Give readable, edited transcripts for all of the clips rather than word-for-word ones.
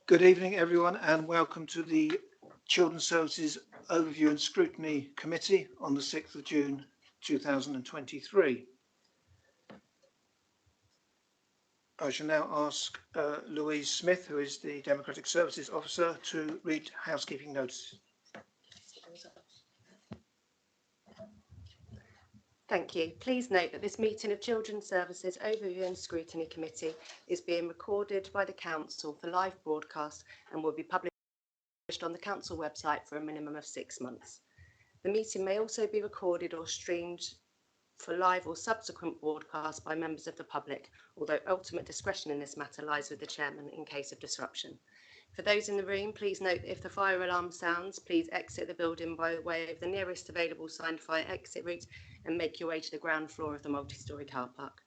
Good evening, everyone, and welcome to the Children's Services Overview and Scrutiny Committee on the 6th of June 2023. I shall now ask Louise Smith, who is the Democratic Services Officer, to read housekeeping notices. Thank you. Please note that this meeting of Children's Services Overview and Scrutiny Committee is being recorded by the Council for live broadcast and will be published on the Council website for a minimum of 6 months. The meeting may also be recorded or streamed for live or subsequent broadcast by members of the public, although ultimate discretion in this matter lies with the Chairman in case of disruption. For those in the room, please note that if the fire alarm sounds, please exit the building by way of the nearest available signed fire exit route and make your way to the ground floor of the multi-storey car park.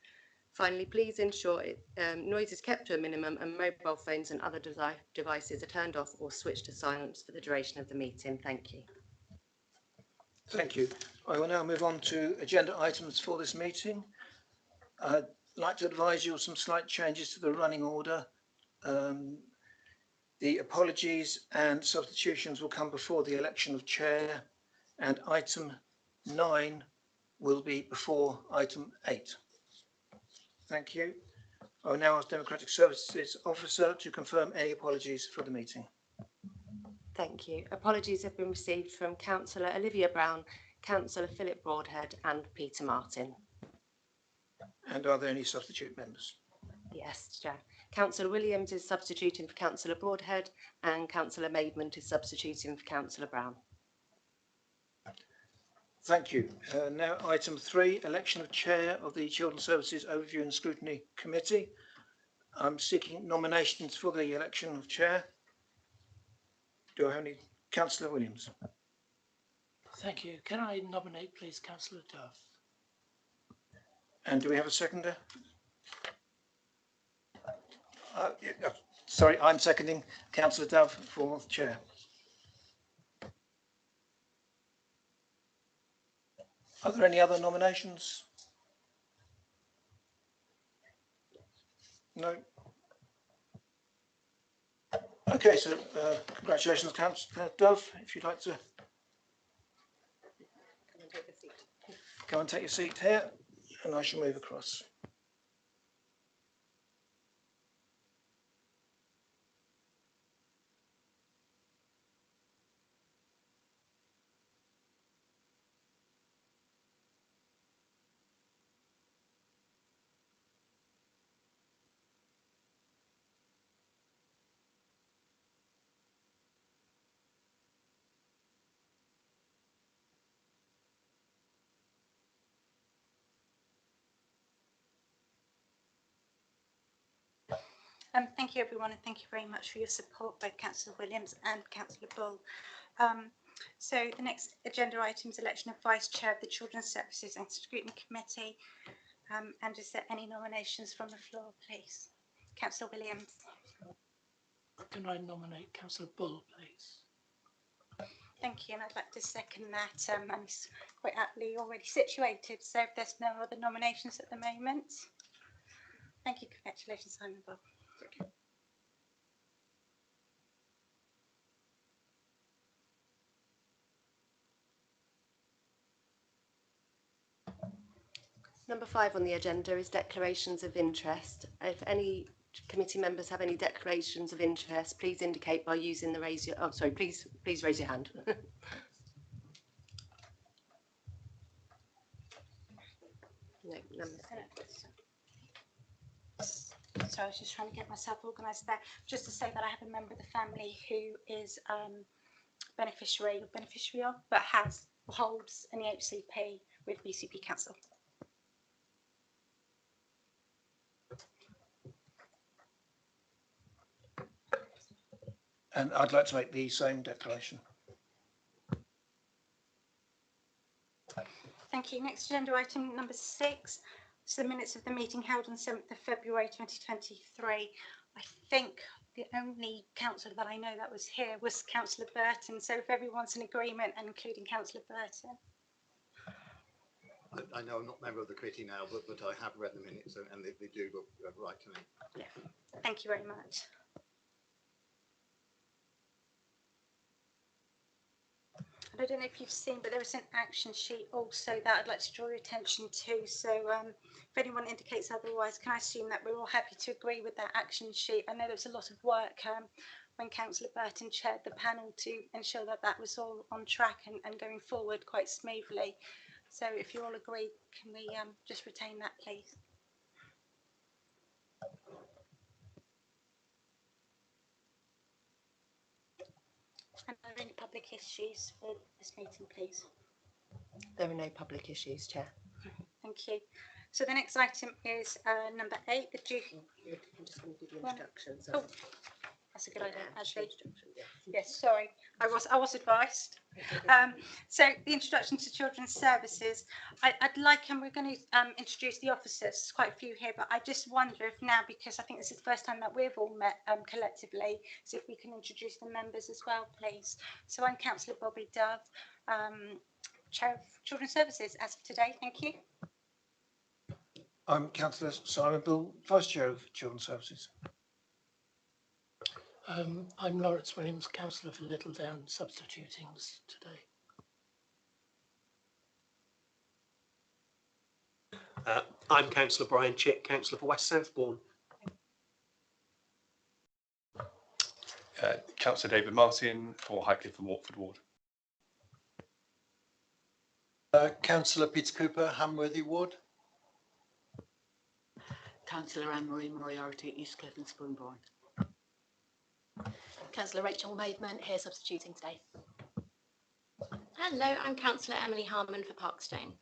Finally, please ensure noise is kept to a minimum and mobile phones and other devices are turned off or switched to silence for the duration of the meeting. Thank you. Thank you. I will now move on to agenda items for this meeting. I'd like to advise you of some slight changes to the running order. The apologies and substitutions will come before the election of chair, and item 9 will be before item 8. Thank you. I will now ask Democratic Services Officer to confirm any apologies for the meeting. Thank you. Apologies have been received from Councillor Olivia Brown, Councillor Philip Broadhead and Peter Martin. And are there any substitute members? Yes, Chair. Councillor Williams is substituting for Councillor Broadhead and Councillor Maidment is substituting for Councillor Brown. Thank you. Now item 3, election of chair of the Children's Services Overview and Scrutiny Committee. I'm seeking nominations for the election of chair. Do I have any? Councillor Williams. Thank you. Can I nominate, please, Councillor Dove? And do we have a seconder? Sorry, I'm seconding Councillor Dove for chair. Are there any other nominations? No. Okay, so congratulations, Councillor Dove. If you'd like to come and take your seat here, and I shall move across. Thank you, everyone, and thank you very much for your support, both Councillor Williams and Councillor Bull. So the next agenda item is election of Vice Chair of the Children's Services and Scrutiny Committee. And is there any nominations from the floor, please? Councillor Williams. Can I nominate Councillor Bull, please? Thank you, and I'd like to second that. And he's quite aptly already situated, so if there's no other nominations at the moment. Thank you. Congratulations, Simon Bull. Number 5 on the agenda is declarations of interest. If any committee members have any declarations of interest, please indicate by using the raise your. Oh, sorry. Please raise your hand. No, So I was just trying to get myself organised there. Just to say that I have a member of the family who is beneficiary of, but holds an EHCP with BCP Council. And I'd like to make the same declaration. Thank you. Next agenda item number 6. So the minutes of the meeting held on 7th of February 2023. I think the only councillor that I know that was here was Councillor Burton. So if everyone's in agreement, and including Councillor Burton. I know I'm not a member of the committee now, but I have read the minutes and they do look right to me. Yeah. Thank you very much. And I don't know if you've seen, but there is an action sheet also that I'd like to draw your attention to. So if anyone indicates otherwise, can I assume that we're all happy to agree with that action sheet? I know there was a lot of work when Councillor Burton chaired the panel to ensure that that was all on track and going forward quite smoothly. So if you all agree, can we just retain that, please? And are there any public issues for this meeting, please? There are no public issues, Chair. Thank you. So the next item is number 8, the due. I'm just going to do the introduction. So. Oh, that's a good idea, actually. Yes, sorry, I was advised. So the introduction to children's services, I'd like, and we're going to introduce the officers. There's quite a few here, but I just wonder if now, because I think this is the first time that we've all met collectively, so if we can introduce the members as well, please. So I'm Councillor Bobby Dove, Chair of Children's Services as of today. Thank you. I'm Councillor Simon Bill, Vice Chair of Children's Services. I'm Lawrence Williams, councillor for Littledown, substituting today. I'm Councillor Brian Chick, councillor for West Southbourne. Councillor David Martin for Highcliffe and Watford Ward. Councillor Peter Cooper, Hamworthy Ward. Councillor Anne-Marie Moriarty, Eastcliff and Spoonbourne. Councillor Rachel Maidment, here substituting today. Hello, I'm Councillor Emily Harmon for Parkstone.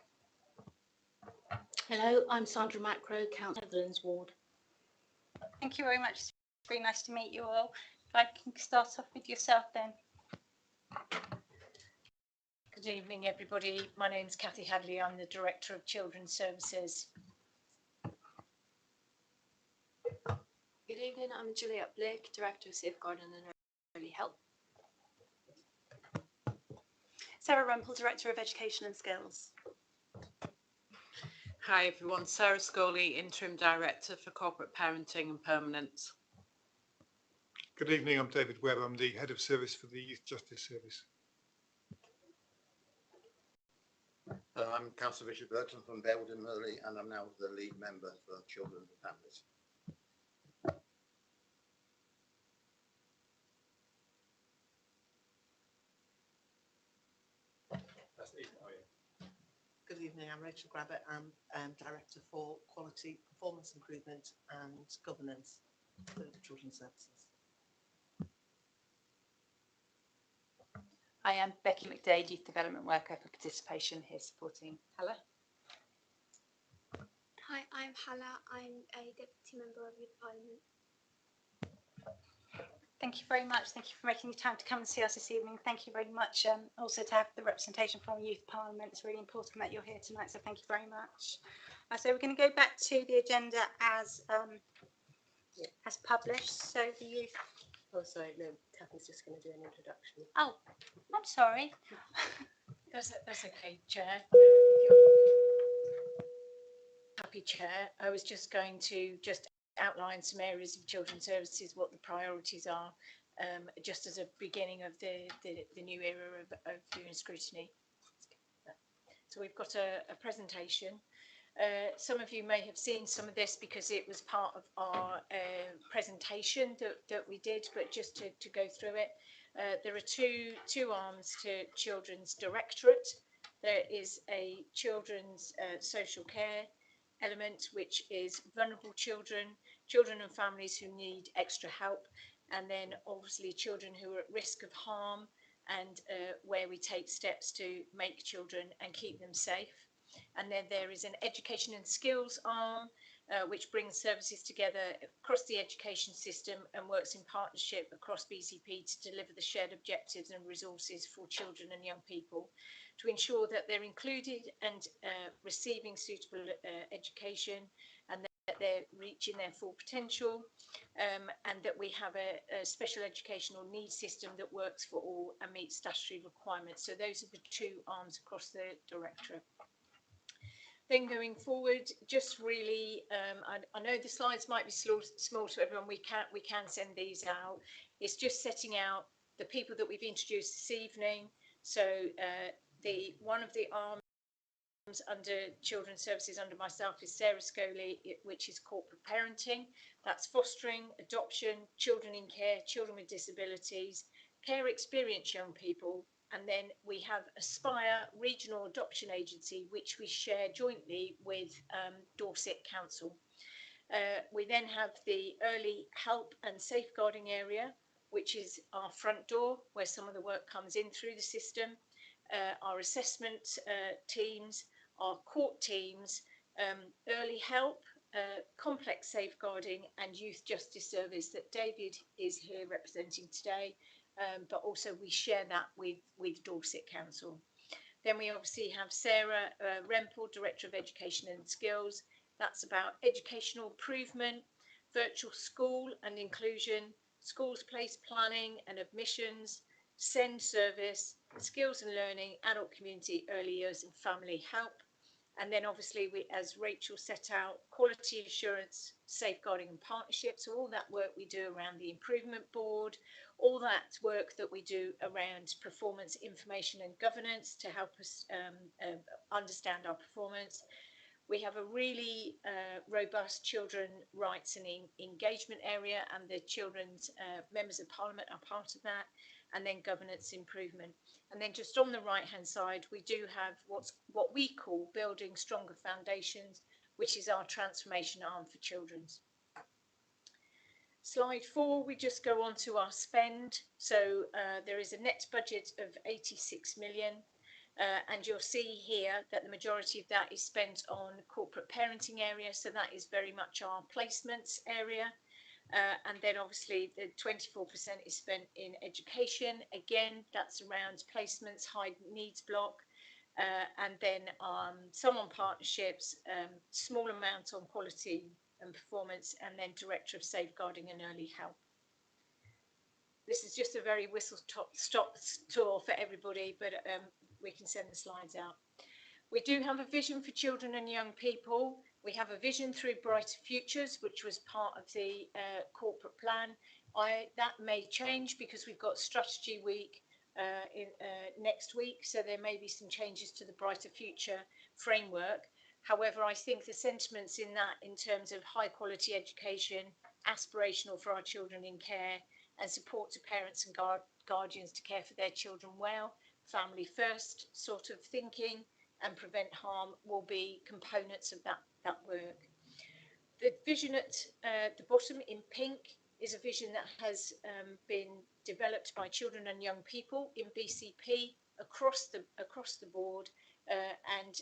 Hello, I'm Sandra Macro, Councillor Netherlands Ward. Thank you very much. It's very nice to meet you all. If I can start off with yourself then. Good evening, everybody. My name's Cathy Hadley. I'm the Director of Children's Services. Good evening, I'm Juliet Blake, Director of Safeguarding and Early Help. Sarah Rempel, Director of Education and Skills. Hi everyone, Sarah Scully, Interim Director for Corporate Parenting and Permanence. Good evening, I'm David Webb, I'm the Head of Service for the Youth Justice Service. I'm Councillor Richard Burton from Bearwood and Merley, and I'm now the lead member for Children and Families. Good evening, I'm Rachel Grabbett. I'm Director for Quality, Performance Improvement and Governance for Children's Services. I am Becky McDade, Youth Development Worker for Participation, here supporting Hala. Hi, I'm Hala. I'm a Deputy Member of Youth Parliament. Thank you very much. Thank you for making the time to come and see us this evening. Thank you very much. Also to have the representation from Youth Parliament. It's really important that you're here tonight, so thank you very much. So we're going to go back to the agenda as published. So the youth. Oh, sorry, no, Kathy's just going to do an introduction. Oh, I'm sorry. That's okay, Chair. Happy Chair. I was just going to outline some areas of children's services, what the priorities are, just as a beginning of the new era of doing scrutiny. So we've got a presentation. Some of you may have seen some of this because it was part of our presentation that we did, but just to go through it, there are two arms to Children's Directorate. There is a children's social care element, which is vulnerable children and families who need extra help, and then obviously children who are at risk of harm, and where we take steps to make children and keep them safe. And then there is an education and skills arm, which brings services together across the education system and works in partnership across BCP to deliver the shared objectives and resources for children and young people to ensure that they're included and receiving suitable education, and that they're reaching their full potential, and that we have a special educational needs system that works for all and meets statutory requirements. So those are the two arms across the Directorate. Then going forward, just really, I know the slides might be small to everyone. We can send these out. It's just setting out the people that we've introduced this evening. So one of the arms under Children's Services under myself is Sarah Scoley, which is corporate parenting. That's fostering, adoption, children in care, children with disabilities, care experience young people. And then we have Aspire Regional Adoption Agency, which we share jointly with Dorset Council. We then have the early help and safeguarding area, which is our front door, where some of the work comes in through the system, our assessment teams, our court teams, early help, complex safeguarding and youth justice service that David is here representing today, but also we share that with Dorset Council. Then we obviously have Sarah Rempel, Director of Education and Skills. That's about educational improvement, virtual school and inclusion, schools place planning and admissions, SEND service, skills and learning, adult community, early years and family help. And then obviously we, as Rachel set out, quality assurance, safeguarding and partnerships. So all that work we do around the improvement board, all that work that we do around performance information and governance to help us understand our performance. We have a really robust children rights and engagement area, and the children's members of parliament are part of that, and then governance improvement. And then just on the right hand side, we do have what we call building stronger foundations, which is our transformation arm for children's. Slide 4, we just go on to our spend. So there is a net budget of 86 million. And you'll see here that the majority of that is spent on corporate parenting area. So that is very much our placements area. And then obviously the 24% is spent in education. Again, that's around placements, high needs block. And then some on partnerships, small amount on quality and performance, and then Director of Safeguarding and Early Help. This is just a very whistle-stop tour for everybody, but we can send the slides out. We do have a vision for children and young people. We have a vision through Brighter Futures, which was part of the corporate plan. That may change because we've got Strategy Week next week, so there may be some changes to the Brighter Future framework. However, I think the sentiments in that, in terms of high quality education, aspirational for our children in care, and support to parents and guardians to care for their children well, family first sort of thinking, and prevent harm will be components of that work. The vision at the bottom in pink is a vision that has been developed by children and young people in BCP across the board, and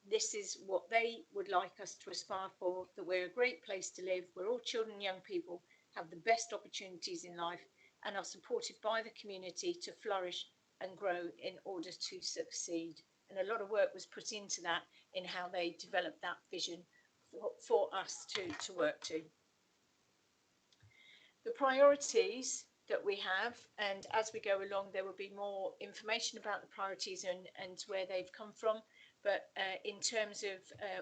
this is what they would like us to aspire for, that we're a great place to live, where all children and young people have the best opportunities in life and are supported by the community to flourish and grow in order to succeed. And a lot of work was put into that in how they developed that vision for us to work to. The priorities that we have, and as we go along there will be more information about the priorities and where they've come from, but in terms of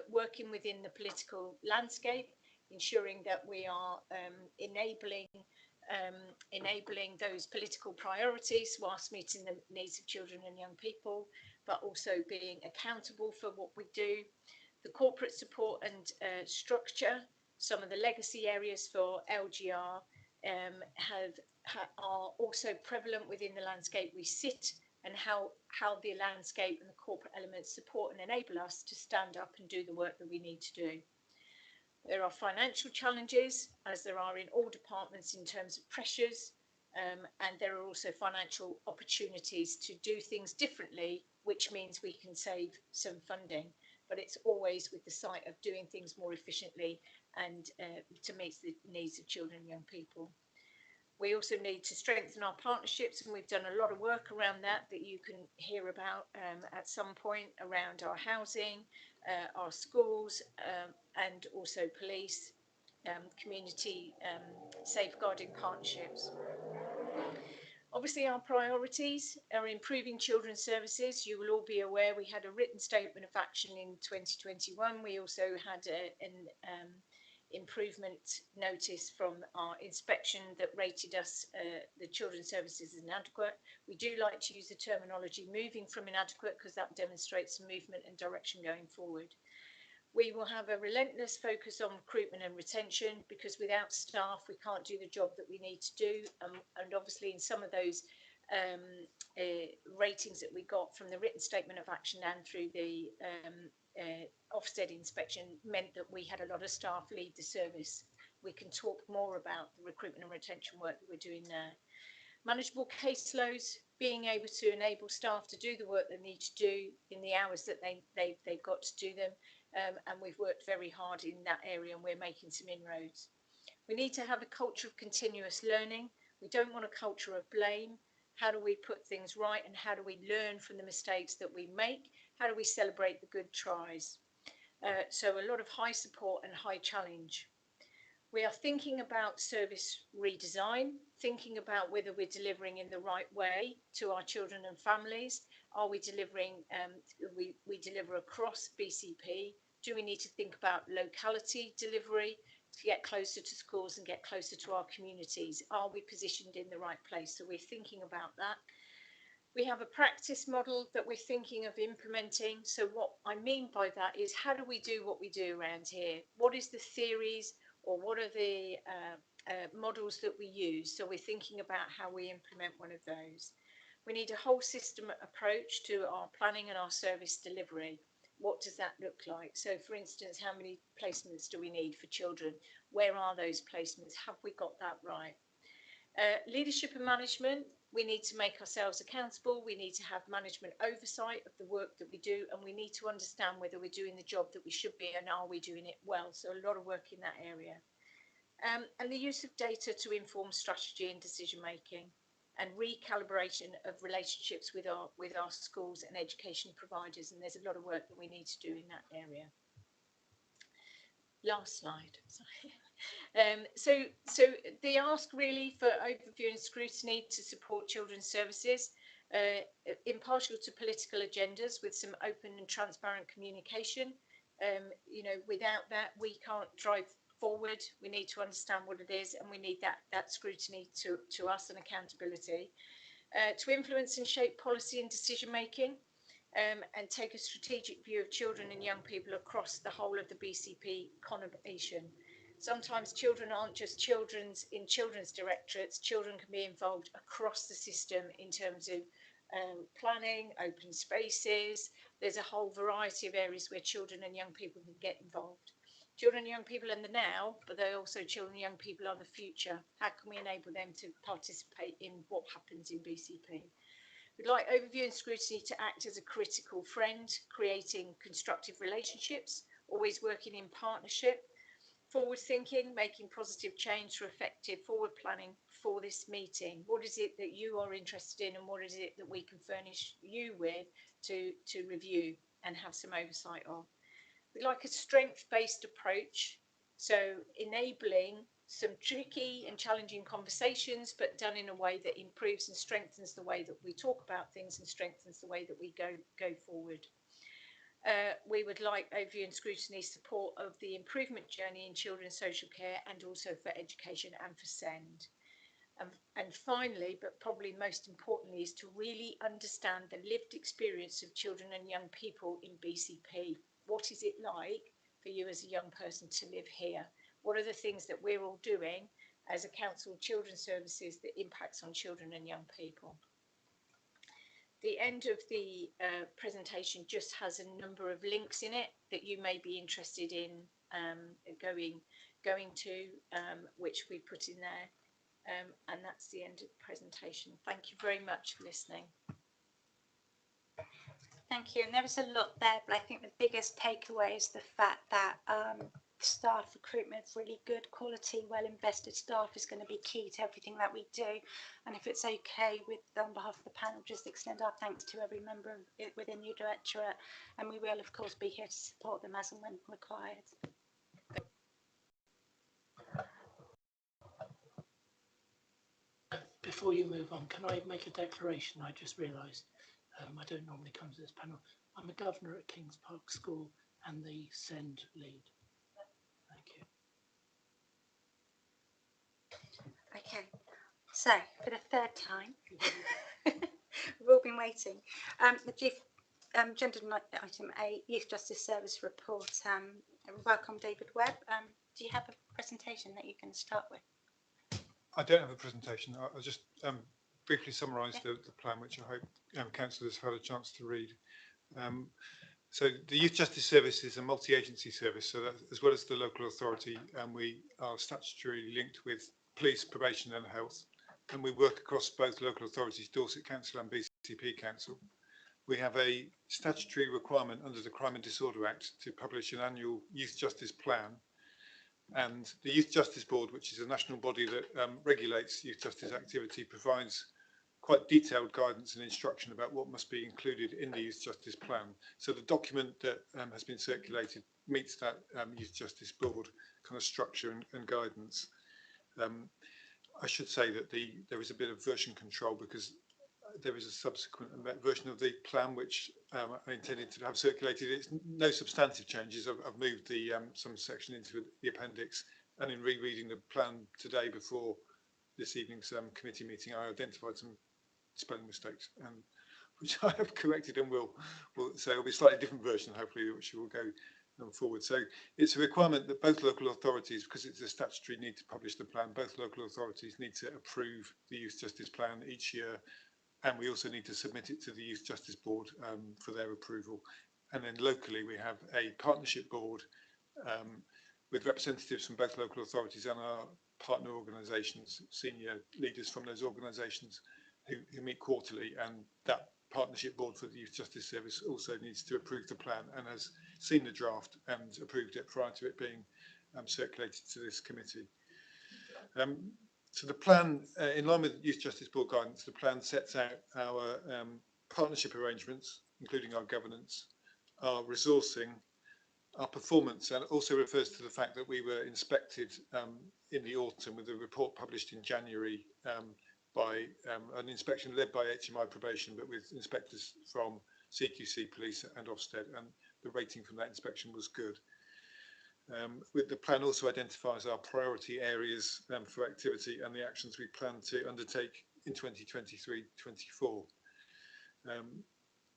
working within the political landscape, ensuring that we are enabling those political priorities whilst meeting the needs of children and young people, but also being accountable for what we do. The corporate support and structure, some of the legacy areas for LGR are also prevalent within the landscape we sit, and how the landscape and the corporate elements support and enable us to stand up and do the work that we need to do. There are financial challenges, as there are in all departments in terms of pressures, and there are also financial opportunities to do things differently, which means we can save some funding, but it's always with the sight of doing things more efficiently and to meet the needs of children and young people. We also need to strengthen our partnerships, and we've done a lot of work around that you can hear about at some point, around our housing, our schools, and also police, community safeguarding partnerships. Obviously, our priorities are improving children's services. You will all be aware we had a written statement of action in 2021. We also had improvement notice from our inspection that rated us, the children's services, as inadequate. We do like to use the terminology moving from inadequate because that demonstrates movement and direction going forward. We will have a relentless focus on recruitment and retention because without staff we can't do the job that we need to do, and obviously in some of those ratings that we got from the written statement of action and through the Ofsted inspection meant that we had a lot of staff leave the service. We can talk more about the recruitment and retention work that we're doing there. Manageable caseloads, being able to enable staff to do the work they need to do in the hours that they've got to do them, and we've worked very hard in that area and we're making some inroads. We need to have a culture of continuous learning. We don't want a culture of blame. How do we put things right and how do we learn from the mistakes that we make? How do we celebrate the good tries? So a lot of high support and high challenge. We are thinking about service redesign, thinking about whether we're delivering in the right way to our children and families. Are we delivering, we deliver across BCP? Do we need to think about locality delivery to get closer to schools and get closer to our communities? Are we positioned in the right place? So we're thinking about that. We have a practice model that we're thinking of implementing. So what I mean by that is, how do we do what we do around here? What is the theories or what are the models that we use? So we're thinking about how we implement one of those. We need a whole system approach to our planning and our service delivery. What does that look like? So for instance, how many placements do we need for children? Where are those placements? Have we got that right? Leadership and management, we need to make ourselves accountable. We need to have management oversight of the work that we do, and we need to understand whether we're doing the job that we should be and are we doing it well. So a lot of work in that area. And the use of data to inform strategy and decision making, and recalibration of relationships with our schools and education providers. And there's a lot of work that we need to do in that area. Last slide. Sorry. So the ask really for overview and scrutiny to support children's services, impartial to political agendas with some open and transparent communication. You know, without that we can't drive forward. We need to understand what it is, and we need that scrutiny to us and accountability. To influence and shape policy and decision making, and take a strategic view of children and young people across the whole of the BCP conurbation. Sometimes children aren't just children's directorates. Children can be involved across the system in terms of planning, open spaces. There's a whole variety of areas where children and young people can get involved. Children and young people in the now, but they're also children and young people are the future. How can we enable them to participate in what happens in BCP? We'd like overview and scrutiny to act as a critical friend, creating constructive relationships, always working in partnership, forward thinking, making positive change through effective forward planning for this meeting. What is it that you are interested in, and what is it that we can furnish you with to review and have some oversight of? We'd like a strength-based approach, so enabling some tricky and challenging conversations, but done in a way that improves and strengthens the way that we talk about things and strengthens the way that we go forward. We would like overview and scrutiny support of the improvement journey in children's social care and also for education and for SEND. And finally, but probably most importantly, is to really understand the lived experience of children and young people in BCP. What is it like for you as a young person to live here? What are the things that we're all doing as a council of children's services that impacts on children and young people? The end of the presentation just has a number of links in it that you may be interested in going to, which we put in there. And that's the end of the presentation. Thank you very much for listening. Thank you. And there was a lot there, but I think the biggest takeaway is the fact that staff recruitment, really good quality, well invested staff is going to be key to everything that we do. And if it's okay, with on behalf of the panel, just extend our thanks to every member within your directorate, and we will of course be here to support them as and when required. Before you move on, can I make a declaration? I just realised I don't normally come to this panel. I'm a governor at Kings Park School and the SEND lead. Thank you. So, for the third time, we've all been waiting. Agenda item A, Youth Justice Service report. Welcome, David Webb. Do you have a presentation that you can start with? I don't have a presentation. I'll just briefly summarise the plan, which I hope councillors have had a chance to read. So the Youth Justice Service is a multi-agency service, so that as well as the local authority, we are statutorily linked with police, probation and health, and we work across both local authorities, Dorset Council and BCP Council. We have a statutory requirement under the Crime and Disorder Act to publish an annual youth justice plan, and the Youth Justice Board, which is a national body that regulates youth justice activity, provides quite detailed guidance and instruction about what must be included in the Youth Justice Plan. So the document that has been circulated meets that Youth Justice Board kind of structure and guidance. I should say that there is a bit of version control because there is a subsequent version of the plan which I intended to have circulated. It's no substantive changes. I've moved the some section into the appendix, and in rereading the plan today before this evening's committee meeting, I identified some spelling mistakes, which I have corrected and will so it'll be a slightly different version, hopefully, which will go forward. So it's a requirement that both local authorities, because it's a statutory need to publish the plan, both local authorities need to approve the Youth Justice Plan each year, and we also need to submit it to the Youth Justice Board for their approval. And then locally we have a partnership board with representatives from both local authorities and our partner organisations, senior leaders from those organisations who meet quarterly, and that partnership board for the Youth Justice Service also needs to approve the plan and has seen the draft and approved it prior to it being circulated to this committee. So the plan, in line with Youth Justice Board guidance, the plan sets out our partnership arrangements, including our governance, our resourcing, our performance, and also refers to the fact that we were inspected in the autumn with a report published in January by an inspection led by HMI Probation, but with inspectors from CQC, Police and Ofsted, and the rating from that inspection was good. With the plan also identifies our priority areas for activity and the actions we plan to undertake in 2023-24.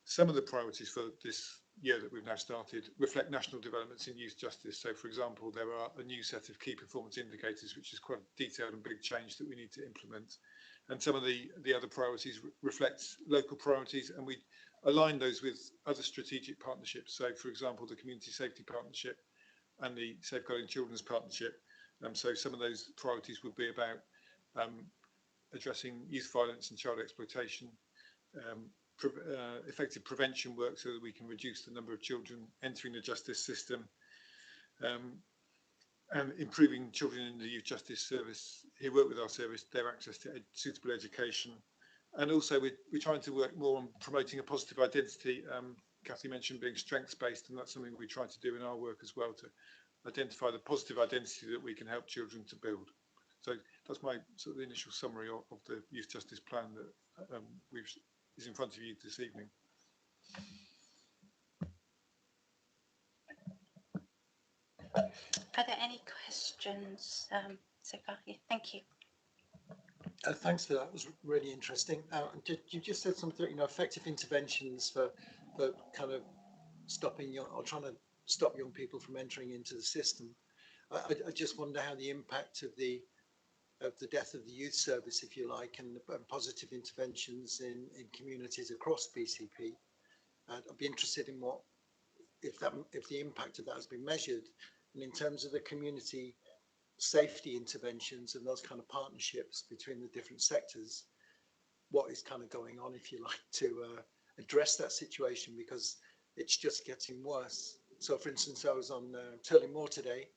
Some of the priorities for this year that we've now started reflect national developments in youth justice. So, for example, there are a new set of key performance indicators, which is quite a detailed and big change that we need to implement. And some of the other priorities reflect local priorities, and we align those with other strategic partnerships. So, for example, the Community Safety Partnership and the Safeguarding Children's Partnership. So some of those priorities would be about addressing youth violence and child exploitation, effective prevention work so that we can reduce the number of children entering the justice system, and improving children in the Youth Justice Service who work with our service, their access to suitable education. And also we're trying to work more on promoting a positive identity. Kathy mentioned being strengths-based, and that's something we try to do in our work as well, to identify the positive identity that we can help children to build. So that's my sort of initial summary of the Youth Justice Plan that is in front of you this evening. Are there any questions so far? Yeah, thank you. Thanks for that. It was really interesting. You just said something, effective interventions for kind of stopping or trying to stop young people from entering into the system. I just wonder how the impact of the death of the youth service, if you like, and positive interventions in communities across BCP. I'd be interested in if the impact of that has been measured, and in terms of the community safety interventions and those kind of partnerships between the different sectors, what is kind of going on, if you like, to address that situation, because it's just getting worse. So, for instance, I was on Turley Moor today.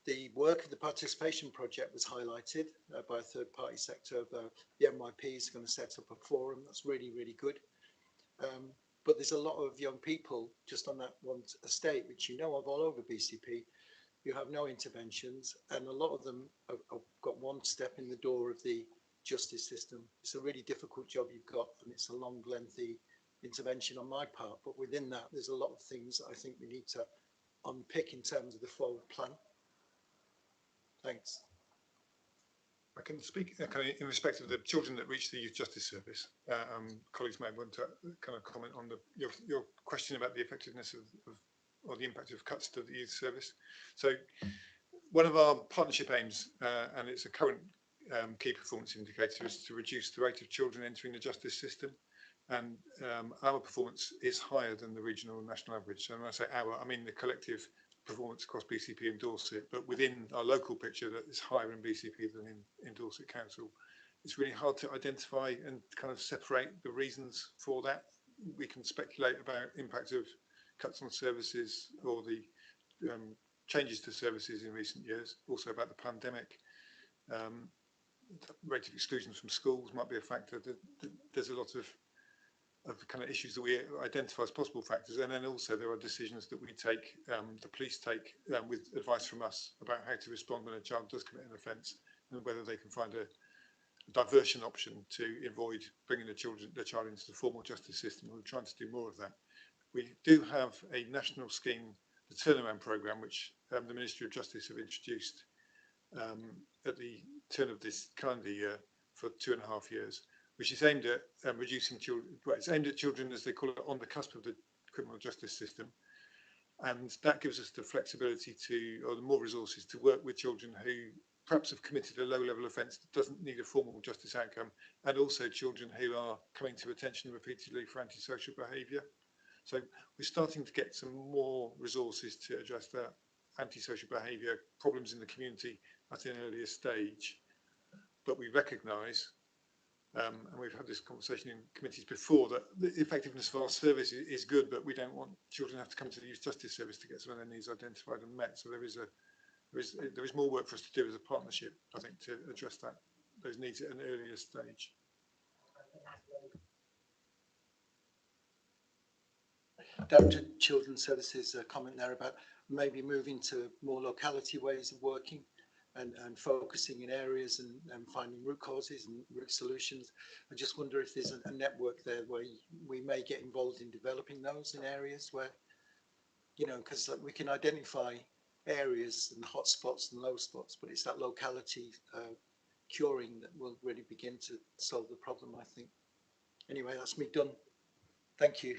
The work of the participation project was highlighted by a third-party sector. The NYP is going to set up a forum. That's really, really good. But there's a lot of young people just on that one estate, which you know of all over BCP, who have no interventions, and a lot of them have got one step in the door of the justice system. It's a really difficult job you've got, and it's a long, lengthy intervention on my part. But within that, there's a lot of things that I think we need to unpick in terms of the forward plan. Thanks. I can speak kind of in respect of the children that reach the Youth Justice Service. Colleagues may want to kind of comment on your question about the effectiveness of or the impact of cuts to the youth service. So one of our partnership aims, and it's a current key performance indicator, is to reduce the rate of children entering the justice system. And our performance is higher than the regional and national average. So when I say our, I mean the collective performance across BCP and Dorset, but within our local picture that is higher in BCP than in Dorset Council. It's really hard to identify and kind of separate the reasons for that. We can speculate about impact of cuts on services or the changes to services in recent years, also about the pandemic. Rate of exclusions from schools might be a factor. There's a lot of kind of issues that we identify as possible factors, and then also there are decisions that we take, the police take, with advice from us about how to respond when a child does commit an offence, and whether they can find a diversion option to avoid bringing the child into the formal justice system. We're trying to do more of that. We do have a national scheme, the turnaround programme, which the Ministry of Justice have introduced at the turn of this calendar year for 2.5 years, which is aimed at reducing children. Well, it's aimed at children, as they call it, on the cusp of the criminal justice system, and that gives us the flexibility to, or the more resources to work with children who perhaps have committed a low-level offence that doesn't need a formal justice outcome, and also children who are coming to attention repeatedly for antisocial behaviour. So we're starting to get some more resources to address that antisocial behaviour problems in the community at an earlier stage. But we recognise, and we've had this conversation in committees before, that the effectiveness of our service is good, but we don't want children to have to come to the Youth Justice Service to get some of their needs identified and met. So there is more work for us to do as a partnership, I think, to address those needs at an earlier stage. Down to Children's Services, a comment there about maybe moving to more locality ways of working and focusing in areas and finding root causes and root solutions. I just wonder if there's a network there where we may get involved in developing those in areas where, you know, because we can identify areas and hot spots and low spots, but it's that locality curing that will really begin to solve the problem, I think. Anyway, that's me done. Thank you.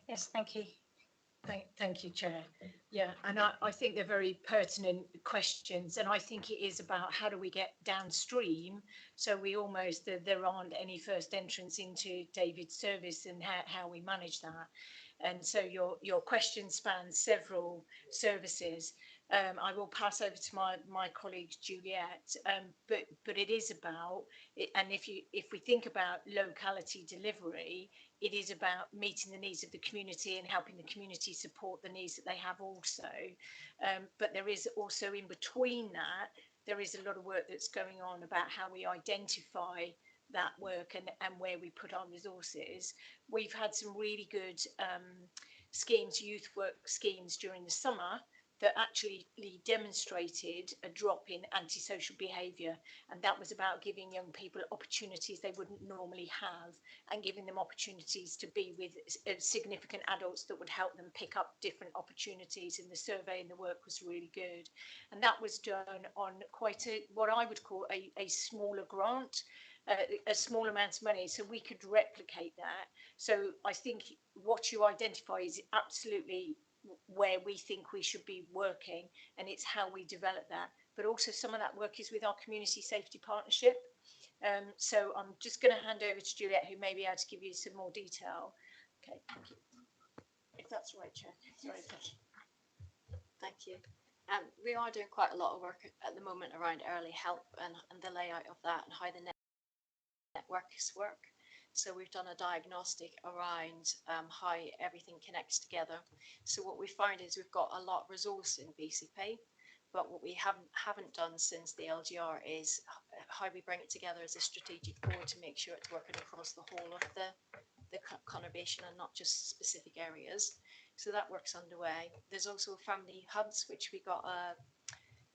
Yes, thank you. Thank you, Chair. Yeah, and I think they're very pertinent questions, and I think it is about how do we get downstream so we almost, there aren't any first entrants into David's service, and how we manage that. And so your question spans several services. I will pass over to my colleague Juliet, but it is about, and if we think about locality delivery, it is about meeting the needs of the community and helping the community support the needs that they have also. But there is also, in between that, there is a lot of work that's going on about how we identify that work and where we put our resources. We've had some really good schemes, youth work schemes during the summer, that actually demonstrated a drop in antisocial behaviour, and that was about giving young people opportunities they wouldn't normally have, and giving them opportunities to be with significant adults that would help them pick up different opportunities. And the survey and the work was really good, and that was done on quite what I would call a smaller grant, a small amount of money, so we could replicate that. So I think what you identify is absolutely where we think we should be working, and it's how we develop that. But also some of that work is with our community safety partnership. So I'm just going to hand over to Juliet, who may be able to give you some more detail. Okay, thank you. If that's right, Chair. Sorry. Thank you. We are doing quite a lot of work at the moment around early help and the layout of that and how the networks work. So we've done a diagnostic around how everything connects together. So what we found is we've got a lot of resource in BCP, but what we haven't done since the LGR is how we bring it together as a strategic board to make sure it's working across the whole of the conurbation and not just specific areas. So that work's underway. There's also family hubs, which we got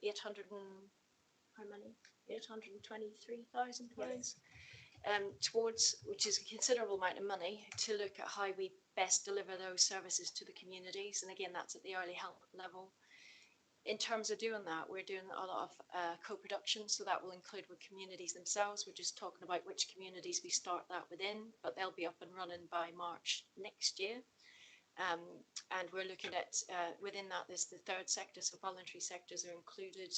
823,000 pounds. Towards, which is a considerable amount of money, to look at how we best deliver those services to the communities. And again, that's at the early help level. In terms of doing that, we're doing a lot of co-production, so that will include with communities themselves. We're just talking about which communities we start that within, but they'll be up and running by March next year. And we're looking at, within that, there's the third sector, so voluntary sectors are included.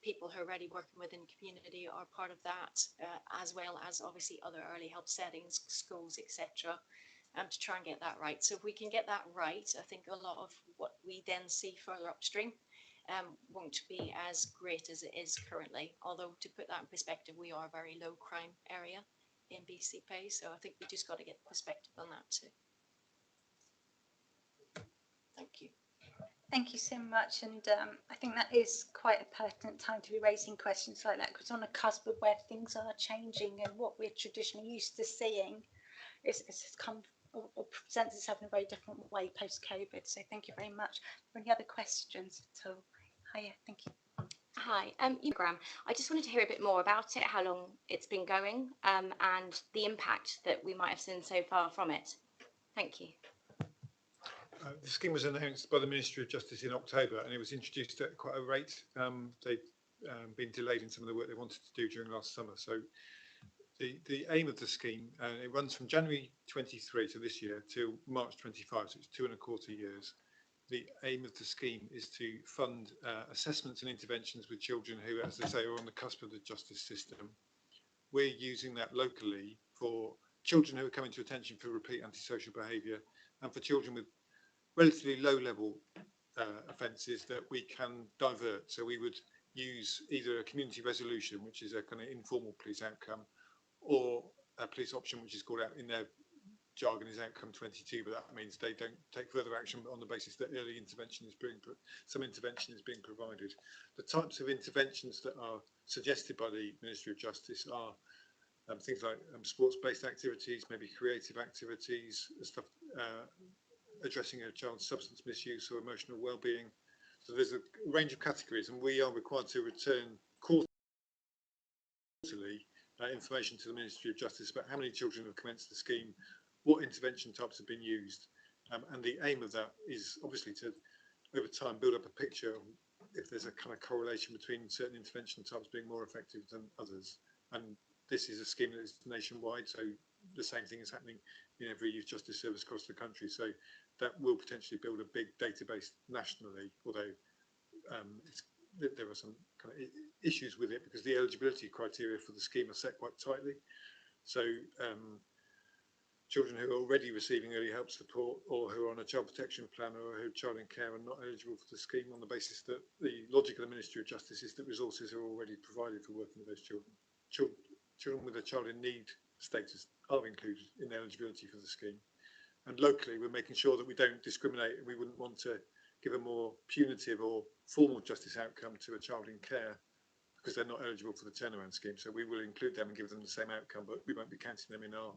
People who are already working within community are part of that, as well as obviously other early help settings, schools, etc. To try and get that right. So if we can get that right, I think a lot of what we then see further upstream won't be as great as it is currently. Although, to put that in perspective, we are a very low crime area in BCP, so I think we just got to get perspective on that too. Thank you. Thank you so much, and I think that is quite a pertinent time to be raising questions like that, because on a cusp of where things are changing and what we're traditionally used to seeing is come or presents itself in a very different way post-COVID. So thank you very much. Are there any other questions at all? Hiya, thank you. Hi, program. I just wanted to hear a bit more about it, how long it's been going, and the impact that we might have seen so far from it. Thank you. The scheme was announced by the Ministry of Justice in October, and it was introduced at quite a rate. They've been delayed in some of the work they wanted to do during last summer. So the aim of the scheme, it runs from January 23 to this year till March 25, so it's 2.25 years. The aim of the scheme is to fund assessments and interventions with children who, as they say, are on the cusp of the justice system. We're using that locally for children who are coming to attention for repeat antisocial behaviour, and for children with relatively low-level offences that we can divert. So we would use either a community resolution, which is a kind of informal police outcome, or a police option, which is called out in their jargon is outcome 22, but that means they don't take further action on the basis that early intervention is being some intervention is being provided. The types of interventions that are suggested by the Ministry of Justice are things like sports-based activities, maybe creative activities, stuff addressing a child's substance misuse or emotional well-being. So there's a range of categories, and we are required to return quarterly information to the Ministry of Justice about how many children have commenced the scheme, what intervention types have been used, and the aim of that is obviously to, over time, build up a picture if there's a kind of correlation between certain intervention types being more effective than others. And this is a scheme that is nationwide, so the same thing is happening in every youth justice service across the country. So that will potentially build a big database nationally, although there are some kind of issues with it because the eligibility criteria for the scheme are set quite tightly. So children who are already receiving early help support, or who are on a child protection plan, or who are child in care, are not eligible for the scheme on the basis that the logic of the Ministry of Justice is that resources are already provided for working with those children. Children with a child in need status are included in eligibility for the scheme. And locally, we're making sure that we don't discriminate. We wouldn't want to give a more punitive or formal justice outcome to a child in care because they're not eligible for the turnaround scheme. So we will include them and give them the same outcome, but we won't be counting them in our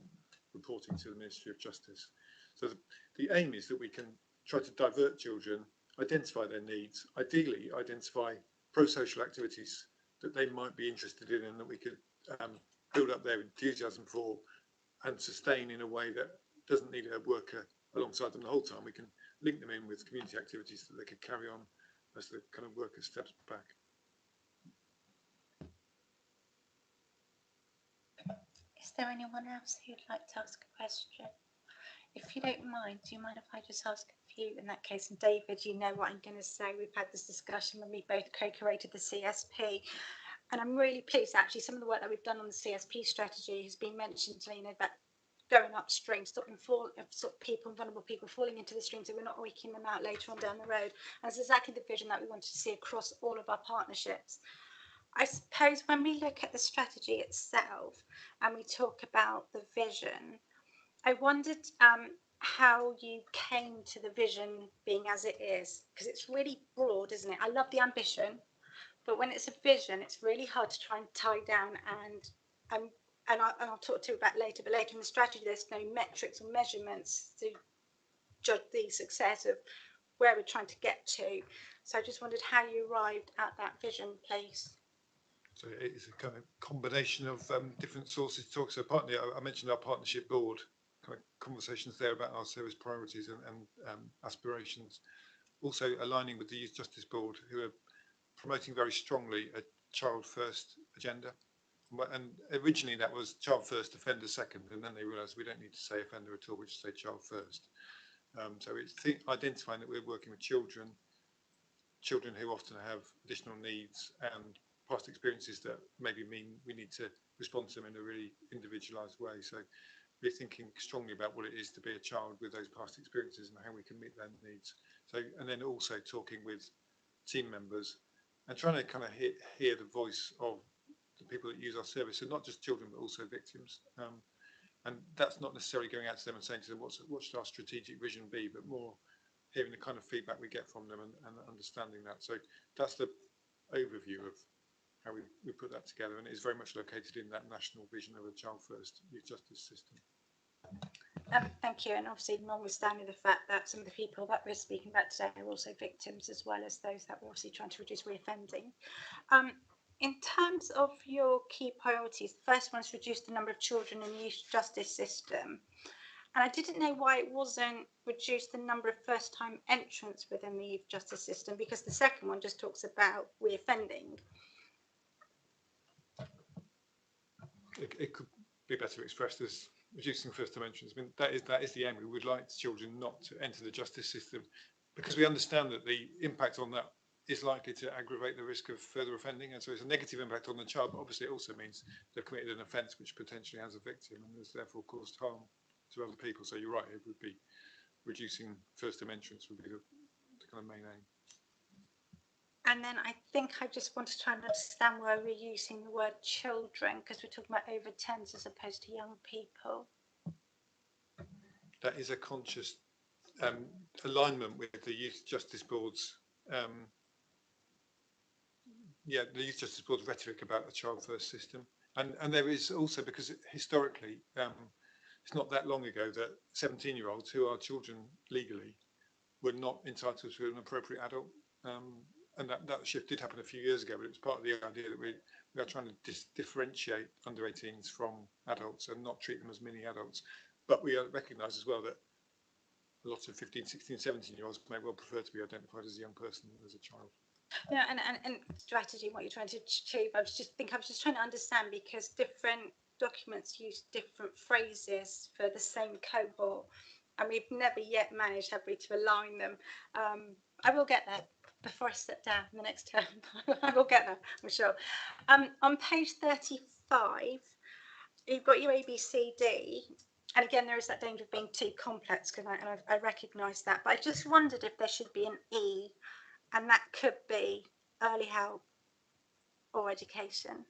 reporting to the Ministry of Justice. So the aim is that we can try to divert children, identify their needs, ideally identify pro-social activities that they might be interested in and that we could build up their enthusiasm for and sustain in a way that doesn't need a worker alongside them the whole time. We can link them in with community activities that they could carry on as the kind of worker steps back. Is there anyone else who'd like to ask a question? If you don't mind, do you mind if I just ask a few in that case? And David, you know what I'm going to say. We've had this discussion when we both co-created the CSP. And I'm really pleased, actually, some of the work that we've done on the CSP strategy has been mentioned, you know, about going upstream, stopping people, vulnerable people falling into the stream, so we're not waking them out later on down the road. And it's exactly the vision that we wanted to see across all of our partnerships. I suppose when we look at the strategy itself and we talk about the vision, I wondered how you came to the vision being as it is, because it's really broad, isn't it? I love the ambition, but when it's a vision, it's really hard to try and tie down and I'll talk to you about later, but later in the strategy, there's no metrics or measurements to judge the success of where we're trying to get to. So I just wondered how you arrived at that vision place. So it's a kind of combination of different sources to talk. So partly, I mentioned our partnership board, kind of conversations there about our service priorities and aspirations. also aligning with the Youth Justice Board, who are promoting very strongly a child first agenda. And originally that was child first, offender second, and then they realised we don't need to say offender at all, we just say child first. So it's identifying that we're working with children who often have additional needs and past experiences that maybe mean we need to respond to them in a really individualised way. So we're thinking strongly about what it is to be a child with those past experiences and how we can meet their needs. So, and then also talking with team members and trying to kind of hear the voice of the people that use our service, so not just children but also victims. And that's not necessarily going out to them and saying to them what should our strategic vision be, but more hearing the kind of feedback we get from them and understanding that. So that's the overview of how we put that together, and it is very much located in that national vision of a child first youth justice system. Thank you, and obviously notwithstanding the fact that some of the people that we're speaking about today are also victims, as well as those that we're obviously trying to reduce reoffending. In terms of your key priorities, the first one is reduce the number of children in the youth justice system. And I didn't know why it wasn't reduce the number of first-time entrants within the youth justice system, because the second one just talks about reoffending. It could be better expressed as reducing first-time entrants. I mean, that is the aim. We would like children not to enter the justice system, because we understand that the impact on that is likely to aggravate the risk of further offending, and so it's a negative impact on the child, but obviously it also means they've committed an offence which potentially has a victim and has therefore caused harm to other people. So you're right, it would be reducing first-time entrants would be the kind of main aim. And then I think I just want to try and understand why we're using the word children, because we're talking about over 10s as opposed to young people. That is a conscious alignment with the Youth Justice Board's the Youth Justice Board's rhetoric about a child first system. And there is also, because historically it's not that long ago that 17-year-olds who are children legally were not entitled to an appropriate adult. And that shift did happen a few years ago, but it was part of the idea that we are trying to differentiate under 18s from adults and not treat them as mini adults. But we recognise as well that a lot of 15, 16, 17-year-olds may well prefer to be identified as a young person than as a child. Yeah, and strategy, what you're trying to achieve, I was just trying to understand, because different documents use different phrases for the same cohort, and we've never yet managed, have we, to align them. I will get there before I step down in the next term. I will get there, I'm sure. On page 35, you've got your ABCD, and again, there is that danger of being too complex, because I recognise that, but I just wondered if there should be an E, and that could be early help or education,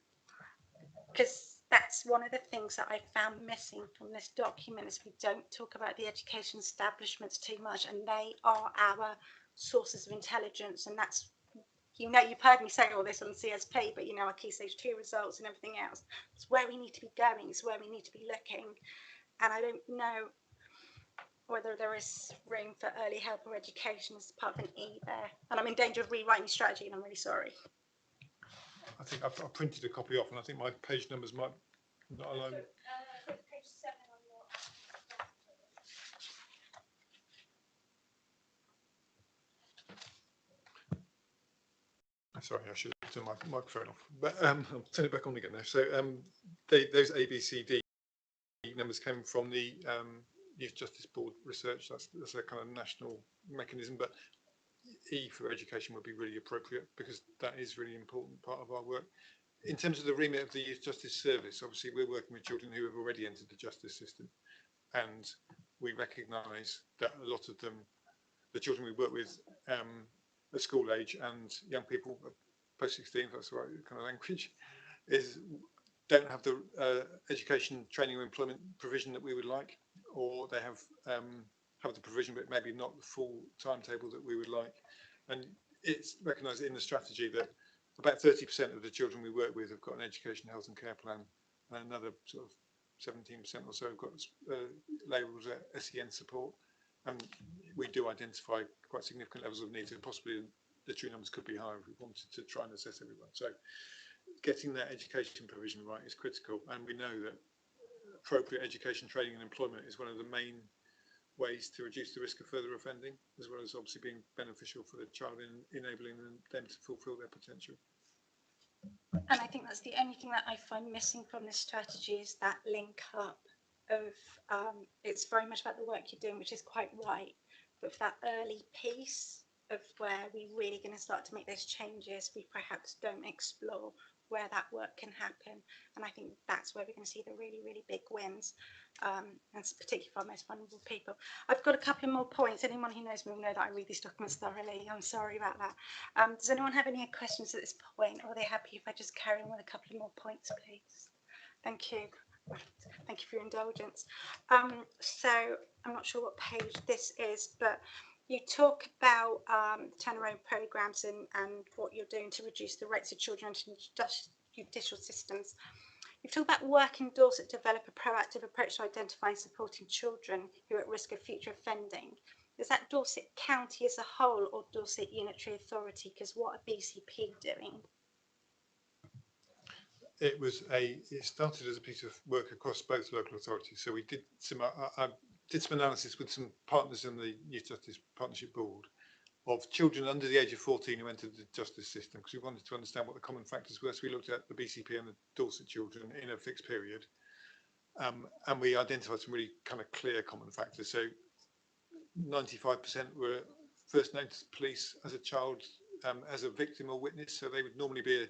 because that's one of the things that I found missing from this document, is we don't talk about the education establishments too much, and they are our sources of intelligence. And that's, you've heard me say all this on CSP, but our key stage 2 results and everything else, it's where we need to be going, it's where we need to be looking. And I don't know whether there is room for early help or education as part of an E there. And I'm in danger of rewriting strategy, and I'm really sorry. I think I printed a copy off, and I think my page numbers might not align. Page 7 on Sorry, I should have turned my microphone off, but I'll turn it back on again now. So those ABCD numbers came from the Youth Justice Board research. That's a kind of national mechanism, but E for education would be really appropriate, because that is really important part of our work. In terms of the remit of the Youth Justice Service, obviously we're working with children who have already entered the justice system, and we recognise that a lot of them, the children we work with at school age and young people post 16, if that's the right kind of language, don't have the education, training or employment provision that we would like, or they have the provision but maybe not the full timetable that we would like. And it's recognised in the strategy that about 30% of the children we work with have got an education, health and care plan, and another sort of 17% or so have got labels at SEN support. And we do identify quite significant levels of needs, and possibly the true numbers could be higher if we wanted to try and assess everyone. So getting that education provision right is critical, and we know that appropriate education, training and employment is one of the main ways to reduce the risk of further offending, as well as obviously being beneficial for the child in enabling them to fulfil their potential. And I think that's the only thing that I find missing from this strategy is that link up of it's very much about the work you're doing, which is quite right, but for that early piece of where we're really going to start to make those changes, we perhaps don't explore where that work can happen. And I think that's where we're going to see the really, really big wins, and particularly for our most vulnerable people. I've got a couple more points. Anyone who knows me will know that I read these documents thoroughly. I'm sorry about that. Does anyone have any questions at this point, or are they happy if I just carry on with a couple of more points, please? Thank you. Thank you for your indulgence. So I'm not sure what page this is, but you talk about turnaround programs and what you're doing to reduce the rates of children entering judicial systems. You've talked about work in Dorset to develop a proactive approach to identifying and supporting children who are at risk of future offending. Is that Dorset County as a whole or Dorset Unitary Authority? Because what are BCP doing? It started as a piece of work across both local authorities. So we did I did some analysis with some partners in the Youth Justice Partnership Board of children under the age of 14 who entered the justice system, because we wanted to understand what the common factors were. So we looked at the BCP and the Dorset children in a fixed period, and we identified some really kind of clear common factors. So 95% were first known to the police as a child, as a victim or witness. So they would normally be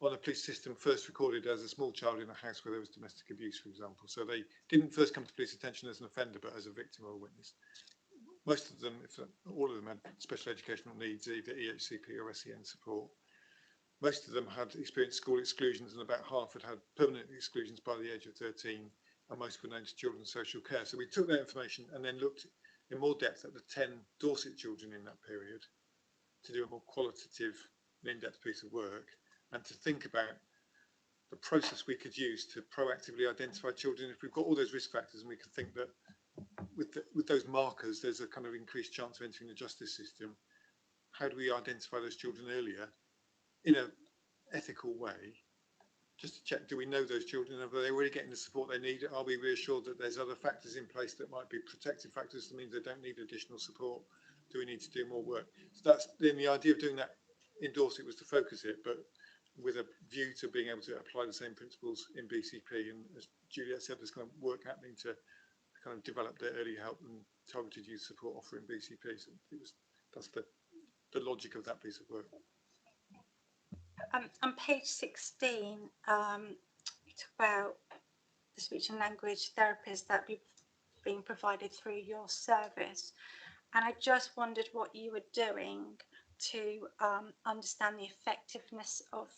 on a police system first recorded as a small child in a house where there was domestic abuse, for example. So they didn't first come to police attention as an offender, but as a victim or a witness. Most of them, if all of them, had special educational needs, either EHCP or SEN support. Most of them had experienced school exclusions, and about half had had permanent exclusions by the age of 13, and most were known to children's social care. So we took that information and then looked in more depth at the 10 Dorset children in that period to do a more qualitative and in-depth piece of work, and to think about the process we could use to proactively identify children. If we've got all those risk factors and we can think that with those markers there's a kind of increased chance of entering the justice system, how do we identify those children earlier in an ethical way, just to check, do we know those children? Are they already getting the support they need? Are we reassured that there's other factors in place that might be protective factors that means they don't need additional support? Do we need to do more work? So that's then the idea of doing that in Dorset, was to focus it, but with a view to being able to apply the same principles in BCP. And as Juliet said, there's kind of work happening to kind of develop the early help and targeted youth support offer in BCP. So that's the logic of that piece of work. On page 16, you talk about the speech and language therapists that be being provided through your service, and I just wondered what you were doing to understand the effectiveness of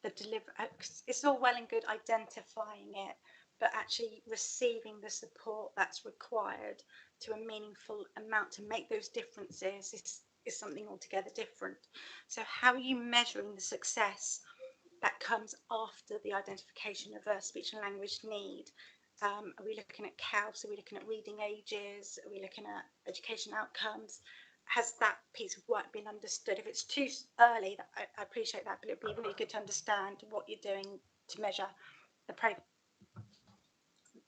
the delivery. It's all well and good identifying it, but actually receiving the support that's required to a meaningful amount to make those differences is something altogether different. So how are you measuring the success that comes after the identification of a speech and language need? Are we looking at CALS? Are we looking at reading ages? Are we looking at education outcomes? Has that piece of work been understood? If it's too early, I appreciate that, but it'd be really good to understand what you're doing to measure the progress.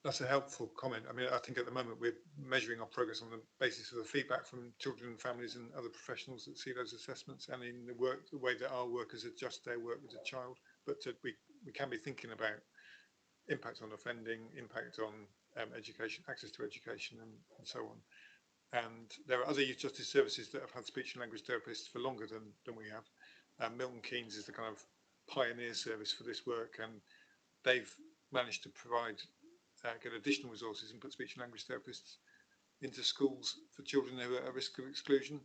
That's a helpful comment. I mean, I think at the moment we're measuring our progress on the basis of the feedback from children and families and other professionals that see those assessments, and in the way that our workers adjust their work with the child. But we can be thinking about impact on offending, impact on education, access to education, and so on. And there are other youth justice services that have had speech and language therapists for longer than we have. Milton Keynes is the kind of pioneer service for this work, and they've managed to provide get additional resources and put speech and language therapists into schools for children who are at risk of exclusion.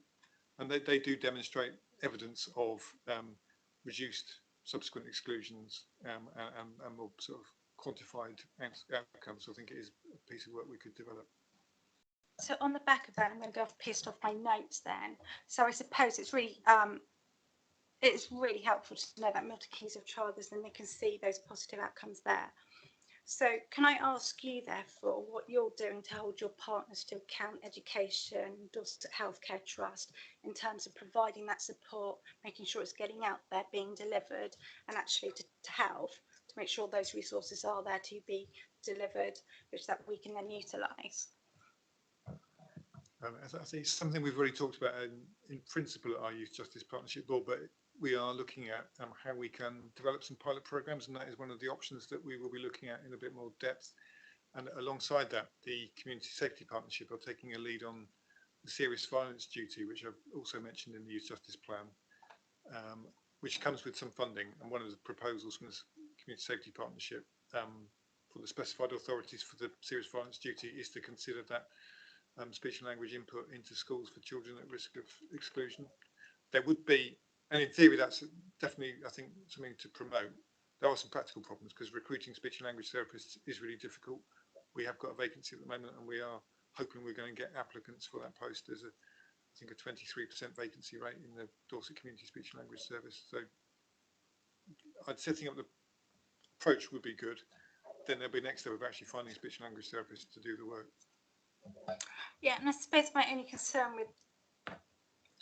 And they do demonstrate evidence of reduced subsequent exclusions and more sort of quantified outcomes. So I think it is a piece of work we could develop. So on the back of that, I'm going to go pissed off my notes then. So I suppose it's really helpful to know that Milton Keynes have trialled this, and they can see those positive outcomes there. So can I ask you, therefore, what you're doing to hold your partners to account, education, Dorset Healthcare Trust, in terms of providing that support, making sure it's getting out there, being delivered, and actually to health, to make sure those resources are there to be delivered, which that we can then utilise? I think it's something we've already talked about in principle at our Youth Justice Partnership Board, but we are looking at how we can develop some pilot programs, and that is one of the options that we will be looking at in a bit more depth. And alongside that, the Community Safety Partnership are taking a lead on the serious violence duty, which I've also mentioned in the Youth Justice Plan, which comes with some funding. And one of the proposals from the Community Safety Partnership for the specified authorities for the serious violence duty is to consider that speech and language input into schools for children at risk of exclusion. There would be, and in theory that's definitely, I think, something to promote. There are some practical problems because recruiting speech and language therapists is really difficult. We have got a vacancy at the moment and we are hoping we're going to get applicants for that post. There's I think a 23% vacancy rate in the Dorset Community Speech and Language Service. So setting up the approach would be good. Then there'll be next step of actually finding speech and language therapists to do the work. Yeah, and I suppose my only concern with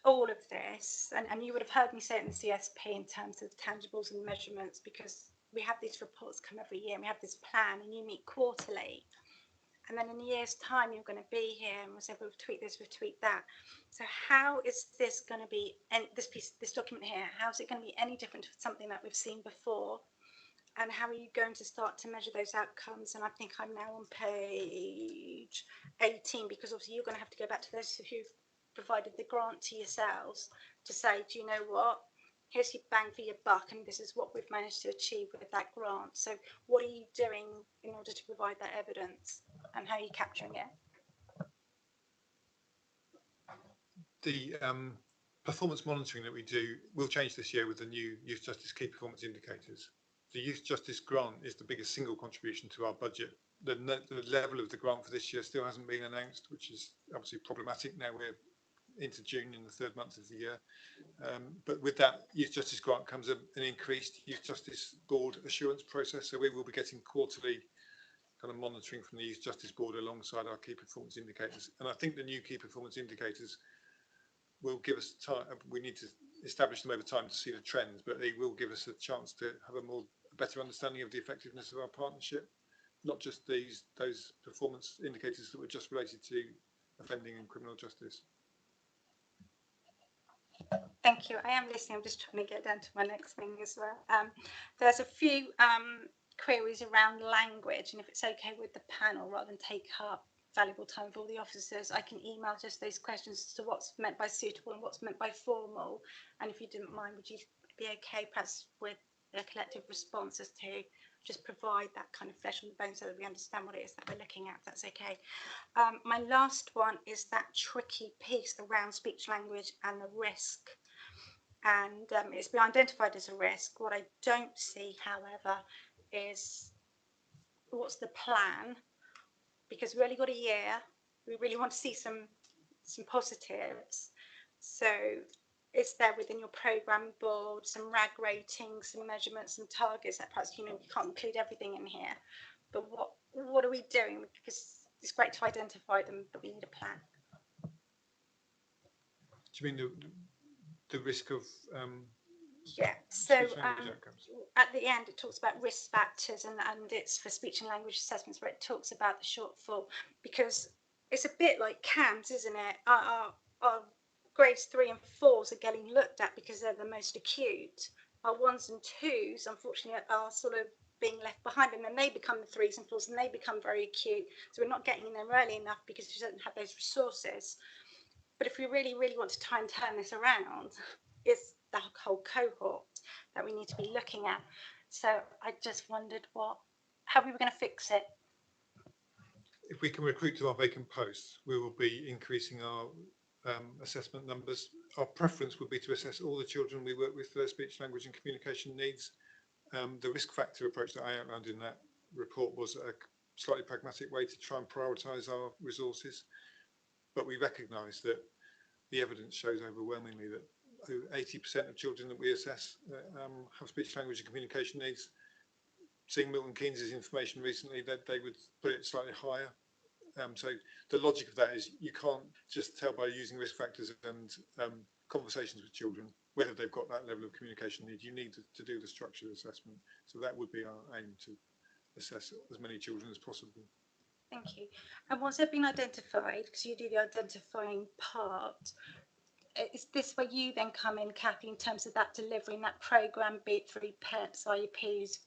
all of this, and you would have heard me say it in the CSP in terms of tangibles and measurements, because we have these reports come every year and we have this plan and you meet quarterly. And then in a year's time, you're going to be here and we'll say, we've tweaked this, we've tweaked that. So how is this going to be, and this document here, how is it going to be any different to something that we've seen before? And how are you going to start to measure those outcomes? And I think I'm now on page 18, because obviously you're going to have to go back to those who've provided the grant to yourselves to say, do you know what? Here's your bang for your buck, and this is what we've managed to achieve with that grant. So what are you doing in order to provide that evidence, and how are you capturing it? The performance monitoring that we do will change this year with the new Youth Justice Key Performance Indicators. The Youth Justice grant is the biggest single contribution to our budget. The level of the grant for this year still hasn't been announced, which is obviously problematic. Now we're into June, in the third month of the year. But with that Youth Justice grant comes an increased Youth Justice Board assurance process. So we will be getting quarterly kind of monitoring from the Youth Justice Board alongside our key performance indicators. And I think the new key performance indicators will give us time. We need to establish them over time to see the trends, but they will give us a chance to have a better understanding of the effectiveness of our partnership, not just those performance indicators that were just related to offending and criminal justice. Thank you. I am listening. I'm just trying to get down to my next thing as well. There's a few queries around language, and if it's okay with the panel, rather than take up valuable time for all the officers, I can email just those questions as to what's meant by suitable and what's meant by formal. And if you didn't mind, would you be okay perhaps with a collective response as to just provide that kind of flesh on the bone so that we understand what it is that we're looking at, if that's okay. My last one is that tricky piece around speech language and the risk. And it's been identified as a risk. What I don't see, however, is what's the plan, because we've only got a year. We really want to see some positives. So is there within your programme board some RAG ratings, some measurements and targets that perhaps, you can't include everything in here, but what are we doing? Because it's great to identify them, but we need a plan. Do you mean the risk of yeah, so at the end it talks about risk factors, and it's for speech and language assessments where it talks about the shortfall, because it's a bit like CAMS, isn't it? Our grades 3 and 4s are getting looked at because they're the most acute. Our 1s and 2s, unfortunately, are sort of being left behind, and then they become the 3s and 4s and they become very acute. So we're not getting them early enough because we don't have those resources. But if we really, really want to try and turn this around, it's the whole cohort that we need to be looking at. So I just wondered how we were going to fix it. If we can recruit to our vacant posts, we will be increasing our assessment numbers. Our preference would be to assess all the children we work with for their speech, language and communication needs. The risk factor approach that I outlined in that report was a slightly pragmatic way to try and prioritise our resources. But we recognise that the evidence shows overwhelmingly that 80% of children that we assess have speech, language and communication needs. Seeing Milton Keynes' information recently, that they would put it slightly higher. So the logic of that is you can't just tell by using risk factors and conversations with children whether they've got that level of communication need. You need to do the structured assessment. So that would be our aim, to assess as many children as possible. Thank you. And once they've been identified, because you do the identifying part, is this where you then come in, Kathy, in terms of that delivering that programme, be it through PEPs, IEPs,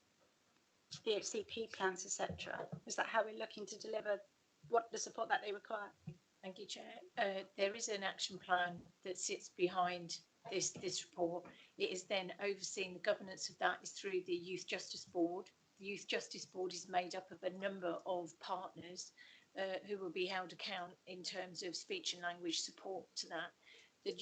BCP plans, etc.? Is that how we're looking to deliver what the support that they require? Thank you, Chair. There is an action plan that sits behind this report. It is then overseeing the governance of that is through the Youth Justice Board. The Youth Justice Board is made up of a number of partners who will be held account in terms of speech and language support to that. The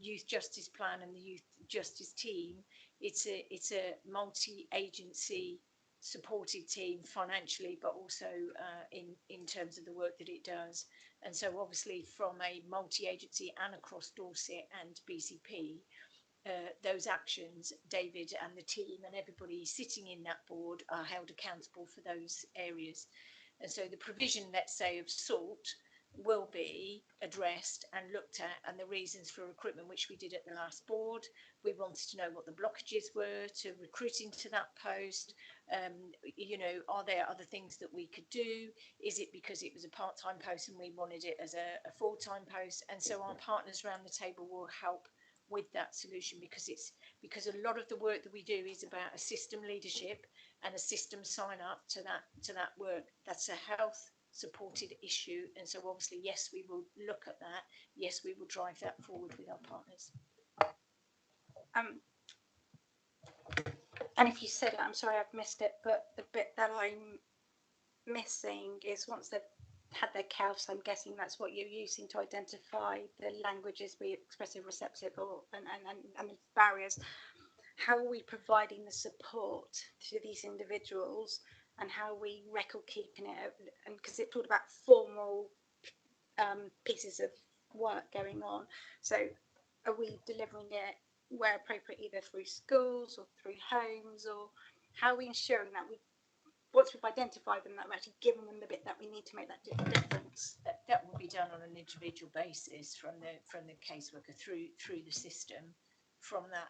Youth Justice Plan and the Youth Justice Team, it's a multi-agency supported team financially, but also in terms of the work that it does. And so obviously from a multi-agency and across Dorset and BCP, those actions, David and the team and everybody sitting in that board are held accountable for those areas. And so the provision, let's say, of SALT will be addressed and looked at, and the reasons for recruitment, which we did at the last board. We wanted to know what the blockages were to recruiting to that post. You know, are there other things that we could do? Is it because it was a part-time post and we wanted it as a full-time post? And so our partners around the table will help with that solution, because a lot of the work that we do is about a system leadership and a system sign up to that work. That's a health supported issue, and so obviously yes, we will look at that. Yes, we will drive that forward with our partners. And if you said it, I'm sorry I've missed it, but the bit that I'm missing is once they've had their CALFs, I'm guessing that's what you're using to identify the languages, be it expressive, receptive, or and barriers. How are we providing the support to these individuals, and how are we record keeping it? And because it talked about formal pieces of work going on, so are we delivering it where appropriate, either through schools or through homes, or how are we ensuring that once we've identified them, that we're actually giving them the bit that we need to make that difference? That will be done on an individual basis from the caseworker through the system, from that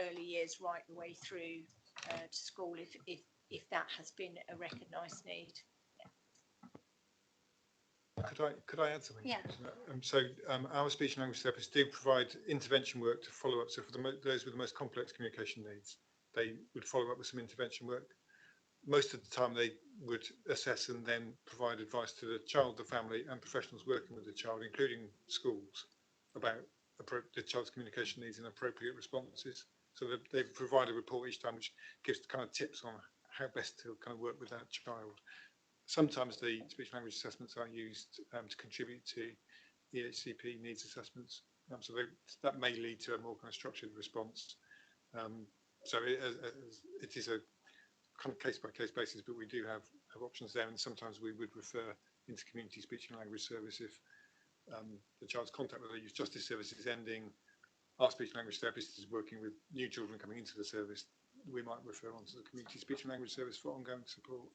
early years right the way through to school, if that has been a recognised need. Could I add something? Yeah. Our speech and language therapists do provide intervention work to follow up. So for those with the most complex communication needs, they would follow up with some intervention work. Most of the time they would assess and then provide advice to the child, the family and professionals working with the child, including schools, about the child's communication needs and appropriate responses. So they provide a report each time which gives kind of tips on how best to kind of work with that child. Sometimes the speech language assessments are used to contribute to EHCP needs assessments. So that may lead to a more kind of structured response. So it is a kind of case-by-case basis, but we do have options there, and sometimes we would refer into community speech and language service if the child's contact with the youth justice service is ending. Our speech and language therapist is working with new children coming into the service. We might refer on to the community speech and language service for ongoing support.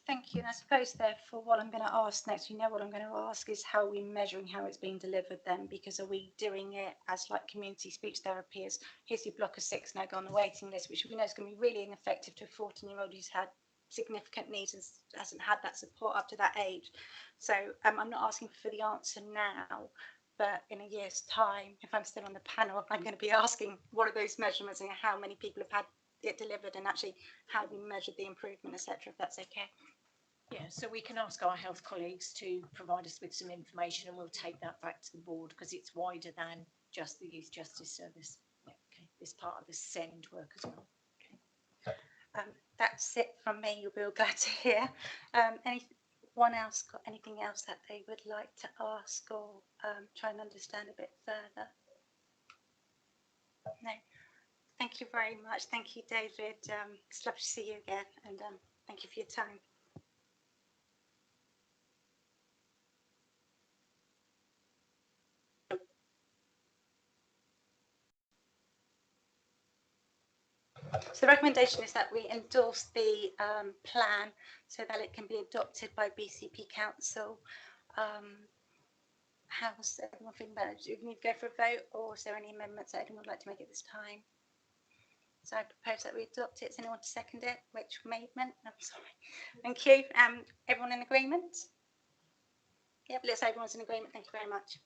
Thank you. And I suppose therefore what I'm going to ask next, you know what I'm going to ask, is how are we measuring how it's being delivered then? Because are we doing it as like community speech therapy is, here's your block of 6, now go on the waiting list, which we know is going to be really ineffective to a 14-year-old who's had significant needs and hasn't had that support up to that age. So I'm not asking for the answer now, but in a year's time, if I'm still on the panel, I'm going to be asking what are those measurements and how many people have had it delivered, and actually how we measured the improvement, etc., if that's okay. Yeah, so we can ask our health colleagues to provide us with some information, and we'll take that back to the board because it's wider than just the Youth Justice Service. Yeah, okay, it's part of the SEND work as well. Okay. That's it from me. You'll be all glad to hear. Anyone else got anything else that they would like to ask or try and understand a bit further? No. Thank you very much. Thank you, David. It's lovely to see you again, and thank you for your time. So the recommendation is that we endorse the plan so that it can be adopted by BCP Council. How's everyone feeling about it? Do we need to go for a vote, or is there any amendments that anyone would like to make at this time? So I propose that we adopt it. Is anyone to second it? Which movement? I'm sorry. Thank you. Everyone in agreement? Yep, let's say everyone's in agreement. Thank you very much.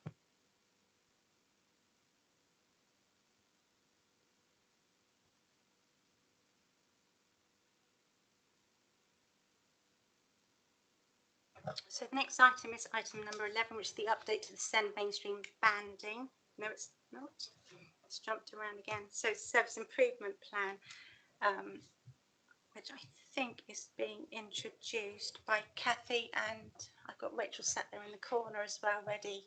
So the next item is item number 11, which is the update to the SEND mainstream banding. No, it's not. It's jumped around again. So service improvement plan, which I think is being introduced by Kathy, and I've got Rachel sat there in the corner as well, ready.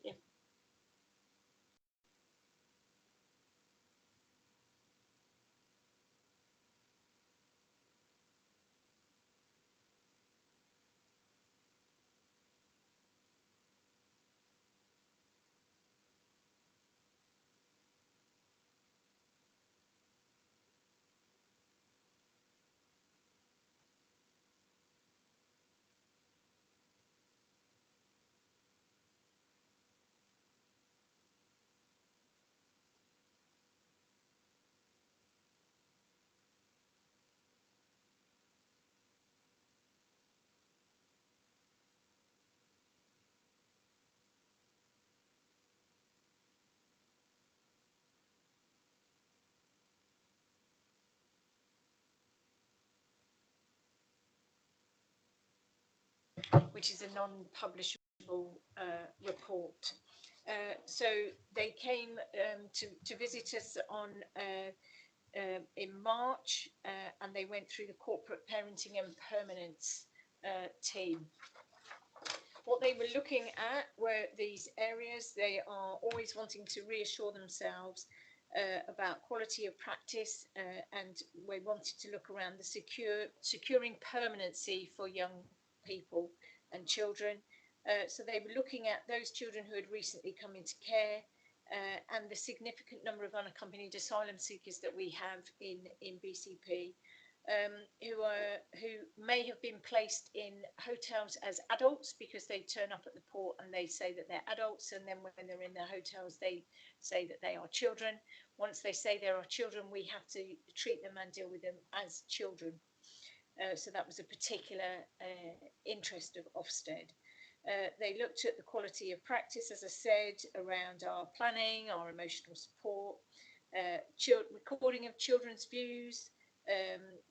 which is a non-publishable report. So they came to visit us on in March, and they went through the corporate parenting and permanence team. What they were looking at were these areas. They are always wanting to reassure themselves about quality of practice, and we wanted to look around the securing permanency for young people and children. So they were looking at those children who had recently come into care, and the significant number of unaccompanied asylum seekers that we have in BCP, who may have been placed in hotels as adults because they turn up at the port and they say that they're adults, and then when they're in the hotels they say that they are children. Once they say they are children, we have to treat them and deal with them as children. So that was a particular interest of Ofsted. They looked at the quality of practice, as I said, around our planning, our emotional support, recording of children's views,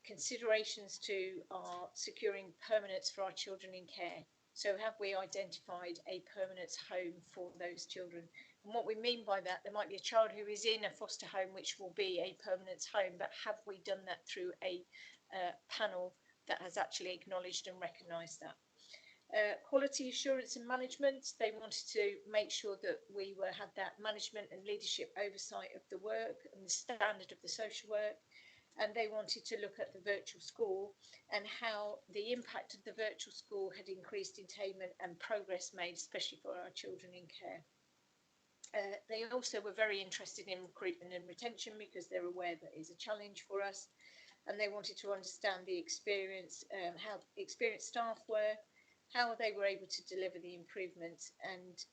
considerations to our securing permanence for our children in care. So have we identified a permanence home for those children? And what we mean by that, there might be a child who is in a foster home which will be a permanence home, but have we done that through a panel that has actually acknowledged and recognised that? Quality assurance and management, they wanted to make sure that we had that management and leadership oversight of the work and the standard of the social work. And they wanted to look at the virtual school and how the impact of the virtual school had increased attainment and progress made, especially for our children in care. They also were very interested in recruitment and retention because they're aware that is a challenge for us. And they wanted to understand the experience, how experienced staff were, how they were able to deliver the improvements, and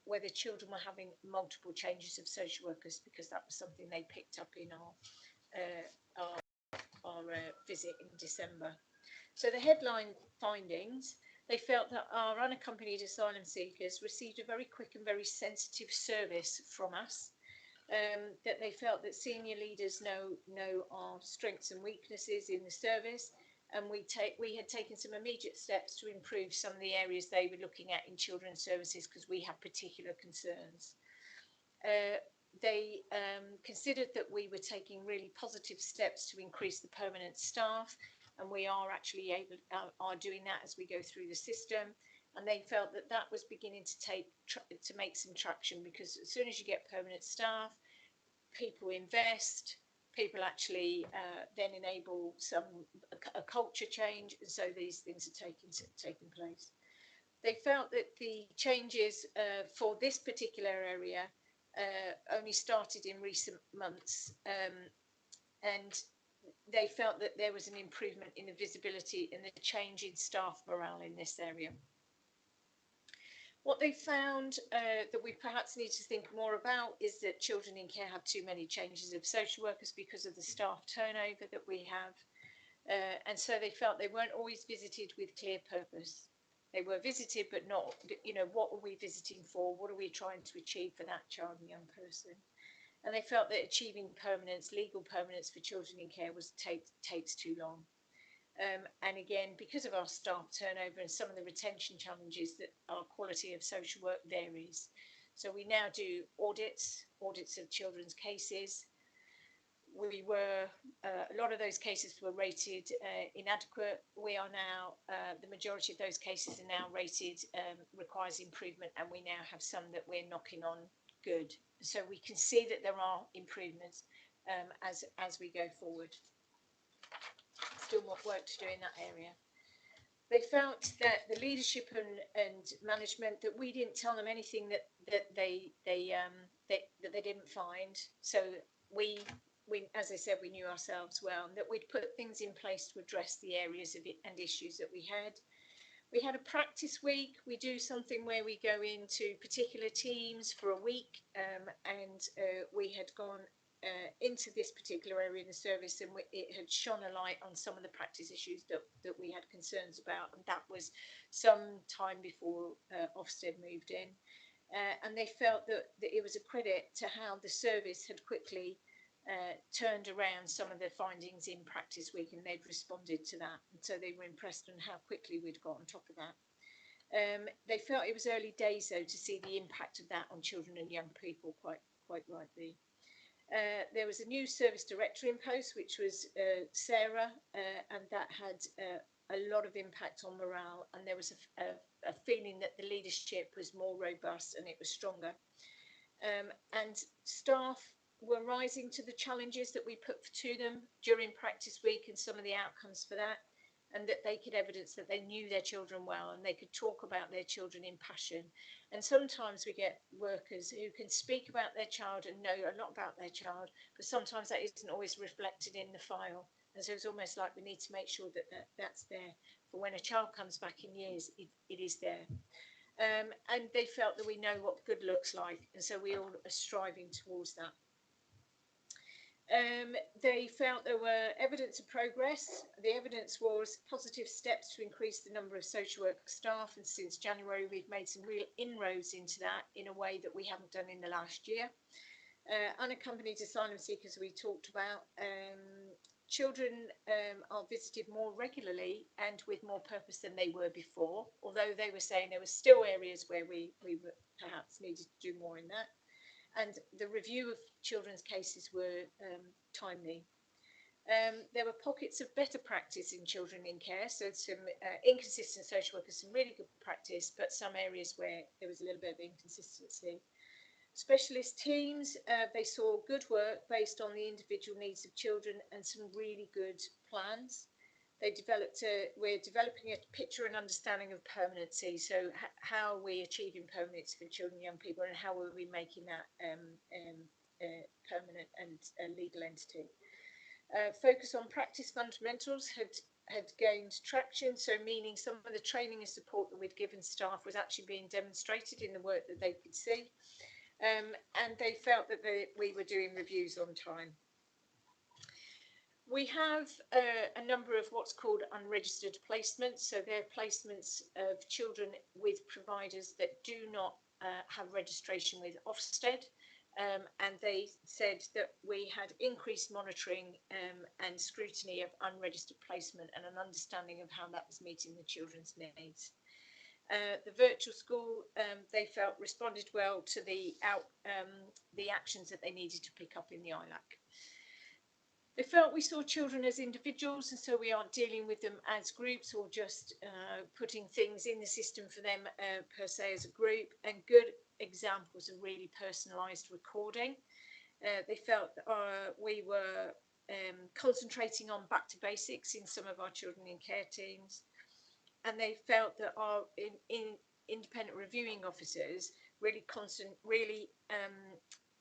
whether children were having multiple changes of social workers, because that was something they picked up in our visit in December. So the headline findings, they felt that our unaccompanied asylum seekers received a very quick and very sensitive service from us, that they felt that senior leaders know our strengths and weaknesses in the service, and we had taken some immediate steps to improve some of the areas they were looking at in children's services because we have particular concerns. They considered that we were taking really positive steps to increase the permanent staff, and we are actually are doing that as we go through the system. And they felt that that was beginning to make some traction, because as soon as you get permanent staff, people invest, people actually then enable a culture change, and so these things are taking place. They felt that the changes for this particular area only started in recent months, and they felt that there was an improvement in the visibility and the change in staff morale in this area. What they found that we perhaps need to think more about is that children in care have too many changes of social workers because of the staff turnover that we have. And so they felt they weren't always visited with clear purpose. They were visited, but not, you know, what are we visiting for? What are we trying to achieve for that child and young person? And they felt that achieving permanence, legal permanence for children in care takes too long. And again, because of our staff turnover and some of the retention challenges, that our quality of social work varies. So we now do audits of children's cases. We were, a lot of those cases were rated inadequate. We are now, the majority of those cases are now rated requires improvement, and we now have some that we're knocking on good. So we can see that there are improvements as we go forward. Still more work to do in that area. They felt that the leadership and management, that we didn't tell them anything that they didn't find. So we, as I said, we knew ourselves well, and that we'd put things in place to address the areas of it and issues that we had. We had a practice week. We do something where we go into particular teams for a week, and we had gone into this particular area in the service, and it had shone a light on some of the practice issues that we had concerns about, and that was some time before Ofsted moved in. And they felt that it was a credit to how the service had quickly turned around some of the findings in practice week, and they'd responded to that, and so they were impressed on how quickly we'd got on top of that. They felt it was early days though to see the impact of that on children and young people, quite rightly. There was a new service director in post, which was Sarah, and that had a lot of impact on morale, and there was a feeling that the leadership was more robust and it was stronger. And staff were rising to the challenges that we put to them during practice week and some of the outcomes for that, and that they could evidence that they knew their children well and they could talk about their children in passion. And sometimes we get workers who can speak about their child and know a lot about their child, but sometimes that isn't always reflected in the file. And so it's almost like we need to make sure that that's there for when a child comes back in years, it is there. And they felt that we know what good looks like, and so we all are striving towards that. They felt there were evidence of progress. The evidence was positive steps to increase the number of social work staff, and since January we've made some real inroads into that in a way that we haven't done in the last year. Unaccompanied asylum seekers we talked about. Children are visited more regularly and with more purpose than they were before, although they were saying there were still areas where we were perhaps needed to do more in that. And the review of children's cases were timely. There were pockets of better practice in children in care, so some inconsistent social workers, some really good practice, but some areas where there was a little bit of inconsistency. Specialist teams, they saw good work based on the individual needs of children and some really good plans. They developed we're developing a picture and understanding of permanency. So how are we achieving permanency for children and young people, and how are we making that permanent and a legal entity? Focus on practice fundamentals had gained traction, so meaning some of the training and support that we'd given staff was actually being demonstrated in the work that they could see. And they felt that we were doing reviews on time. We have a number of what's called unregistered placements. So they're placements of children with providers that do not have registration with Ofsted. And they said that we had increased monitoring and scrutiny of unregistered placement and an understanding of how that was meeting the children's needs. The virtual school, they felt responded well to the actions that they needed to pick up in the ILAC. They felt we saw children as individuals, and so we aren't dealing with them as groups or just putting things in the system for them per se as a group. And good examples of really personalised recording. They felt that we were concentrating on back to basics in some of our children in care teams. And they felt that our independent reviewing officers really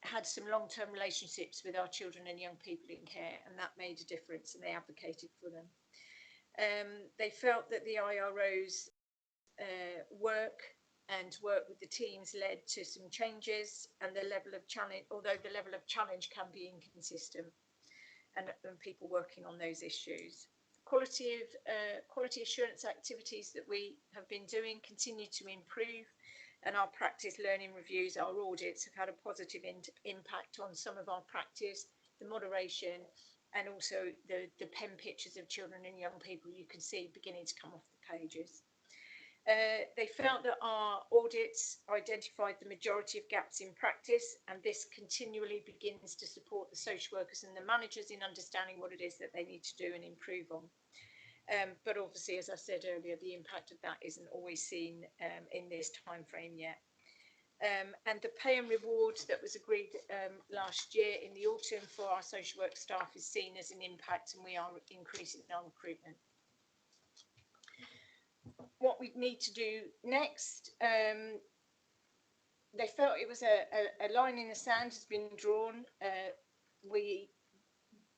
had some long-term relationships with our children and young people in care, and that made a difference, and they advocated for them. They felt that the IRO's work and work with the teams led to some changes, and the level of challenge, although the level of challenge can be inconsistent, and people working on those issues. Quality assurance activities that we have been doing continue to improve, and our practice learning reviews, our audits have had a positive impact on some of our practice, the moderation, and also the pen pictures of children and young people you can see beginning to come off the pages. They felt that our audits identified the majority of gaps in practice, and this continually begins to support the social workers and the managers in understanding what it is that they need to do and improve on. But obviously, as I said earlier, the impact of that isn't always seen in this time frame yet. And the pay and reward that was agreed last year in the autumn for our social work staff is seen as an impact, and we are increasing our recruitment. What we need to do next, they felt it was a line in the sand has been drawn.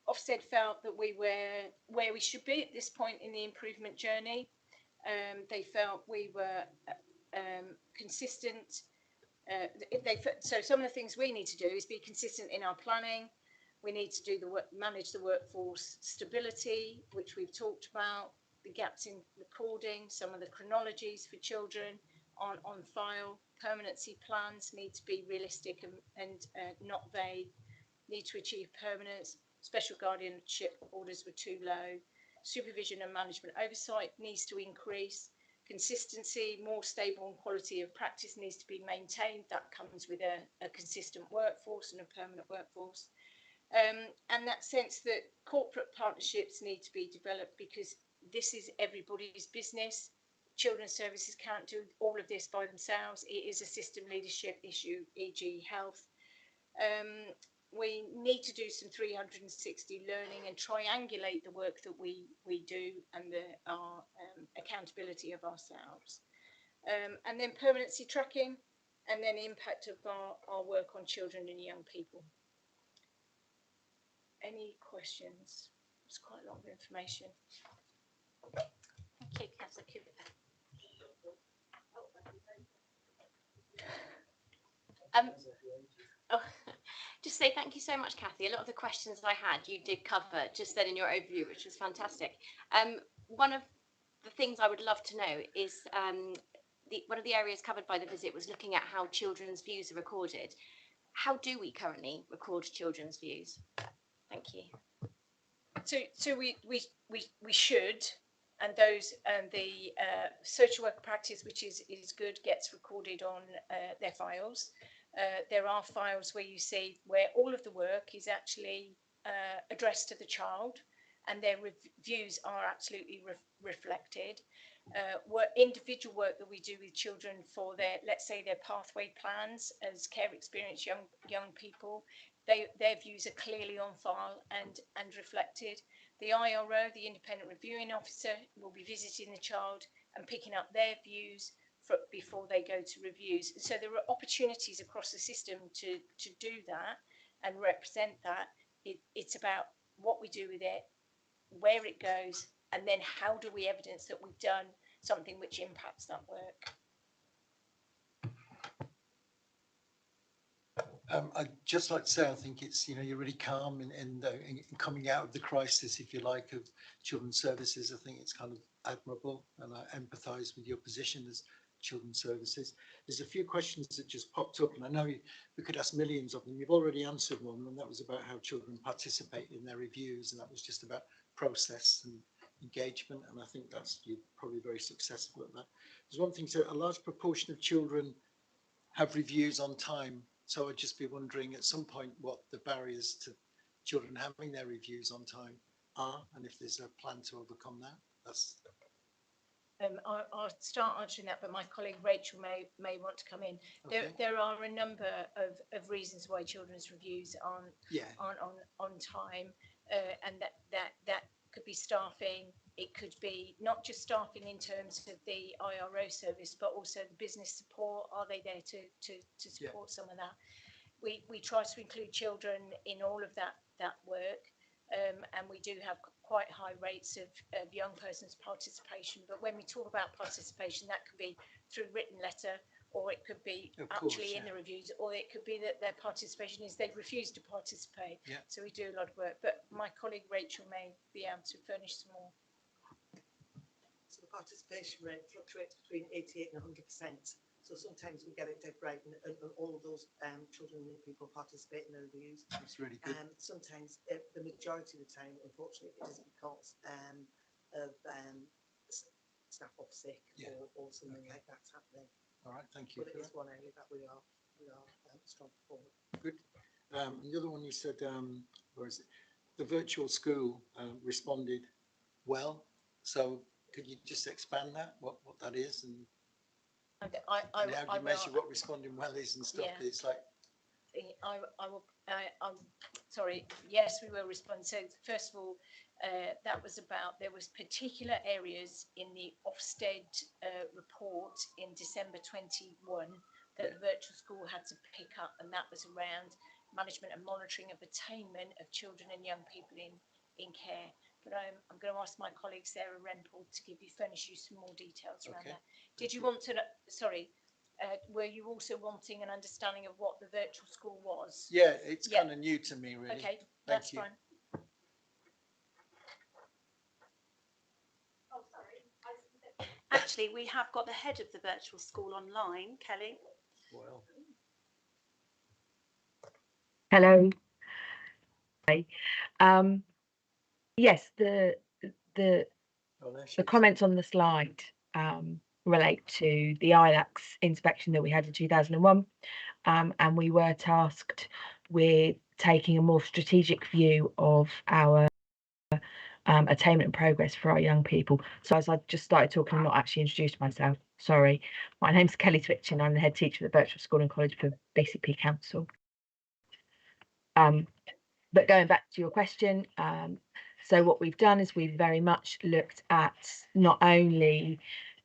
Ofsted felt that we were where we should be at this point in the improvement journey. They felt we were consistent. So some of the things we need to do is be consistent in our planning. We need to do manage the workforce stability, which we've talked about, the gaps in recording, some of the chronologies for children on file. Permanency plans need to be realistic and not vague, need to achieve permanence. Special guardianship orders were too low. Supervision and management oversight needs to increase. Consistency, more stable and quality of practice needs to be maintained. That comes with a consistent workforce and a permanent workforce. And that sense that corporate partnerships need to be developed, because this is everybody's business. Children's services can't do all of this by themselves. It is a system leadership issue, e.g. health. We need to do some 360 learning and triangulate the work that we do and our accountability of ourselves. And then permanency tracking, and then impact of our work on children and young people. Any questions? It's quite a lot of information. Thank you, Councillor Cooper. Just say thank you so much, Kathy. A lot of the questions I had, you did cover just then in your overview, which was fantastic. One of the things I would love to know is one of the areas covered by the visit was looking at how children's views are recorded. How do we currently record children's views? Thank you. So we should, and those and the social worker practice, which is good, gets recorded on their files. There are files where you see where all of the work is actually addressed to the child, and their views are absolutely reflected. Individual work that we do with children for their, let's say, their pathway plans as care experienced young people, their views are clearly on file and reflected. The IRO, the independent reviewing officer, will be visiting the child and picking up their views before they go to reviews. So there are opportunities across the system to do that and represent that. It's about what we do with it, where it goes, and then how do we evidence that we've done something which impacts that work. I'd just like to say, I think it's, you're really calm in coming out of the crisis, if you like, of children's services. I think it's kind of admirable, and I empathise with your position as children's services. There's a few questions that just popped up, and I know we could ask millions of them. You've already answered one, and that was about how children participate in their reviews, and that was just about process and engagement, and I think you're probably very successful at that. There's one thing, so a large proportion of children have reviews on time. So I'd just be wondering at some point what the barriers to children having their reviews on time are, and if there's a plan to overcome that. I'll start answering that, but my colleague Rachel may want to come in. Okay. There are a number of reasons why children's reviews aren't on time, and that could be staffing. It could be not just staffing in terms of the IRO service, but also the business support. Are they there to support some of that? We try to include children in all of that work, and we do have quite high rates of young persons' participation. But when we talk about participation, that could be through written letter or it could be Of course, actually in yeah. the reviews, or it could be that their participation is they've refused to participate. Yeah. So we do a lot of work, but my colleague Rachel may be able to furnish some more. So the participation rate fluctuates between 88 and 100%. So sometimes we get it dead right, and all of those children and young people participate in the reviews. That's really good. Sometimes, the majority of the time, unfortunately, it is because of staff off sick, or something like that's happening. All right, thank you. But it is one area that we are strong performer. Good. The other one you said, where is it? The virtual school responded well. So could you just expand that, what that is, and I how do you measure will, what responding well is and stuff? Yeah. It's like, I'm sorry, yes, we will respond. So first of all, that was about, there was particular areas in the Ofsted report in December 21 that the virtual school had to pick up, and that was around management and monitoring of attainment of children and young people in care. But I'm going to ask my colleague Sarah Rempel to furnish you some more details around that. Did you want to, sorry, were you also wanting an understanding of what the virtual school was? yeah, it's kind of new to me, really. Okay, Thank that's you. fine. Actually, we have got the head of the virtual school online, Kelly. Well. Hello. Hi. Yes, the comments on the slide relate to the ILAX inspection that we had in 2001, and we were tasked with taking a more strategic view of our attainment and progress for our young people. So as I just started talking, I'm not actually introduced myself. Sorry. My name's Kelly Twitchin. I'm the head teacher at the Virtual School and College for BCP Council. But going back to your question, so what we've done is we've very much looked at not only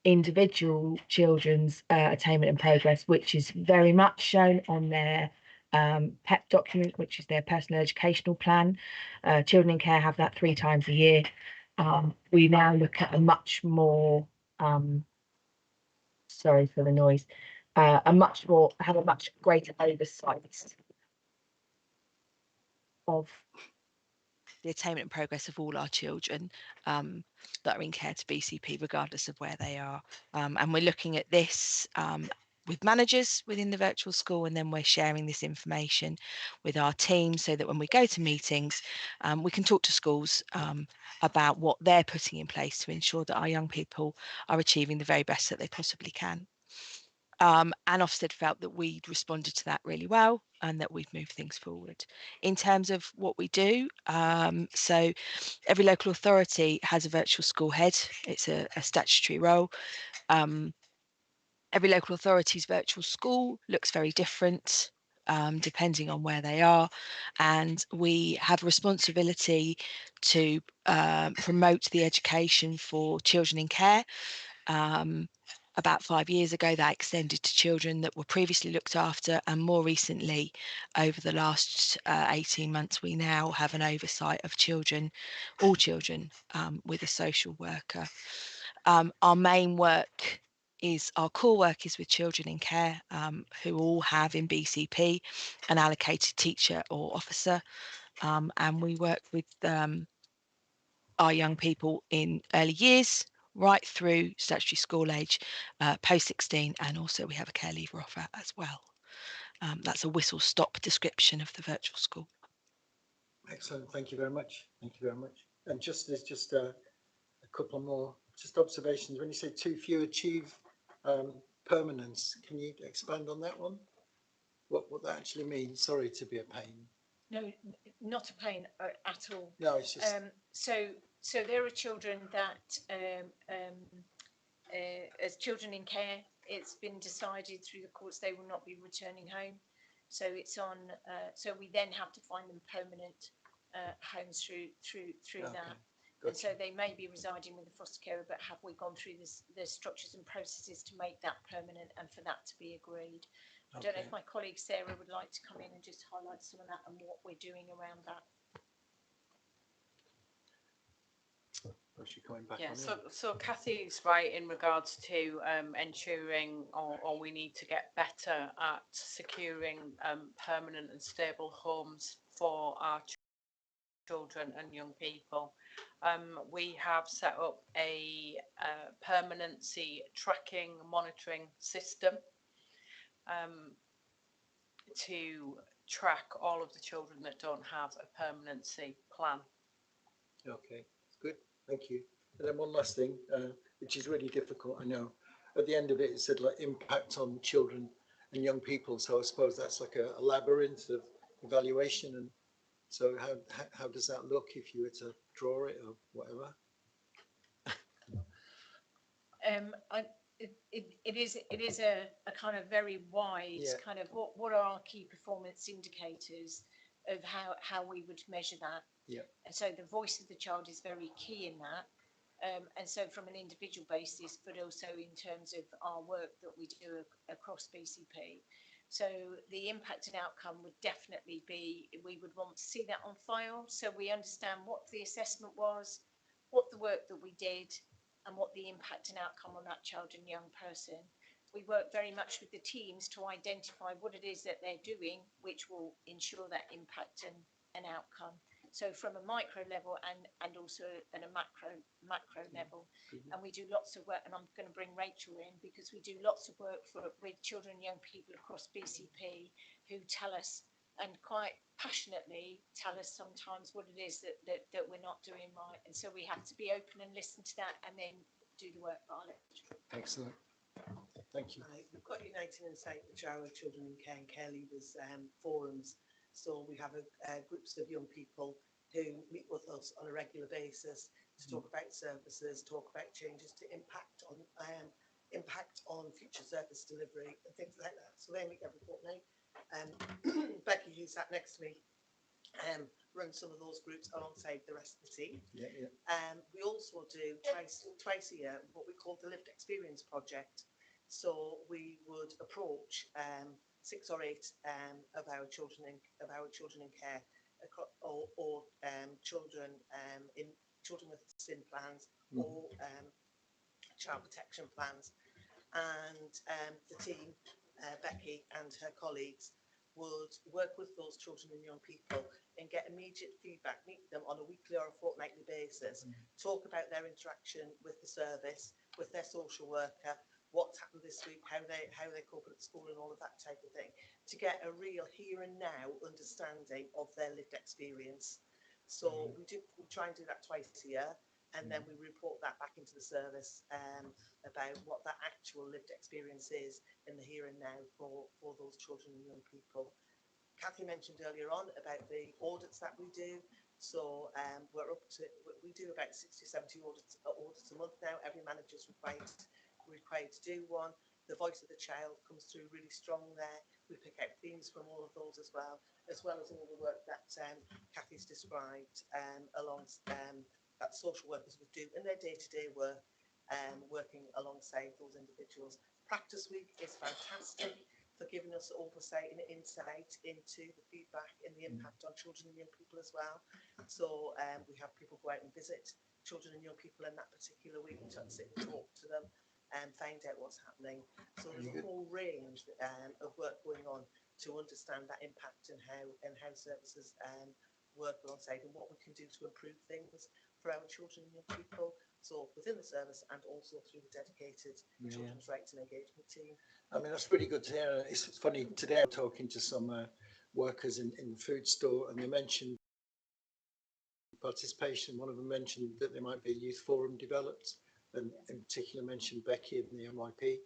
individual children's attainment and progress, which is very much shown on their PEP document, which is their personal educational plan. Children in care have that 3 times a year. We now look at a much more, sorry for the noise, have a much greater oversight of the attainment and progress of all our children that are in care to BCP, regardless of where they are. And we're looking at this with managers within the virtual school, and then we're sharing this information with our team so that when we go to meetings, we can talk to schools about what they're putting in place to ensure that our young people are achieving the very best that they possibly can. And Ofsted felt that we'd responded to that really well and that we've moved things forward. In terms of what we do, so every local authority has a virtual school head. It's a statutory role. Every local authority's virtual school looks very different depending on where they are, and we have a responsibility to promote the education for children in care. About 5 years ago, that extended to children that were previously looked after, and more recently, over the last 18 months, we now have an oversight of children, all children, with a social worker. Our main work is, our core work is with children in care who all have in BCP an allocated teacher or officer, and we work with our young people in early years, right through statutory school age, post 16, and also we have a care leaver offer as well. That's a whistle-stop description of the virtual school. Excellent, thank you very much. Thank you very much. And there's just a couple more observations. When you say too few achieve permanence, can you expand on that one? What that actually means? Sorry to be a pain. No, not a pain at all. No, it's just so there are children that as children in care, it's been decided through the courts they will not be returning home. So it's on. So we then have to find them permanent homes through Okay. that. Gotcha. And so they may be residing with the foster carer, but have we gone through the structures and processes to make that permanent and for that to be agreed? I don't know if my colleague Sarah would like to come in and just highlight some of that and what we're doing around that. Or is she coming back Yeah, on so Kathy's right in regards to ensuring, or we need to get better at securing permanent and stable homes for our children and young people. We have set up a permanency tracking monitoring system to track all of the children that don't have a permanency plan. Okay, good, thank you. And then one last thing, which is really difficult, I know. At the end of it, it said like impact on children and young people. So I suppose that's like a labyrinth of evaluation. And so how does that look if you were to draw it or whatever? It is a kind of very wide kind of what are our key performance indicators of how we would measure that. Yeah. And so the voice of the child is very key in that. And so from an individual basis, but also in terms of our work that we do across BCP. So the impact and outcome would definitely be, we would want to see that on file. So we understand what the assessment was, what the work that we did, and what the impact and outcome on that child and young person. We work very much with the teams to identify what it is that they're doing, which will ensure that impact and outcome. So from a micro level and also at a macro level. And we do lots of work, and I'm going to bring Rachel in because we do lots of work with children and young people across BCP who tell us, and quite passionately tell us sometimes what it is that we're not doing right. And so we have to be open and listen to that and then do the work, Violet. Excellent. Thank you. Right. We've got Uniting Insight, which are our children in care and care leaders forums. So we have groups of young people who meet with us on a regular basis to talk about services, talk about changes to impact on future service delivery and things like that. So they meet every fortnight. Becky, who's sat next to me, runs some of those groups alongside the rest of the team. Yeah, yeah. We also do twice a year what we call the Lived Experience Project. So we would approach 6 or 8 of our children in care, or children with SIN plans or child protection plans, and the team, Becky and her colleagues, would work with those children and young people and get immediate feedback, meet them on a weekly or a fortnightly basis, talk about their interaction with the service, with their social worker, what's happened this week, how they cope at school and all of that type of thing, to get a real here and now understanding of their lived experience. So we try and do that twice a year, and then we report that back into the service about what that actual lived experience is in the here and now for those children and young people. Kathy mentioned earlier on about the audits that we do. So we do about 60-70 audits a month now. Every manager is required to do one. The voice of the child comes through really strong there. We pick out themes from all of those as well as all the work that Kathy's described that social workers would do in their day-to-day work, working alongside those individuals. Practice Week is fantastic for giving us oversight and insight into the feedback and the impact on children and young people as well. So we have people go out and visit children and young people in that particular week, to sit and talk to them and find out what's happening. So there's a whole range of work going on to understand that impact and how services work alongside and what we can do to improve things for our children and young people. So within the service and also through the dedicated children's rights and engagement team. I mean, that's really good to hear. It's funny, today I'm talking to some workers in the food store, and they mentioned participation. One of them mentioned that there might be a youth forum developed, and in particular mentioned Becky and the MYP.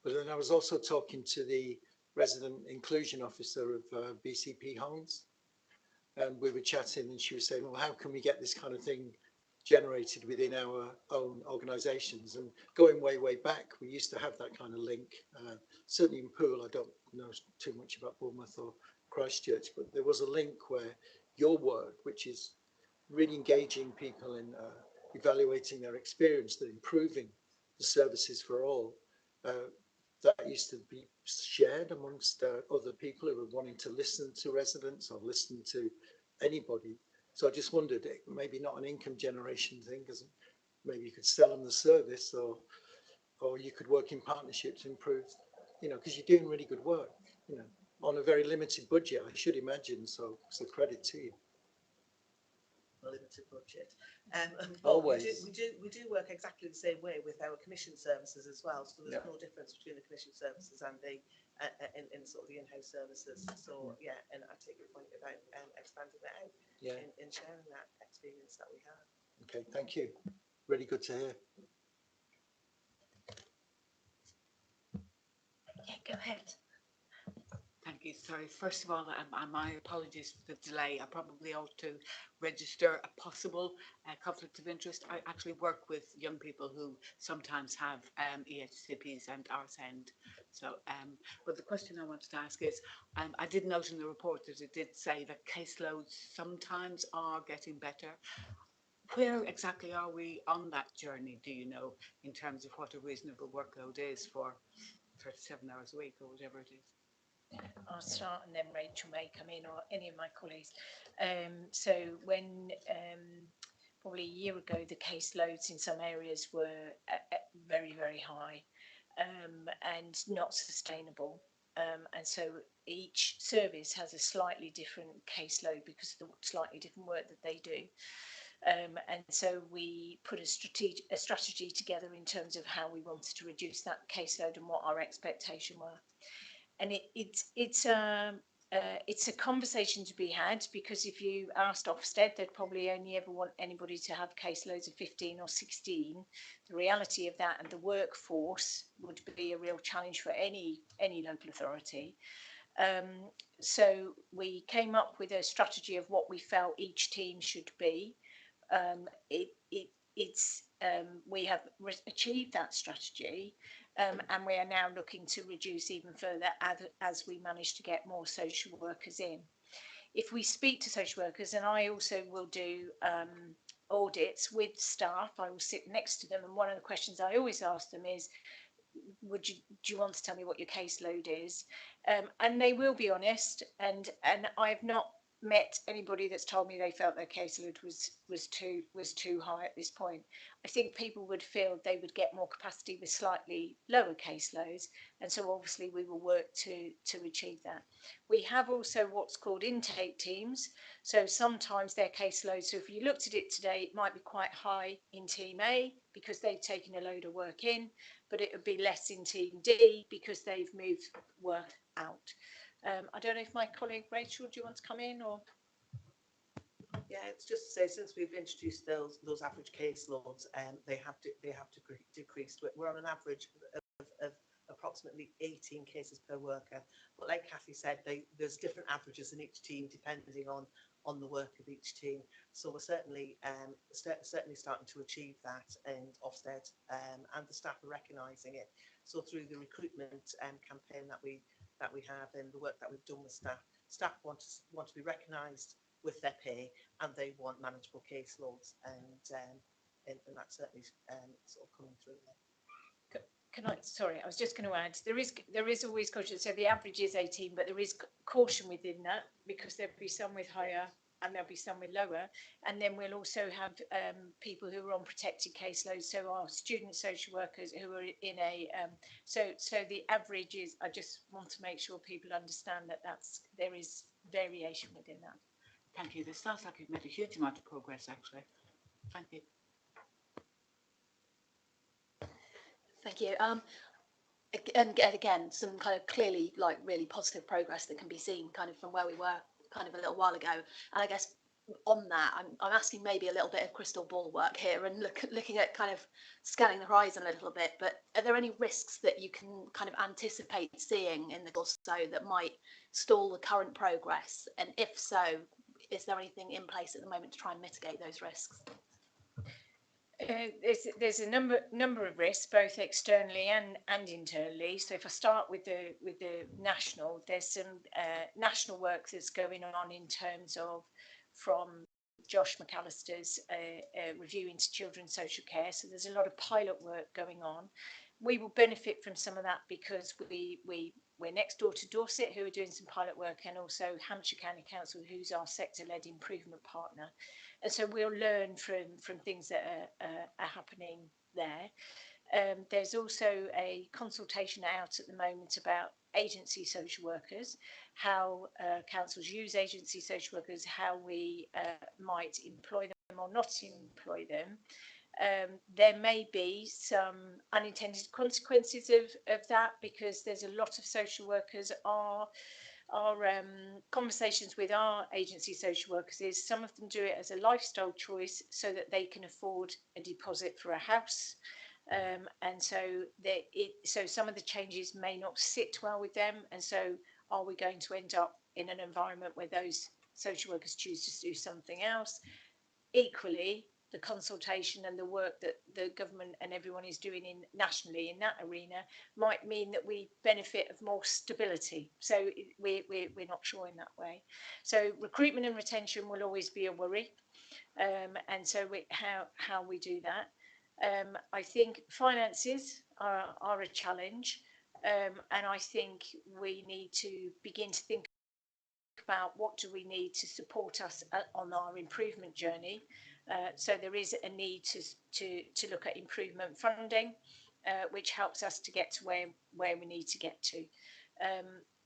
But then I was also talking to the resident inclusion officer of BCP Homes, and we were chatting, and she was saying, well, how can we get this kind of thing generated within our own organisations? And going way back, we used to have that kind of link. Certainly in Poole, I don't know too much about Bournemouth or Christchurch, but there was a link where your work, which is really engaging people in evaluating their experience, that improving the services for all, that used to be shared amongst other people who were wanting to listen to residents or listen to anybody. So I just wondered, maybe not an income generation thing, because maybe you could sell them the service, or you could work in partnership to improve, because you're doing really good work, on a very limited budget, I should imagine. So it's a credit to you. Limited budget. Always. We do work exactly the same way with our commission services as well. So there's no difference between the commission services and the in sort of the in-house services. So yeah, and I take your point about expanding that out. Yeah. In sharing that experience that we have. Okay, thank you. Really good to hear. Yeah, go ahead. Thank you. Sorry, first of all, my apologies for the delay. I probably ought to register a possible conflict of interest. I actually work with young people who sometimes have EHCPs and RSEND. So, but the question I wanted to ask is, I did note in the report that it did say that caseloads sometimes are getting better. Where exactly are we on that journey, do you know, in terms of what a reasonable workload is for 37 hours a week or whatever it is? I'll start and then Rachel may come in, or any of my colleagues. So when probably a year ago, the caseloads in some areas were very, very high and not sustainable. And so each service has a slightly different caseload because of the slightly different work that they do. And so we put a strategy together in terms of how we wanted to reduce that caseload and what our expectation were. And it's a conversation to be had, because if you asked Ofsted, they'd probably only ever want anybody to have caseloads of 15 or 16. The reality of that and the workforce would be a real challenge for any local authority. So we came up with a strategy of what we felt each team should be. We have achieved that strategy, and we are now looking to reduce even further as we manage to get more social workers in. If we speak to social workers, and I also will do audits with staff, I will sit next to them, and one of the questions I always ask them is, do you want to tell me what your caseload is? And they will be honest, and I've not met anybody that's told me they felt their caseload was too high at this point. I think people would feel they would get more capacity with slightly lower caseloads, and so obviously we will work to achieve that. We have also what's called intake teams, so sometimes their caseload, so if you looked at it today, it might be quite high in team A because they've taken a load of work in, but it would be less in team D because they've moved work out. I don't know if my colleague Rachel, do you want to come in, or? Yeah, it's just to say, since we've introduced those average caseloads, they have decreased. We're on an average of approximately 18 cases per worker. But like Cathy said, there's different averages in each team depending on the work of each team. So we're certainly starting to achieve that, and Ofsted and the staff are recognising it. So through the recruitment campaign that we have and the work that we've done with staff want to be recognised with their pay, and they want manageable caseloads, and that's certainly sort of coming through there. Sorry, I was just going to add, there is always caution. So the average is 18, but there is caution within that, because there'll be some with higher and there'll be some with lower. And then we'll also have people who are on protected caseloads. So our student social workers who are in a, so the average is, I just want to make sure people understand that there is variation within that. Thank you. This sounds like you've made a huge amount of progress, actually. Thank you. Thank you. And again, some kind of clearly like really positive progress that can be seen kind of from where we were kind of a little while ago. And I guess on that, I'm asking maybe a little bit of crystal ball work here and looking at kind of scanning the horizon a little bit. But are there any risks that you can kind of anticipate seeing in the course so that might stall the current progress? And if so, is there anything in place at the moment to try and mitigate those risks? There's a number of risks, both externally and internally. So if I start with the national, there's some national work that's going on in terms of from Josh McAllister's review into children's social care. So there's a lot of pilot work going on. We will benefit from some of that because we're next door to Dorset, who are doing some pilot work, and also Hampshire County Council, who's our sector-led improvement partner. And so we'll learn from things that are happening there. There's also a consultation out at the moment about agency social workers, how councils use agency social workers, how we might employ them or not employ them. There may be some unintended consequences of that, because there's a lot of social workers our conversations with our agency social workers is some of them do it as a lifestyle choice so that they can afford a deposit for a house. And so so some of the changes may not sit well with them. And so are we going to end up in an environment where those social workers choose to do something else? Equally, the consultation and the work that the government and everyone is doing nationally in that arena might mean that we benefit of more stability. So we're not sure in that way. So recruitment and retention will always be a worry. And so how we do that. I think finances are a challenge. And I think we need to begin to think about what do we need to support us on our improvement journey. So there is a need to look at improvement funding, which helps us to get to where we need to get to.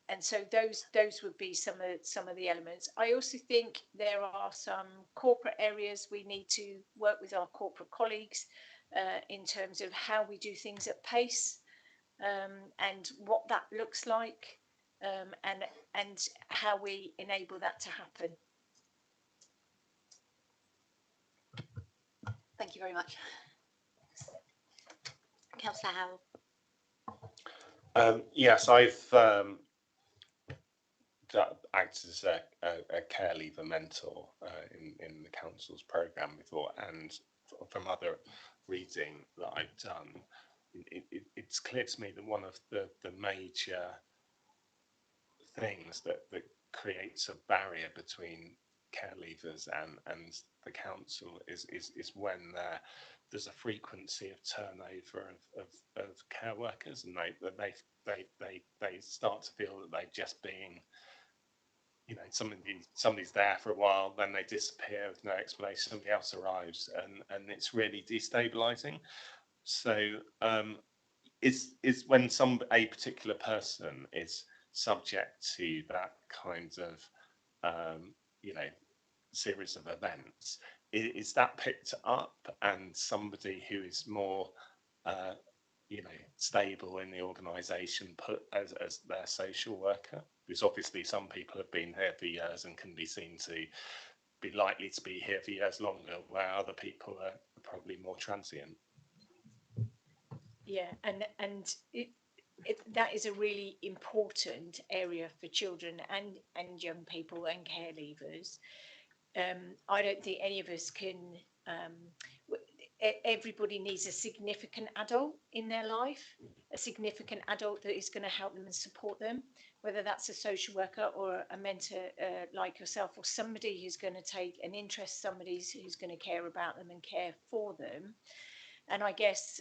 And so those would be some of the elements. I also think there are some corporate areas we need to work with our corporate colleagues in terms of how we do things at pace, and what that looks like, and how we enable that to happen. Thank you very much. Councillor Howell. Yes, I've acted as a care leaver mentor in the council's programme before, and from other reading that I've done, it's clear to me that one of the major things that creates a barrier between care leavers and the council is when there's a frequency of turnover of care workers, and they start to feel that they're just being, you know, somebody's there for a while, then they disappear with no explanation, somebody else arrives, and it's really destabilizing. So is when a particular person is subject to that kind of you know, series of events, is that picked up, and somebody who is more you know, stable in the organisation put as their social worker? Because obviously some people have been here for years and can be seen to be likely to be here for years longer, where other people are probably more transient. Yeah, and that is a really important area for children and young people and care leavers. I don't think any of us can. Everybody needs a significant adult in their life, a significant adult that is going to help them and support them, whether that's a social worker or a mentor like yourself, or somebody who's going to take an interest, somebody who's going to care about them and care for them. And I guess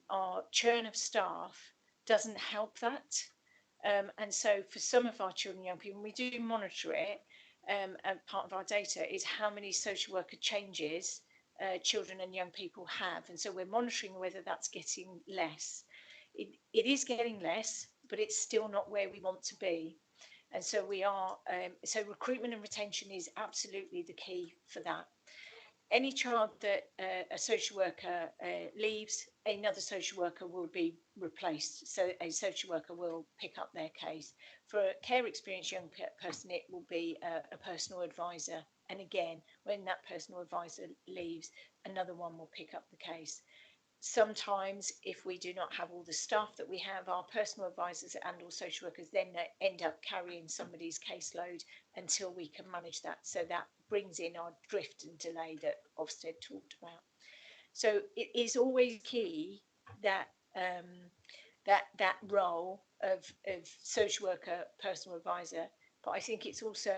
our churn of staff doesn't help that. And so for some of our children and young people, we do monitor it, and part of our data is how many social worker changes children and young people have. And so we're monitoring whether that's getting less. It is getting less, but it's still not where we want to be. And so we are, so recruitment and retention is absolutely the key for that. Any child that a social worker leaves, another social worker will be replaced. So a social worker will pick up their case. For a care experienced young person, it will be a personal advisor. And again, when that personal advisor leaves, another one will pick up the case. Sometimes, if we do not have all the staff that we have, our personal advisors and all social workers then end up carrying somebody's caseload until we can manage that. So that brings in our drift and delay that Ofsted talked about. So it is always key that that role of social worker, personal advisor. But I think it's also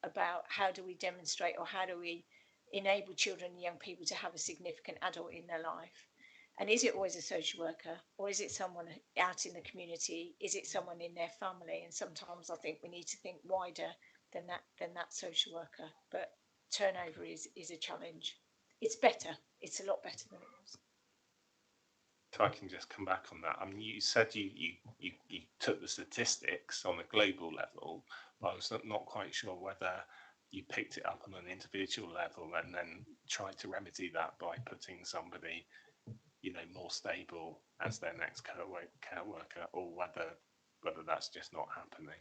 about how do we demonstrate, or how do we enable children and young people to have a significant adult in their life. And is it always a social worker, or is it someone out in the community? Is it someone in their family? And sometimes I think we need to think wider than that social worker. But turnover is a challenge. It's better. It's a lot better than it was. If I can just come back on that, I mean, you said you took the statistics on a global level, but I was not quite sure whether you picked it up on an individual level and then tried to remedy that by putting somebody, you know, more stable as their next care worker, or whether that's just not happening.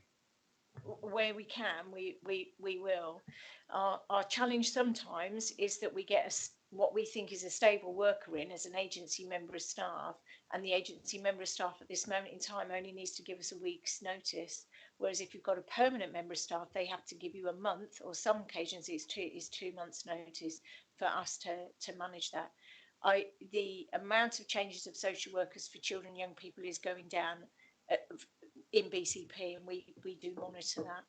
Where we can, we will. Our challenge sometimes is that we get what we think is a stable worker in as an agency member of staff, and the agency member of staff at this moment in time only needs to give us a week's notice. Whereas if you've got a permanent member of staff, they have to give you a month, or some occasions it's 2 months notice for us to manage that. The amount of changes of social workers for children and young people is going down in BCP, and we do monitor that.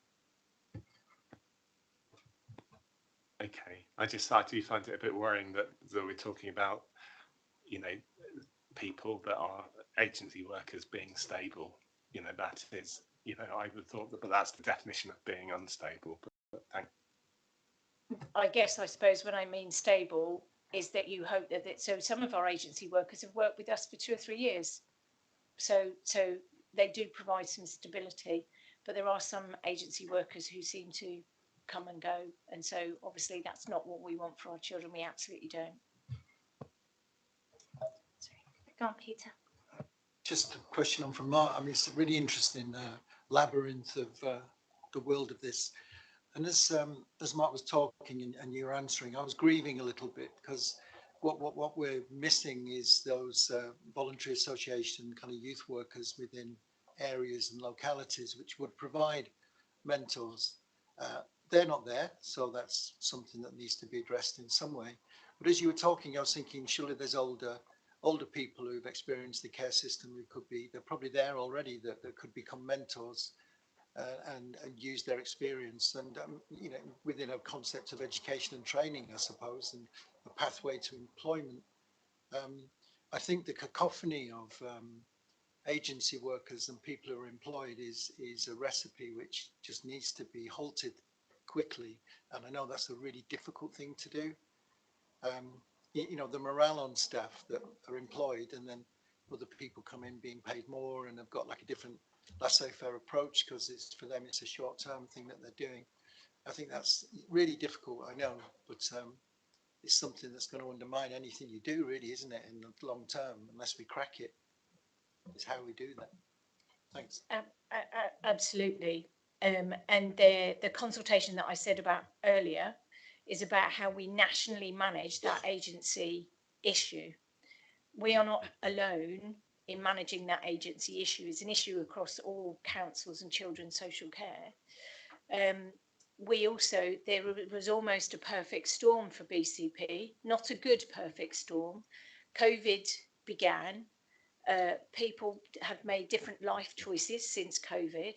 Okay, I do find it a bit worrying that we're talking about, you know, people that are agency workers being stable. You know, that is, you know, I would have thought that, but that's the definition of being unstable. But I guess, I suppose, when I mean stable is that you hope that so some of our agency workers have worked with us for 2 or 3 years, so they do provide some stability, but there are some agency workers who seem to come and go, and so obviously that's not what we want for our children. We absolutely don't. Sorry. Go on, Peter. Just a question on from Mark. I mean, it's a really interesting labyrinth of the world of this. And as Mark was talking and you were answering, I was grieving a little bit, because what we're missing is those voluntary association kind of youth workers within areas and localities which would provide mentors. They're not there, so that's something that needs to be addressed in some way. But as you were talking, I was thinking, surely there's older people who've experienced the care system who they're probably there already, that could become mentors and use their experience, and you know, within a concept of education and training, I suppose, and a pathway to employment. I think the cacophony of agency workers and people who are employed is a recipe which just needs to be halted quickly, and I know that's a really difficult thing to do. You know, the morale on staff that are employed, and then other people come in being paid more and have got like a different laissez-faire approach, because it's for them it's a short-term thing that they're doing. I think that's really difficult, I know, but it's something that's going to undermine anything you do, really, isn't it, in the long term, unless we crack it. Is how we do that. Thanks. Absolutely. And the consultation that I said about earlier is about how we nationally manage that agency issue. We are not alone in managing that agency issue. It's an issue across all councils and children's social care. We also, there was almost a perfect storm for BCP, not a good perfect storm. COVID began. People have made different life choices since COVID.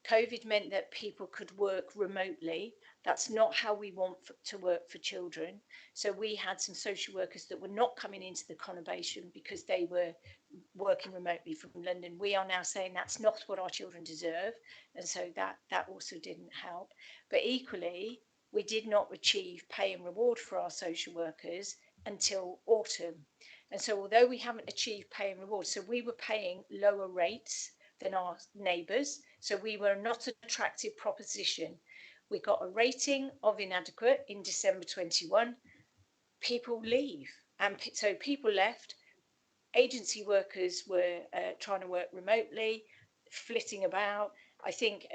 COVID meant that people could work remotely. That's not how we want to work for children. So we had some social workers that were not coming into the conurbation because they were working remotely from London. We are now saying that's not what our children deserve. And so that also didn't help. But equally, we did not achieve pay and reward for our social workers until autumn. And so although we haven't achieved pay and reward, so we were paying lower rates than our neighbours, so we were not an attractive proposition. We got a rating of inadequate in December 21. People leave, and so people left. Agency workers were trying to work remotely, flitting about. I think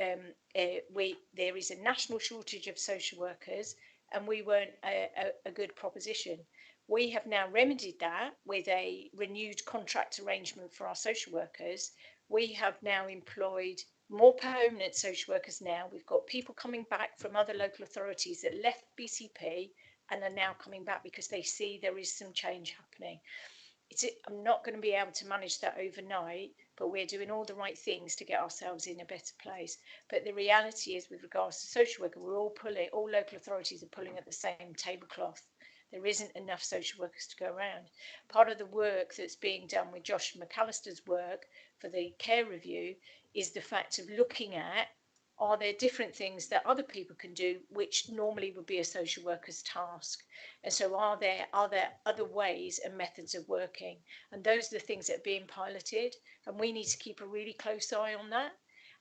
there is a national shortage of social workers, and we weren't a good proposition. We have now remedied that with a renewed contract arrangement for our social workers. We have now employed more permanent social workers now. We've got people coming back from other local authorities that left BCP and are now coming back because they see there is some change happening. I'm not going to be able to manage that overnight, but we're doing all the right things to get ourselves in a better place. But the reality is, with regards to social worker, we're all local authorities are pulling at the same tablecloth. There isn't enough social workers to go around. Part of the work that's being done with Josh McAllister's work for the care review is the fact of looking at are there different things that other people can do which normally would be a social worker's task? And so are there other ways and methods of working? And those are the things that are being piloted, and we need to keep a really close eye on that.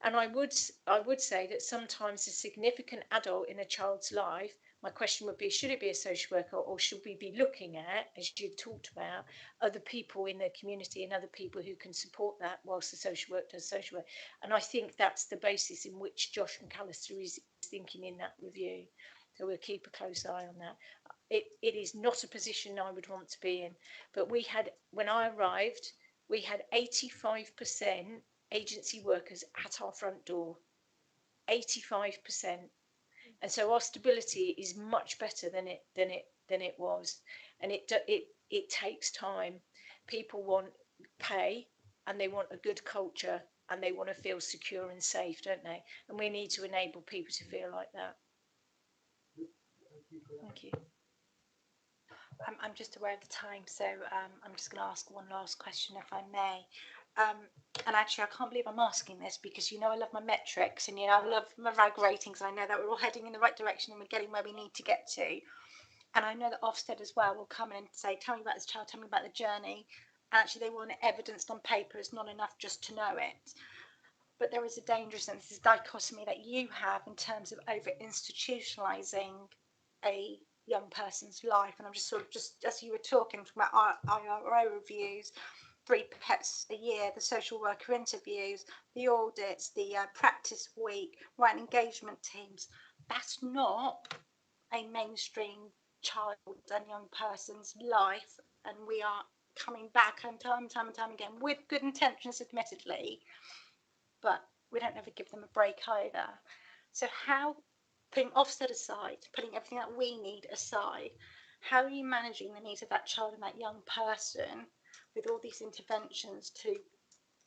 And I would say that sometimes a significant adult in a child's life, my question would be, should it be a social worker, or should we be looking at, as you've talked about, other people in the community and other people who can support that whilst the social work does social work? And I think that's the basis in which Josh McAllister is thinking in that review. So we'll keep a close eye on that. It is not a position I would want to be in, but we had, when I arrived, we had 85% agency workers at our front door. 85%. And so our stability is much better than it was, and it takes time. People want pay, and they want a good culture, and they want to feel secure and safe, don't they? And we need to enable people to feel like that. Thank you. I'm just aware of the time, so I'm just going to ask one last question, if I may. And actually, I can't believe I'm asking this, because you know I love my metrics, and you know I love my RAG ratings. I know that we're all heading in the right direction and we're getting where we need to get to. And I know that Ofsted as well will come in and say, tell me about this child, tell me about the journey. And actually, they want it evidenced on paper. It's not enough just to know it. But there is a dangerous, and this is dichotomy that you have in terms of over institutionalizing a young person's life. And I'm just as you were talking about IRO reviews, 3 pets a year, the social worker interviews, the audits, the practice week, right engagement teams. That's not a mainstream child and young person's life, and we are coming back and time and time again with good intentions, admittedly, but we don't ever give them a break either. So how, putting Ofsted aside, putting everything that we need aside, how are you managing the needs of that child and that young person with all these interventions to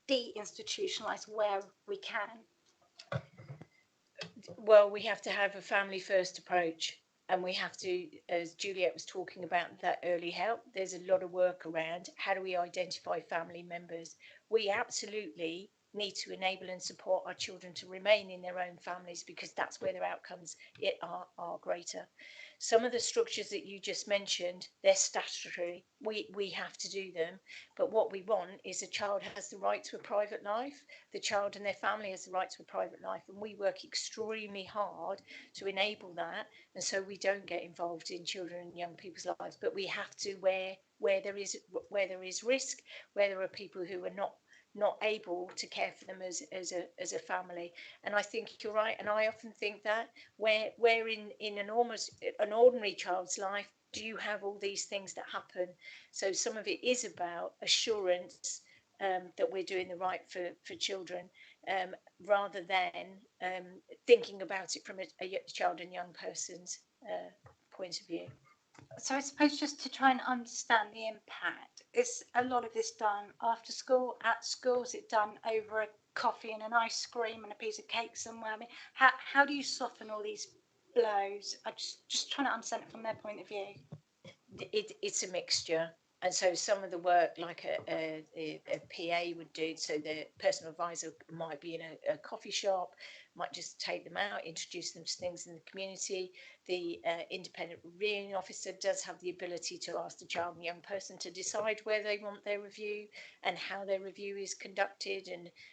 de-institutionalise where we can? Well, we have to have a family first approach, and we have to, as Juliet was talking about, that early help, there's a lot of work around how do we identify family members. We absolutely need to enable and support our children to remain in their own families, because that's where their outcomes are greater. Some of the structures that you just mentioned, they're statutory. We have to do them. But what we want is a child has the right to a private life. The child and their family has the right to a private life. And we work extremely hard to enable that. And so we don't get involved in children and young people's lives. But we have to where there is risk, where there are people who are not able to care for them as a family. And I think you're right, and I often think that where in an ordinary child's life do you have all these things that happen. So some of it is about assurance that we're doing the right for children, rather than thinking about it from a child and young person's point of view. So I suppose just to try and understand the impact, is a lot of this done after school, at school? Is it done over a coffee and an ice cream and a piece of cake somewhere? I mean, how do you soften all these blows? I just trying to understand it from their point of view. It's a mixture. And so some of the work, like a PA would do, so the personal advisor might be in a coffee shop, might just take them out, introduce them to things in the community. The independent reviewing officer does have the ability to ask the child and young person to decide where they want their review and how their review is conducted,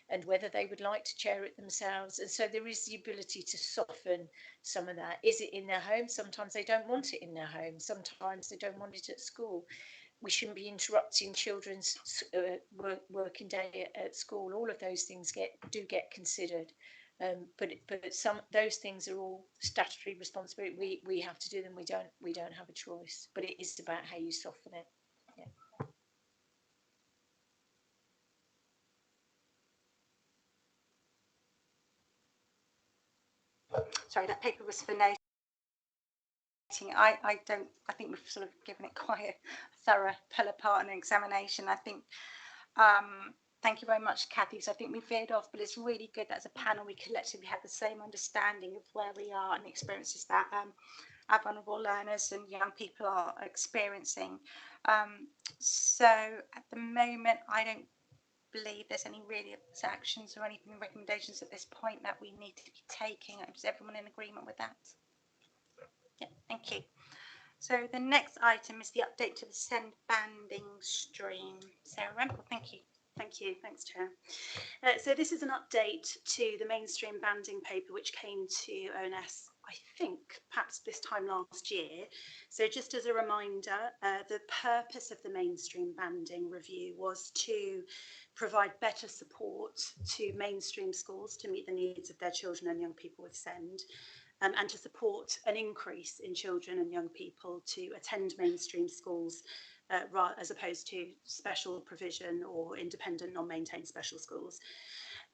and whether they would like to chair it themselves. And so there is the ability to soften some of that. Is it in their home? Sometimes they don't want it in their home. Sometimes they don't want it at school. We shouldn't be interrupting children's working day at school. All of those things do get considered, but those things are all statutory responsibility. We have to do them. We don't have a choice. But it is about how you soften it. Yeah. Sorry, that paper was for noting. I think we've sort of given it quite a thorough pull apart and examination. I think, thank you very much, Kathy. So I think we veered off, but it's really good that as a panel we collectively have the same understanding of where we are and the experiences that our vulnerable learners and young people are experiencing. So at the moment, I don't believe there's any really actions or anything recommendations at this point that we need to be taking. Is everyone in agreement with that? Yeah, thank you. So the next item is the update to the SEND banding stream. Sarah Rempel, thank you. Thank you. Thanks, Chair. So this is an update to the mainstream banding paper which came to ONS, I think, perhaps this time last year. So just as a reminder, the purpose of the mainstream banding review was to provide better support to mainstream schools to meet the needs of their children and young people with SEND, and to support an increase in children and young people to attend mainstream schools as opposed to special provision or independent non-maintained special schools,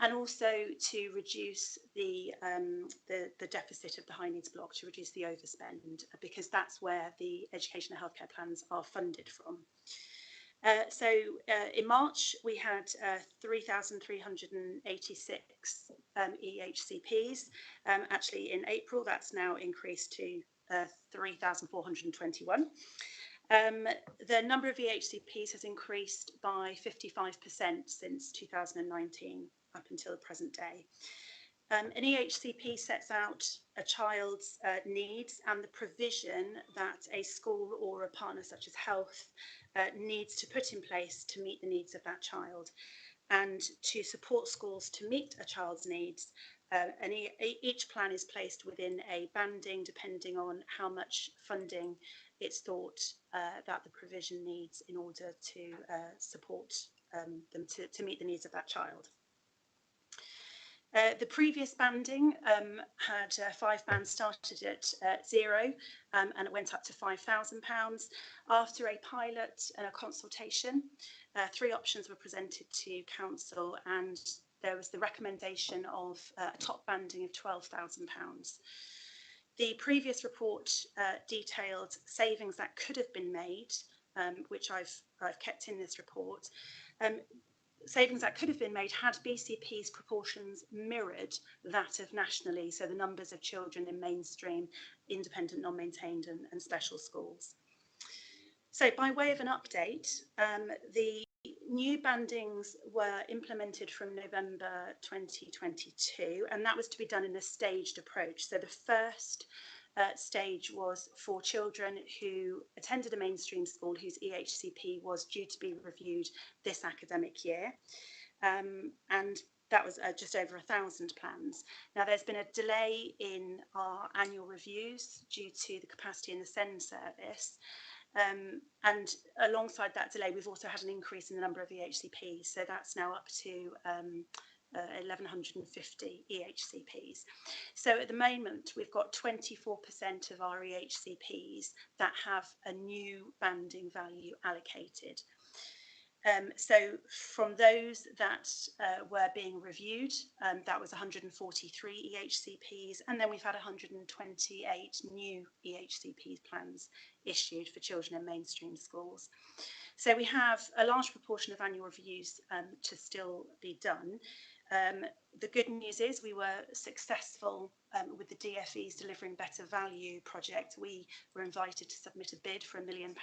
and also to reduce the deficit of the high needs block, to reduce the overspend, because that's where the education and healthcare plans are funded from. In March, we had 3,386 EHCPs. Actually, in April, that's now increased to 3,421. The number of EHCPs has increased by 55% since 2019 up until the present day. An EHCP sets out a child's needs and the provision that a school or a partner such as health needs to put in place to meet the needs of that child. And to support schools to meet a child's needs, each plan is placed within a banding depending on how much funding it's thought that the provision needs in order to support them to meet the needs of that child. The previous banding had 5 bands started at 0 and it went up to £5,000. After a pilot and a consultation, 3 options were presented to council, and there was the recommendation of a top banding of £12,000. The previous report detailed savings that could have been made, which I've kept in this report. Savings that could have been made had BCP's proportions mirrored that of nationally, so the numbers of children in mainstream, independent, non-maintained and special schools. So by way of an update, the new bandings were implemented from November 2022, and that was to be done in a staged approach. So the first stage was for children who attended a mainstream school whose EHCP was due to be reviewed this academic year, and that was just over 1,000 plans. Now there's been a delay in our annual reviews due to the capacity in the SEND service, and alongside that delay we've also had an increase in the number of EHCPs, so that's now up to 1,150 EHCPs. So at the moment we've got 24% of our EHCPs that have a new banding value allocated. So from those that were being reviewed, that was 143 EHCPs, and then we've had 128 new EHCP plans issued for children in mainstream schools. So we have a large proportion of annual reviews to still be done. The good news is we were successful with the DFE's Delivering Better Value project. We were invited to submit a bid for £1 million.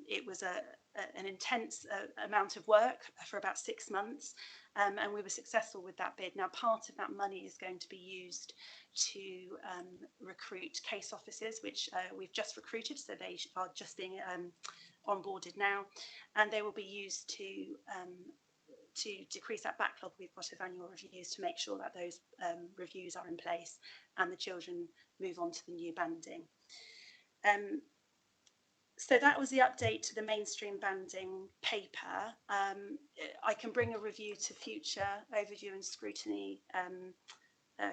It was an intense amount of work for about 6 months, and we were successful with that bid. Now, part of that money is going to be used to recruit case officers, which we've just recruited, so they are just being onboarded now, and they will be used to decrease that backlog we've got of annual reviews, to make sure that those reviews are in place and the children move on to the new banding. So that was the update to the mainstream banding paper. I can bring a review to future overview and scrutiny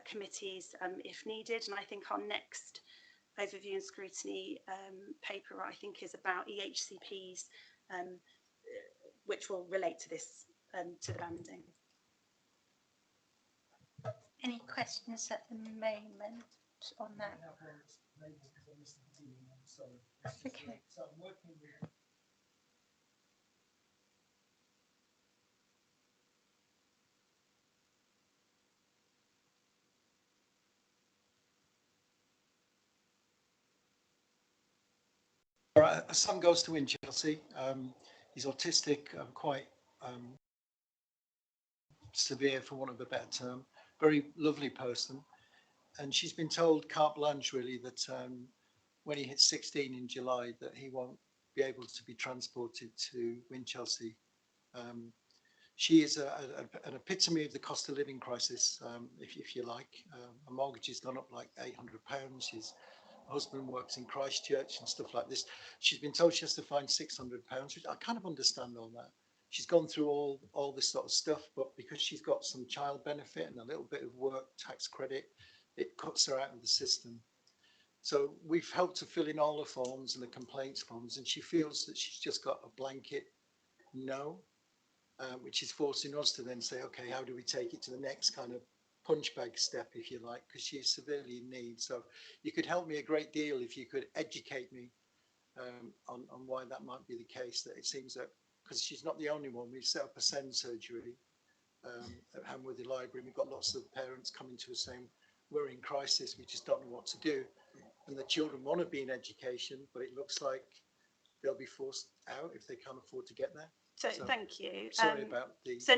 committees if needed, and I think our next overview and scrutiny paper, I think, is about EHCPs, which will relate to this, to the banding. Any questions at the moment on that? Okay. So I'm working with All right, a son goes to win Chelsea. He's autistic, quite severe, for want of a better term. Very lovely person. And she's been told carte blanche, really, that when he hits 16 in July, that he won't be able to be transported to Winchelsea. She is an epitome of the cost of living crisis, if you like. A mortgage has gone up like £800. His husband works in Christchurch and stuff like this. She's been told she has to find £600, which I kind of understand all that. She's gone through all this sort of stuff, but because she's got some child benefit and a little bit of work tax credit, it cuts her out of the system. So we've helped her fill in all the forms and the complaints forms, and she feels that she's just got a blanket no, which is forcing us to then say, okay, how do we take it to the next kind of punch bag step, if you like, because she's severely in need. So you could help me a great deal if you could educate me on why that might be the case. That it seems that, because she's not the only one, we've set up a SEND surgery at Hamworthy Library. We've got lots of parents coming to us saying, we're in crisis, we just don't know what to do. And the children want to be in education, but it looks like they'll be forced out if they can't afford to get there. So thank you. Sorry about the. So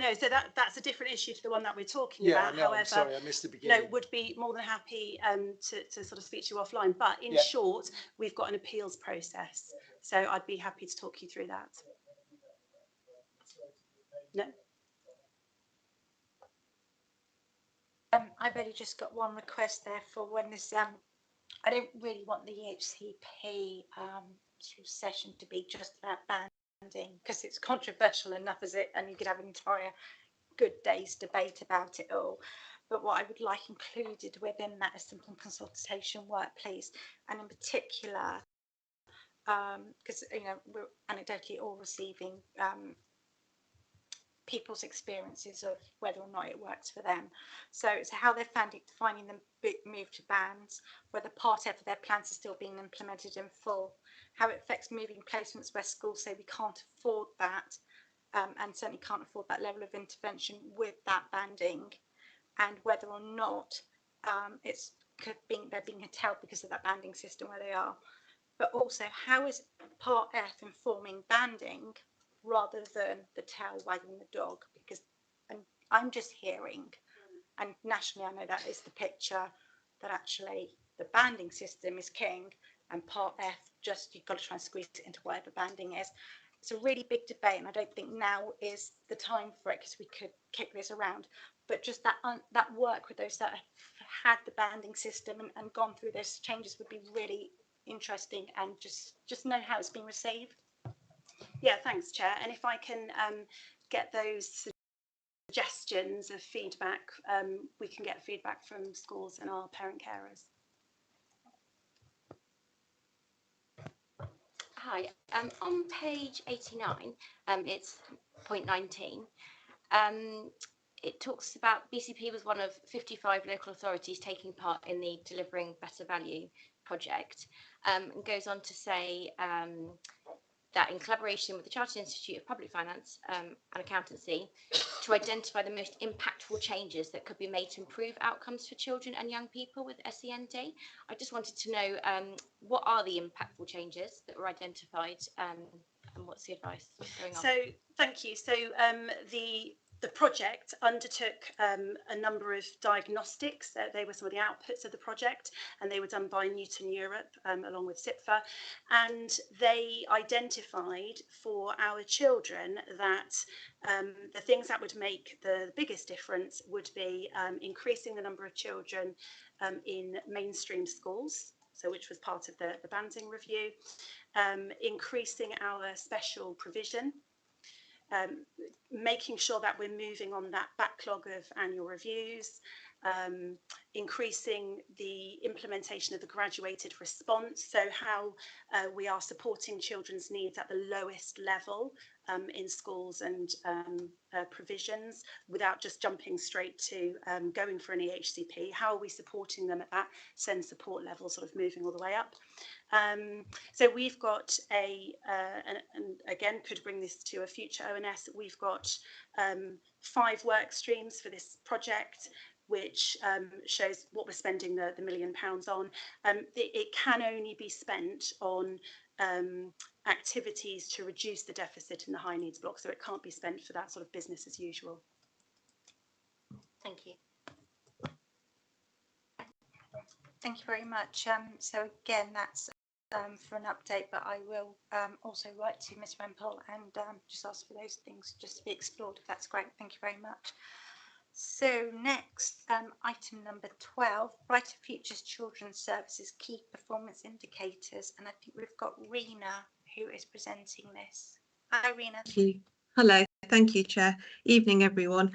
that's a different issue to the one that we're talking Yeah, about. I know, However, I'm sorry, I missed the beginning. No, would be more than happy to sort of speak to you offline. But in short, we've got an appeals process, so I'd be happy to talk you through that. No. I've only just got one request there for when this. I don't really want the EHCP sort of session to be just about banding, because it's controversial enough as it, and you could have an entire good day's debate about it all. But what I would like included within that is some consultation work, please, and in particular, because we're anecdotally all receiving people's experiences of whether or not it works for them. So it's how they're finding them move to bands, whether part F of their plans are still being implemented in full, how it affects moving placements where schools say we can't afford that, and certainly can't afford that level of intervention with that banding, and whether or not they're being held because of that banding system where they are. But also, how is part F informing banding rather than the tail wagging the dog? Because I'm just hearing, and nationally I know that is the picture, that actually the banding system is king, and part F, just you've got to try and squeeze it into whatever banding is. It's a really big debate, and I don't think now is the time for it, because we could kick this around. But just that work with those that have had the banding system and gone through those changes would be really interesting, and just know how it's been received. Yeah, thanks, Chair. And if I can get those suggestions of feedback, we can get feedback from schools and our parent carers. Hi, on page 89, it's point 19. It talks about BCP was one of 55 local authorities taking part in the Delivering Better Value project, and goes on to say that in collaboration with the Chartered Institute of Public Finance and Accountancy, to identify the most impactful changes that could be made to improve outcomes for children and young people with SEND. I just wanted to know what are the impactful changes that were identified, and what's the advice going on? So thank you. So the project undertook a number of diagnostics. They were some of the outputs of the project, and they were done by Newton Europe along with SIPFA, and they identified for our children that the things that would make the biggest difference would be increasing the number of children in mainstream schools, so which was part of the banding review, increasing our special provision, making sure that we're moving on that backlog of annual reviews, increasing the implementation of the graduated response, so how we are supporting children's needs at the lowest level in schools and provisions, without just jumping straight to going for an EHCP. How are we supporting them at that SEND support level, sort of moving all the way up? So we've got and again, could bring this to a future ONS, we've got 5 work streams for this project, which shows what we're spending the £1 million on. It can only be spent on activities to reduce the deficit in the high needs block, so it can't be spent for that sort of business as usual. Thank you. Thank you very much. So again, that's for an update, but I will also write to Ms. Rempel and just ask for those things just to be explored, if that's great. Thank you very much. So next, item number 12, Brighter Futures Children's Services Key Performance Indicators. And I think we've got Rena who is presenting this. Hi, Rena. Thank you. Hello. Thank you, Chair. Evening, everyone.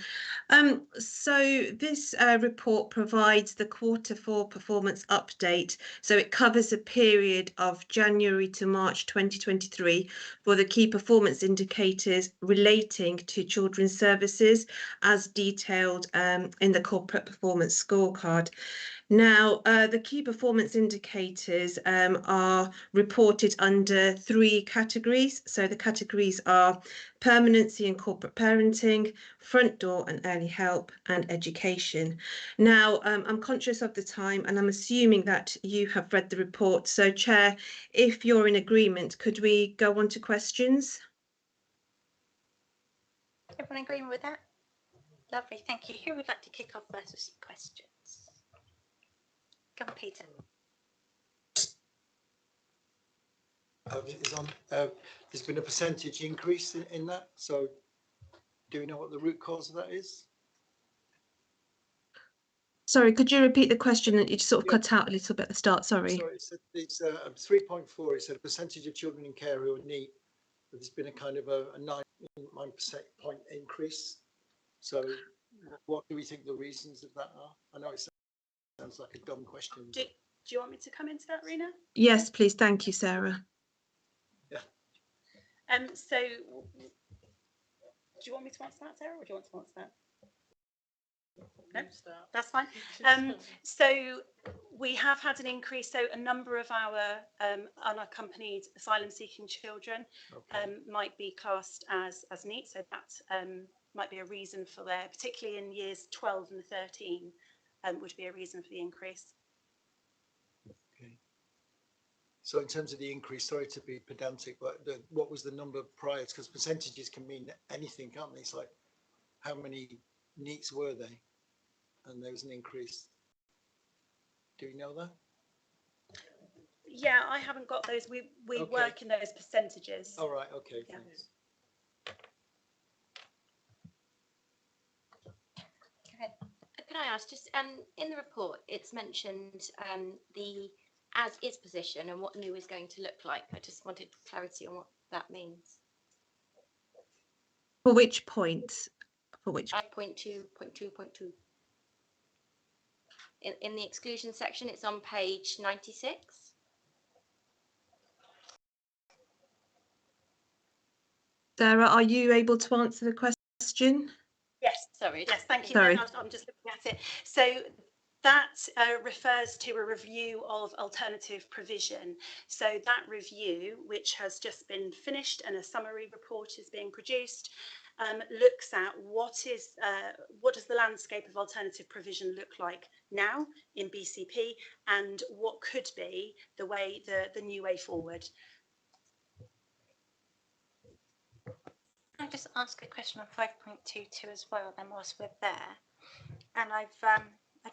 So this report provides the Q4 performance update. So it covers a period of January to March 2023 for the key performance indicators relating to children's services as detailed in the corporate performance scorecard. Now, the key performance indicators are reported under 3 categories. So the categories are permanency and corporate parenting, front door and early help, and education. Now, I'm conscious of the time and I'm assuming that you have read the report. So, Chair, if you're in agreement, could we go on to questions? Everyone agreeing with that? Lovely, thank you. Who would like to kick off first with some questions? Come on, Peter. There's been a percentage increase in that. So do we know what the root cause of that is? Sorry, could you repeat the question? It sort of cut out a little bit at the start, sorry. Sorry, it's 3.4. It said a percentage of children in care who are neat. There's been a kind of a 9% point increase. So what do we think the reasons of that are? I know it sounds like a dumb question. Do you want me to come into that, Rena? Yes, please. Thank you, Sarah. Yeah. So do you want me to answer that, Sarah, or do you want to answer that? No, that's fine. So we have had an increase. So a number of our unaccompanied asylum-seeking children might be classed as neat. So that might be a reason for their, particularly in years 12 and 13, would be a reason for the increase. Okay. So in terms of the increase, sorry to be pedantic, but what was the number prior? Because percentages can mean anything, can't they? It's like how many neets were they? And there was an increase. Do we know that? Yeah, I haven't got those. We okay. Work in those percentages. All right. Okay. Yeah. Thanks. Okay. Can I ask, just in the report, it's mentioned the as-is position and what new is going to look like. I just wanted clarity on what that means. For which point? For which? 5.2.2.2. In the exclusion section, it's on page 96. Sarah, are you able to answer the question? Yes. Sorry. Yes, thank you. Sorry. I'm just looking at it. So that refers to a review of alternative provision. So that review, which has just been finished and a summary report is being produced, looks at what does the landscape of alternative provision look like now in BCP and what could be the new way forward. Can I just ask a question on 5.22 as well, then whilst we're there? And I've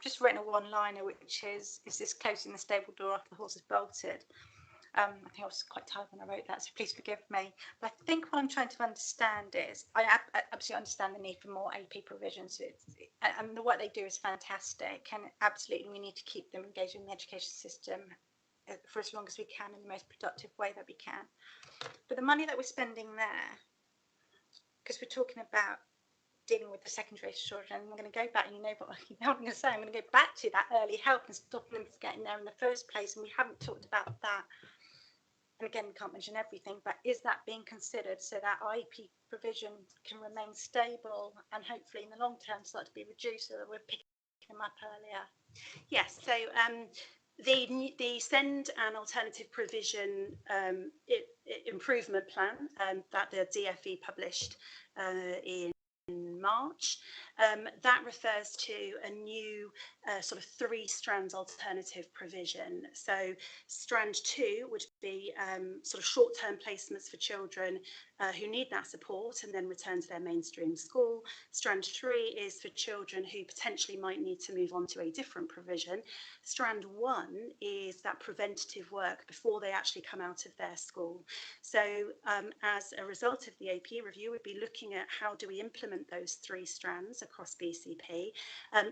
just written a one-liner, which is this closing the stable door after the horse is bolted? I think I was quite tired when I wrote that, so please forgive me. But I think what I'm trying to understand is, I absolutely understand the need for more AP provisions, and the work they do is fantastic, and absolutely we need to keep them engaged in the education system for as long as we can in the most productive way that we can. But the money that we're spending there, because we're talking about dealing with the secondary children, and I'm going to go back, and you know what I'm going to say, I'm going to go back to that early help and stopping them from getting there in the first place, and we haven't talked about that. And again, we can't mention everything, but is that being considered so that IEP provision can remain stable and hopefully in the long term start to be reduced so that we're picking them up earlier? Yes, so the SEND and alternative provision improvement plan that the DFE published in March That refers to a new sort of 3 strands alternative provision. So strand 2 would be sort of short-term placements for children who need that support and then return to their mainstream school. Strand 3 is for children who potentially might need to move on to a different provision. Strand 1 is that preventative work before they actually come out of their school. So as a result of the AP review, we'd be looking at how do we implement those 3 strands across BCP.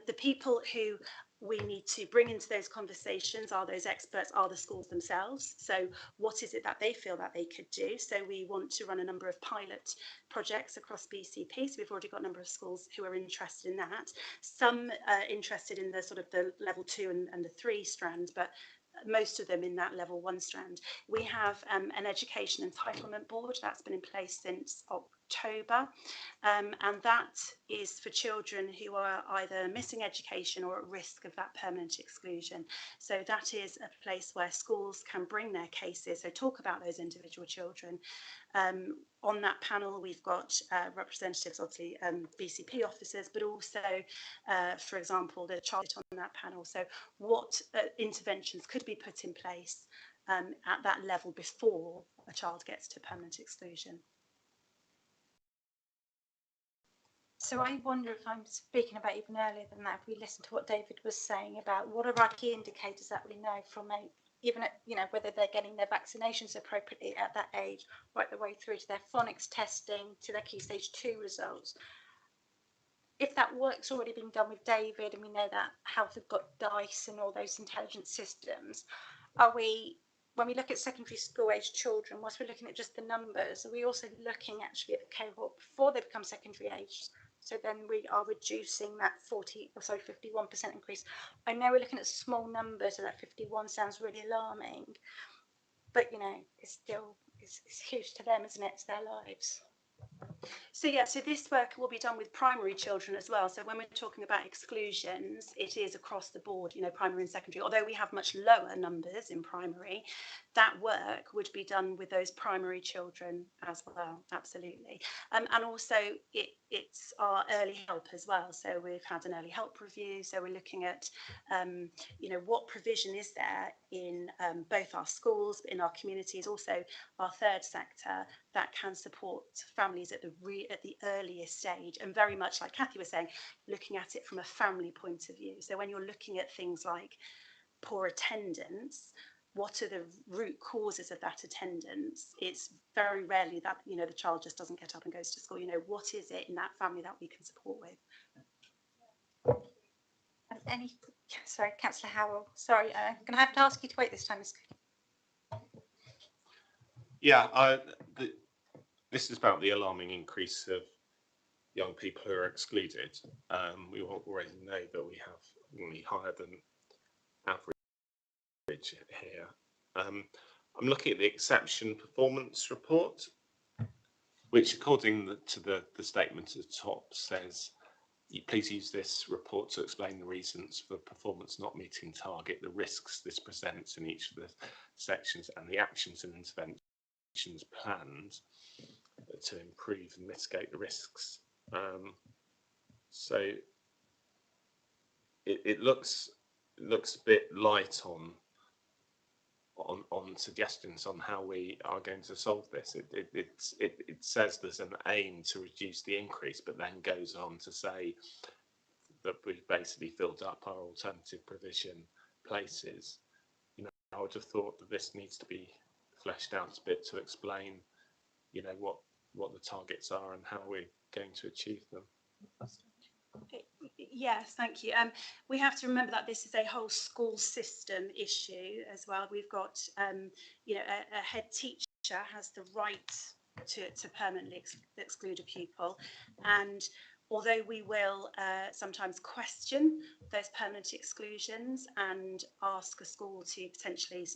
The people who we need to bring into those conversations are those experts, are the schools themselves. So what is it that they feel that they could do? So we want to run a number of pilot projects across BCP. So we've already got a number of schools who are interested in that. Some interested in the sort of the level 2 and the 3 strand, but most of them in that level 1 strand. We have an education entitlement board that's been in place since October, and that is for children who are either missing education or at risk of that permanent exclusion. So that is a place where schools can bring their cases, so talk about those individual children. On that panel, we've got representatives, obviously BCP officers, but also, for example, the child on that panel. So what interventions could be put in place at that level before a child gets to permanent exclusion? So I wonder if I'm speaking about even earlier than that, if we listen to what David was saying about what are our key indicators that we know from even at, you know, whether they're getting their vaccinations appropriately at that age, right the way through to their phonics testing, to their key stage 2 results. If that work's already been done with David, and we know that Health have got DICE and all those intelligent systems, are we, when we look at secondary school age children, whilst we're looking at just the numbers, are we also looking actually at the cohort before they become secondary age? So then we are reducing that 51% increase. I know we're looking at small numbers, so that 51 sounds really alarming, but you know, it's still it's huge to them, isn't it? It's their lives. So yeah, so this work will be done with primary children as well. So when we're talking about exclusions, it is across the board, you know, primary and secondary. Although we have much lower numbers in primary, that work would be done with those primary children as well, absolutely. And also it's our early help as well. So we've had an early help review. So we're looking at, you know, what provision is there in both our schools, in our communities, also our third sector, that can support families at the earliest stage, and very much like Kathy was saying, looking at it from a family point of view. So when you're looking at things like poor attendance, what are the root causes of that attendance? It's very rarely that, you know, the child just doesn't get up and goes to school. You know, what is it in that family that we can support with? Any, sorry, Councillor Howell. Sorry, I'm going to have to ask you to wait this time. Yeah, this is about the alarming increase of young people who are excluded. We already know that we have only higher than average here. I'm looking at the exception performance report, which according to the statement at the top says, please use this report to explain the reasons for performance not meeting target, the risks this presents in each of the sections, and the actions and interventions planned to improve and mitigate the risks. So it looks a bit light on suggestions on how we are going to solve this. It says there's an aim to reduce the increase, but then goes on to say that we've basically filled up our alternative provision places. You know, I would have thought that this needs to be fleshed out a bit to explain, you know, what the targets are and how we're going to achieve them. Yes, thank you. We have to remember that this is a whole school system issue as well. We've got, you know, a head teacher has the right to permanently exclude a pupil, and although we will sometimes question those permanent exclusions and ask a school to potentially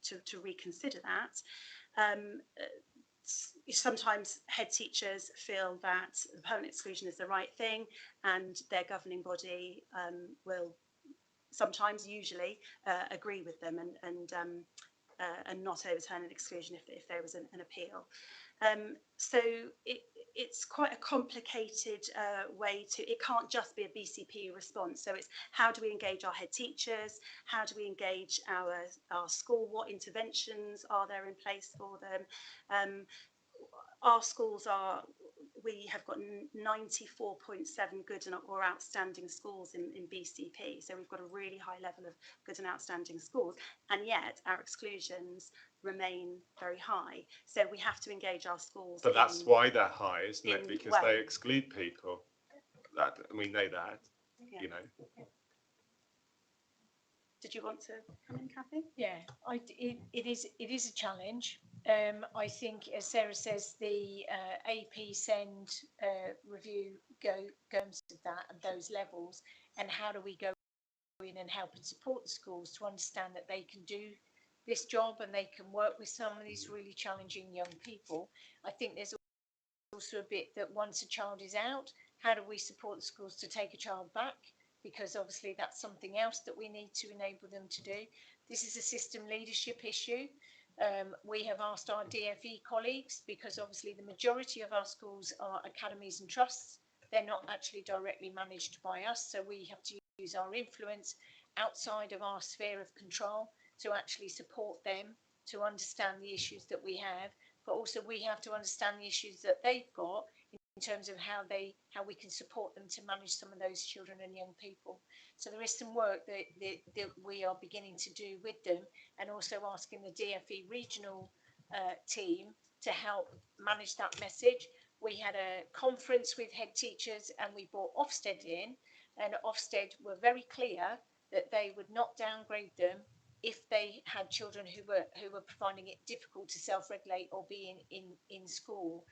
to reconsider that, sometimes head teachers feel that the permanent exclusion is the right thing, and their governing body will sometimes, usually, agree with them and not overturn an exclusion if there was an appeal. So it's quite a complicated way to, it can't just be a BCP response. So it's how do we engage our head teachers? How do we engage our school? What interventions are there in place for them? Our schools are, we have got 94.7 good or outstanding schools in BCP. So we've got a really high level of good and outstanding schools, and yet our exclusions remain very high. So we have to engage our schools. But that's why they're high, isn't it? Because they exclude people. That we know that, yeah. you know. Did you want to come in, Kathy? Yeah, it is a challenge. I think, as Sarah says, the AP send review goes to that and those levels, and how do we go in and help and support the schools to understand that they can do this job and they can work with some of these really challenging young people. I think there's also a bit that once a child is out, how do we support the schools to take a child back? Because obviously that's something else that we need to enable them to do. This is a system leadership issue. We have asked our DFE colleagues, because obviously the majority of our schools are academies and trusts. They're not actually directly managed by us, so we have to use our influence outside of our sphere of control to actually support them to understand the issues that we have, but also we have to understand the issues that they've got in terms of how we can support them to manage some of those children and young people. So there is some work that we are beginning to do with them, and also asking the DFE regional team to help manage that message. We had a conference with head teachers and we brought Ofsted in, and Ofsted were very clear that they would not downgrade them if they had children who were finding it difficult to self-regulate or be in school.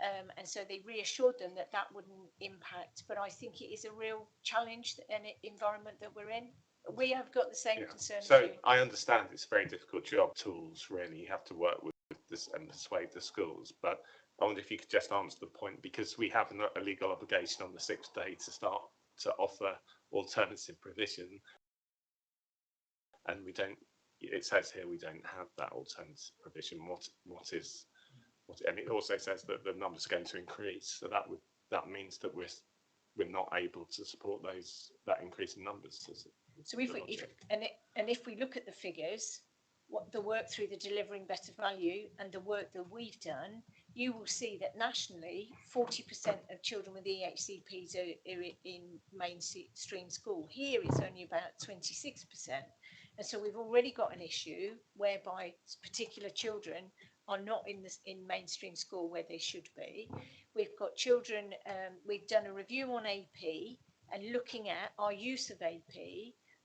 And so they reassured them that that wouldn't impact. But I think it is a real challenge and environment that we're in. We have got the same concerns. So I understand it's a very difficult job. Tools, really, you have to work with this and persuade the schools. But I wonder if you could just answer the point, because we have a legal obligation on the 6th day to start to offer alternative provision, and we don't. It says here we don't have that alternative provision. And it also says that the numbers are going to increase, so that means that we're not able to support that increase in numbers. So if we look at the figures, what the work through the delivering better value and the work that we've done, you will see that nationally 40% of children with EHCPs are in mainstream school. Here it's only about 26%. And so we've already got an issue whereby particular children are not in mainstream school where they should be. We've got children, we've done a review on AP and looking at our use of AP,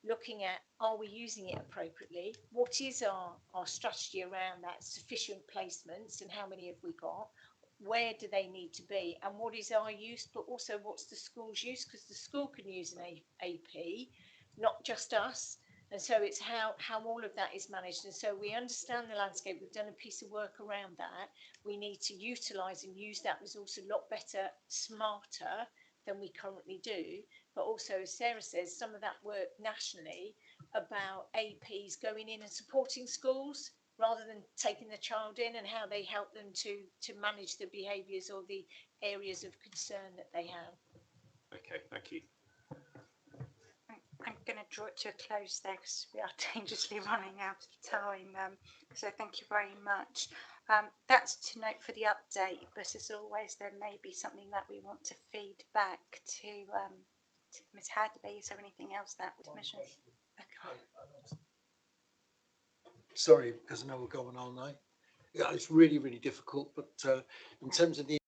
looking at are we using it appropriately, what is our strategy around that, sufficient placements and how many have we got, where do they need to be, and what is our use, but also what's the school's use, because the school can use an AP, not just us. And so it's how all of that is managed. And so we understand the landscape. We've done a piece of work around that. We need to utilise and use that resource a lot better, smarter than we currently do. But also, as Sarah says, some of that work nationally about APs going in and supporting schools rather than taking the child in, and how they help them to manage the behaviours or the areas of concern that they have. Okay, thank you. I'm going to draw it to a close there because we are dangerously running out of time. So thank you very much. That's to note for the update, but as always, there may be something that we want to feed back to Ms. Hadley. Is there anything else that Commissioner? Okay. Sorry, because I know we're going all night. Yeah, it's really, really difficult, but in terms of the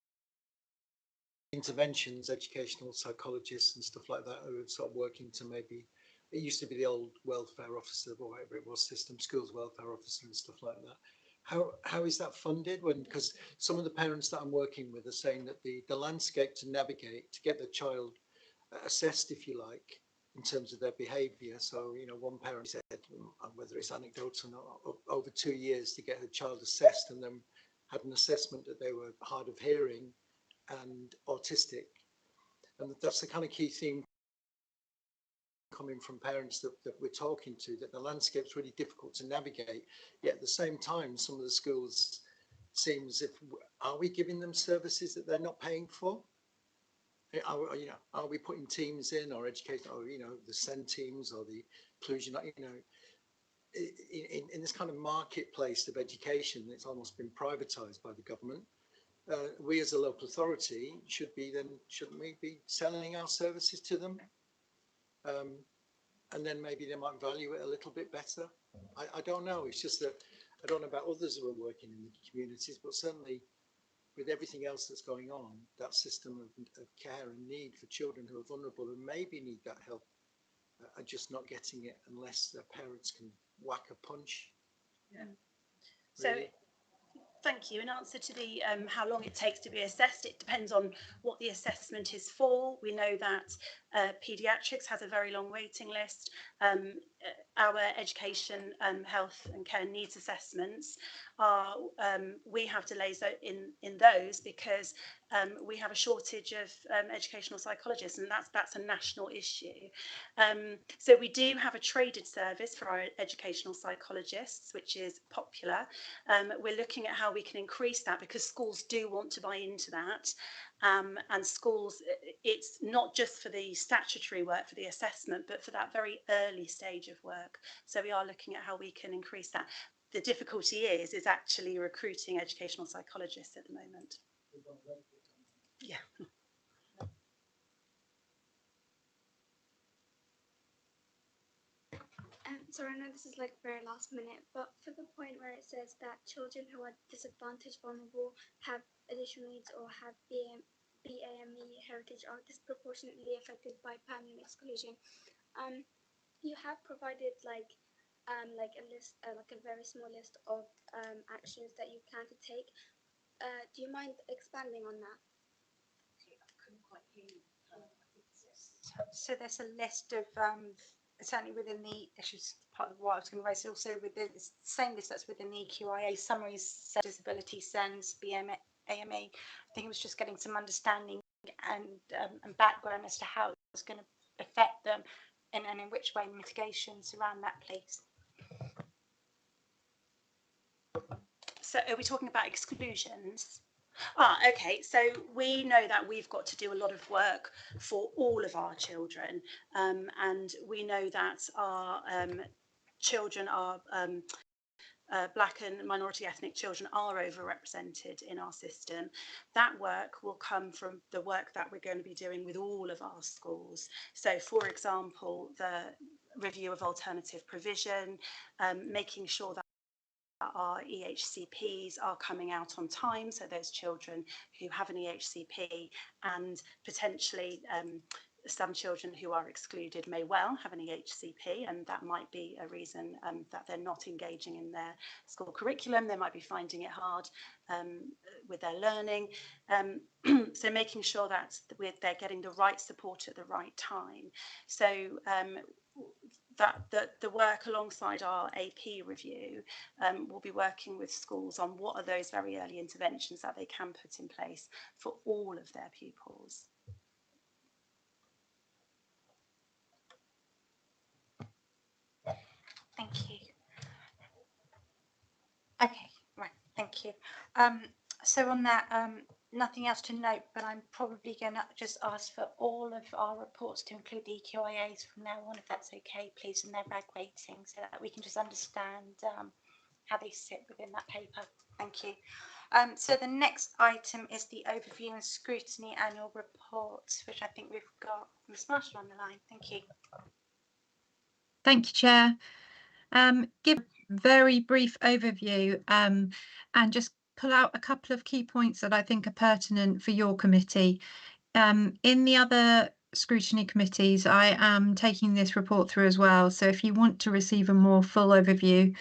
interventions, educational psychologists and stuff like that are sort of working to maybe, it used to be the old welfare officer or whatever it was, system schools welfare officer and stuff like that. How is that funded? Because some of the parents that I'm working with are saying that the landscape to navigate, to get the child assessed, if you like, in terms of their behaviour. So, you know, one parent said, whether it's anecdotes or not, over 2 years to get her child assessed, and then had an assessment that they were hard of hearing and autistic. And that's the kind of key theme coming from parents that we're talking to, that the landscape's really difficult to navigate. Yet at the same time, some of the schools seems if are we giving them services that they're not paying for? Are we putting teams in or education, or the SEND teams or the inclusion, in this kind of marketplace of education that's almost been privatized by the government? We as a local authority shouldn't we be selling our services to them? And then maybe they might value it a little bit better. I don't know. It's just that I don't know about others who are working in the communities, but certainly with everything else that's going on, that system of care and need for children who are vulnerable and maybe need that help are just not getting it unless their parents can whack a punch. Yeah. Really. So thank you. In answer to the how long it takes to be assessed, it depends on what the assessment is for. We know that paediatrics has a very long waiting list. Our education, health and care needs assessments are, we have delays in those because we have a shortage of educational psychologists, and that's a national issue. So we do have a traded service for our educational psychologists, which is popular. We're looking at how we can increase that because schools do want to buy into that. And schools, it's not just for the statutory work, for the assessment, but for that very early stage of work. So we are looking at how we can increase that. The difficulty is actually recruiting educational psychologists at the moment. Yeah. Sorry, I know this is like very last minute, but for the point where it says that children who are disadvantaged, vulnerable, have additional needs or have BAME heritage are disproportionately affected by permanent exclusion, you have provided like a list, like a very small list of actions that you plan to take. Do you mind expanding on that? I couldn't quite hear you. So there's a list of certainly within the issues, part of what I was going to raise, also within the same list that's within the EQIA summaries, disability SENS, AME. I think it was just getting some understanding and background as to how it's going to affect them and in which way mitigations around that, please. So are we talking about exclusions? Okay, so we know that we've got to do a lot of work for all of our children, and we know that our children are Black and minority ethnic children are overrepresented in our system. That work will come from the work that we're going to be doing with all of our schools. So, for example, the review of alternative provision, making sure that our EHCPs are coming out on time, so those children who have an EHCP and potentially some children who are excluded may well have an EHCP, and that might be a reason that they're not engaging in their school curriculum. They might be finding it hard with their learning. So making sure that they're getting the right support at the right time. So that the work alongside our AP review will be working with schools on what are those very early interventions that they can put in place for all of their pupils. Thank you. Okay, right, thank you. So on that, nothing else to note, but I'm probably going to just ask for all of our reports to include the EQIAs from now on, if that's okay, please, and their rag ratings, so that we can just understand how they sit within that paper. Thank you. So the next item is the overview and scrutiny annual reports, which I think we've got Ms. Marshall on the line. Thank you. Thank you, Chair. Give a very brief overview and just pull out a couple of key points that I think are pertinent for your committee. In the other scrutiny committees, I am taking this report through as well. So if you want to receive a more full overview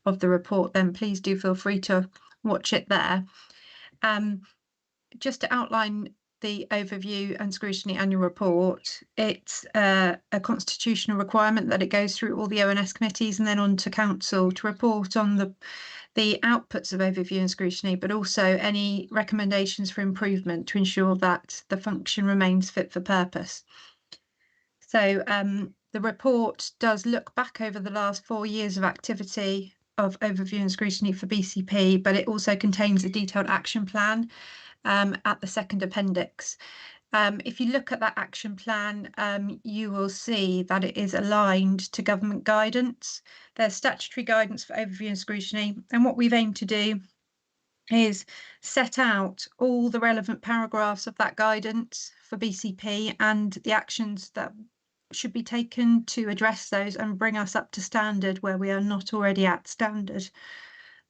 of the report, then please do feel free to watch it there. Just to outline the overview and scrutiny annual report, it's a constitutional requirement that it goes through all the ONS committees and then on to council to report on the outputs of overview and scrutiny, but also any recommendations for improvement to ensure that the function remains fit for purpose. So the report does look back over the last 4 years of activity of overview and scrutiny for BCP, but it also contains a detailed action plan at the second appendix. If you look at that action plan, you will see that it is aligned to government guidance. There's statutory guidance for overview and scrutiny, and what we've aimed to do is set out all the relevant paragraphs of that guidance for BCP and the actions that should be taken to address those and bring us up to standard where we are not already at standard.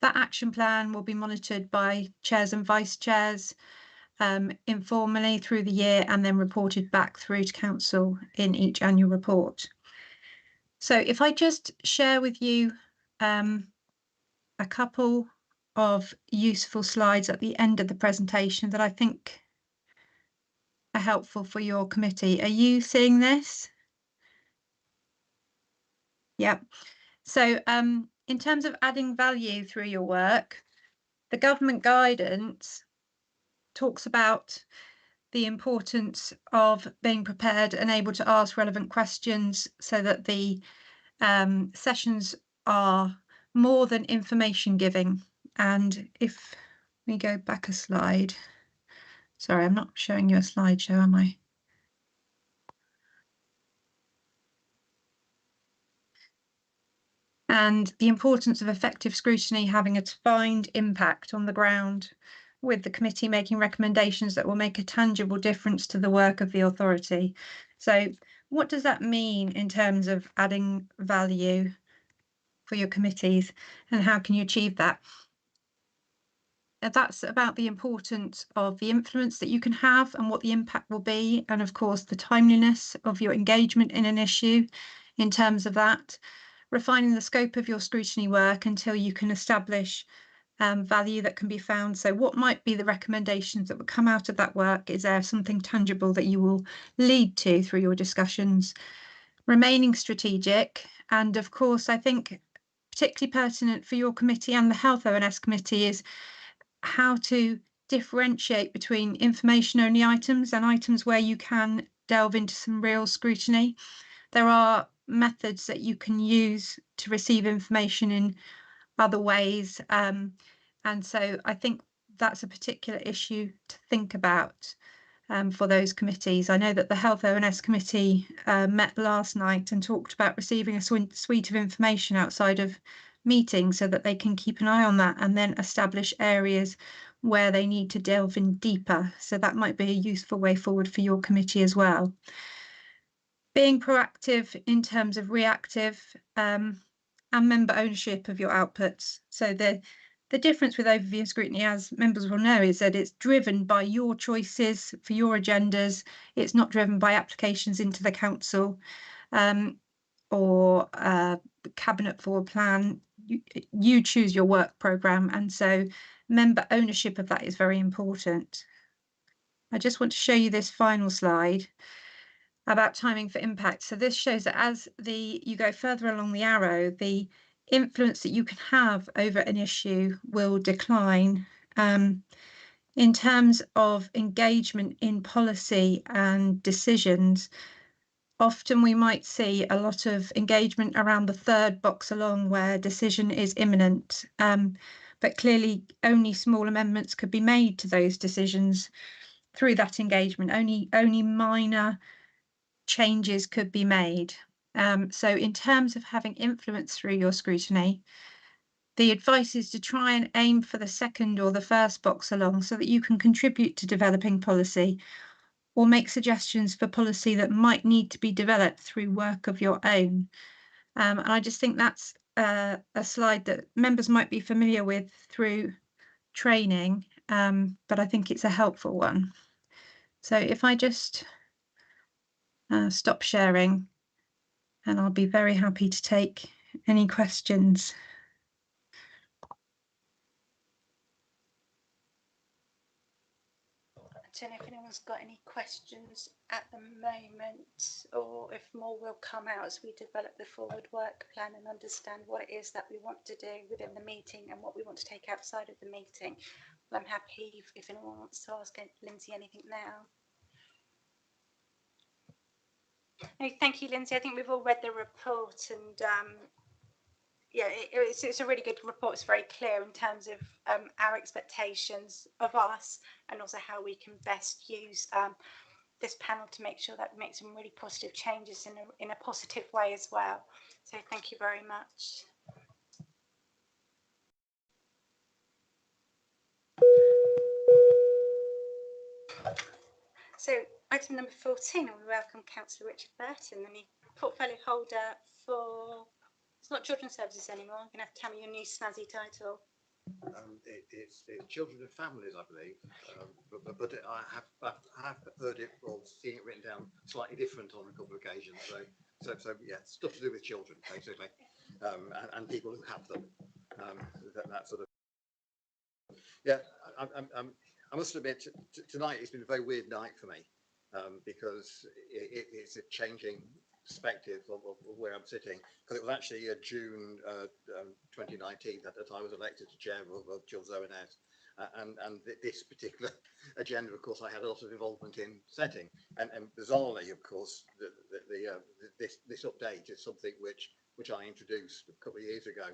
That action plan will be monitored by chairs and vice chairs informally through the year and then reported back through to council in each annual report. So if I just share with you a couple of useful slides at the end of the presentation that I think are helpful for your committee. Are you seeing this? Yep. So in terms of adding value through your work, the government guidance talks about the importance of being prepared and able to ask relevant questions so that the sessions are more than information giving. And if we go back a slide, sorry, I'm not showing you a slideshow, am I? And the importance of effective scrutiny having a defined impact on the ground, with the committee making recommendations that will make a tangible difference to the work of the authority. So what does that mean in terms of adding value for your committees, and how can you achieve that? That's about the importance of the influence that you can have and what the impact will be, and of course the timeliness of your engagement in an issue in terms of that. Refining the scope of your scrutiny work until you can establish value that can be found. So what might be the recommendations that would come out of that work? Is there something tangible that you will lead to through your discussions? Remaining strategic. And of course, I think particularly pertinent for your committee and the Health O&S committee is how to differentiate between information only items and items where you can delve into some real scrutiny. There are methods that you can use to receive information in other ways. And so I think that's a particular issue to think about for those committees. I know that the Health O&S committee met last night and talked about receiving a suite of information outside of meetings so that they can keep an eye on that and then establish areas where they need to delve in deeper. So that might be a useful way forward for your committee as well. Being proactive in terms of reactive and member ownership of your outputs. So the difference with overview and scrutiny, as members will know, is that it's driven by your choices for your agendas. It's not driven by applications into the council or cabinet forward plan. You choose your work programme, and so member ownership of that is very important. I just want to show you this final slide about timing for impact. So this shows that as you go further along the arrow, the influence that you can have over an issue will decline. In terms of engagement in policy and decisions, often we might see a lot of engagement around the third box along where decision is imminent. But clearly only small amendments could be made to those decisions through that engagement. Only minor changes could be made. So in terms of having influence through your scrutiny, the advice is to try and aim for the second or the first box along so that you can contribute to developing policy or make suggestions for policy that might need to be developed through work of your own. And I just think that's a slide that members might be familiar with through training, but I think it's a helpful one. So if I just stop sharing, and I'll be very happy to take any questions. I don't know if anyone's got any questions at the moment, or if more will come out as we develop the forward work plan and understand what it is that we want to do within the meeting and what we want to take outside of the meeting. Well, I'm happy if anyone wants to ask Lindsay anything now. No, thank you, Lindsay. I think we've all read the report, and yeah, it's a really good report. It's very clear in terms of our expectations of us and also how we can best use this panel to make sure that we make some really positive changes in a positive way as well. So thank you very much. So item number 14, and we welcome Councillor Richard Burton, the new portfolio holder for, it's not Children's Services anymore. You're going to have to tell me your new snazzy title. It's children and families, I believe, but I have heard it or seen it written down slightly different on a couple of occasions. So yeah, stuff to do with children basically, and people who have them. That sort of. Yeah, I must admit, tonight it's been a very weird night for me because it's a changing perspective of where I'm sitting, because it was actually June 2019 that I was elected to chair of Children's O&S, and this particular agenda, of course, I had a lot of involvement in setting, and bizarrely, of course, this update is something which I introduced a couple of years ago,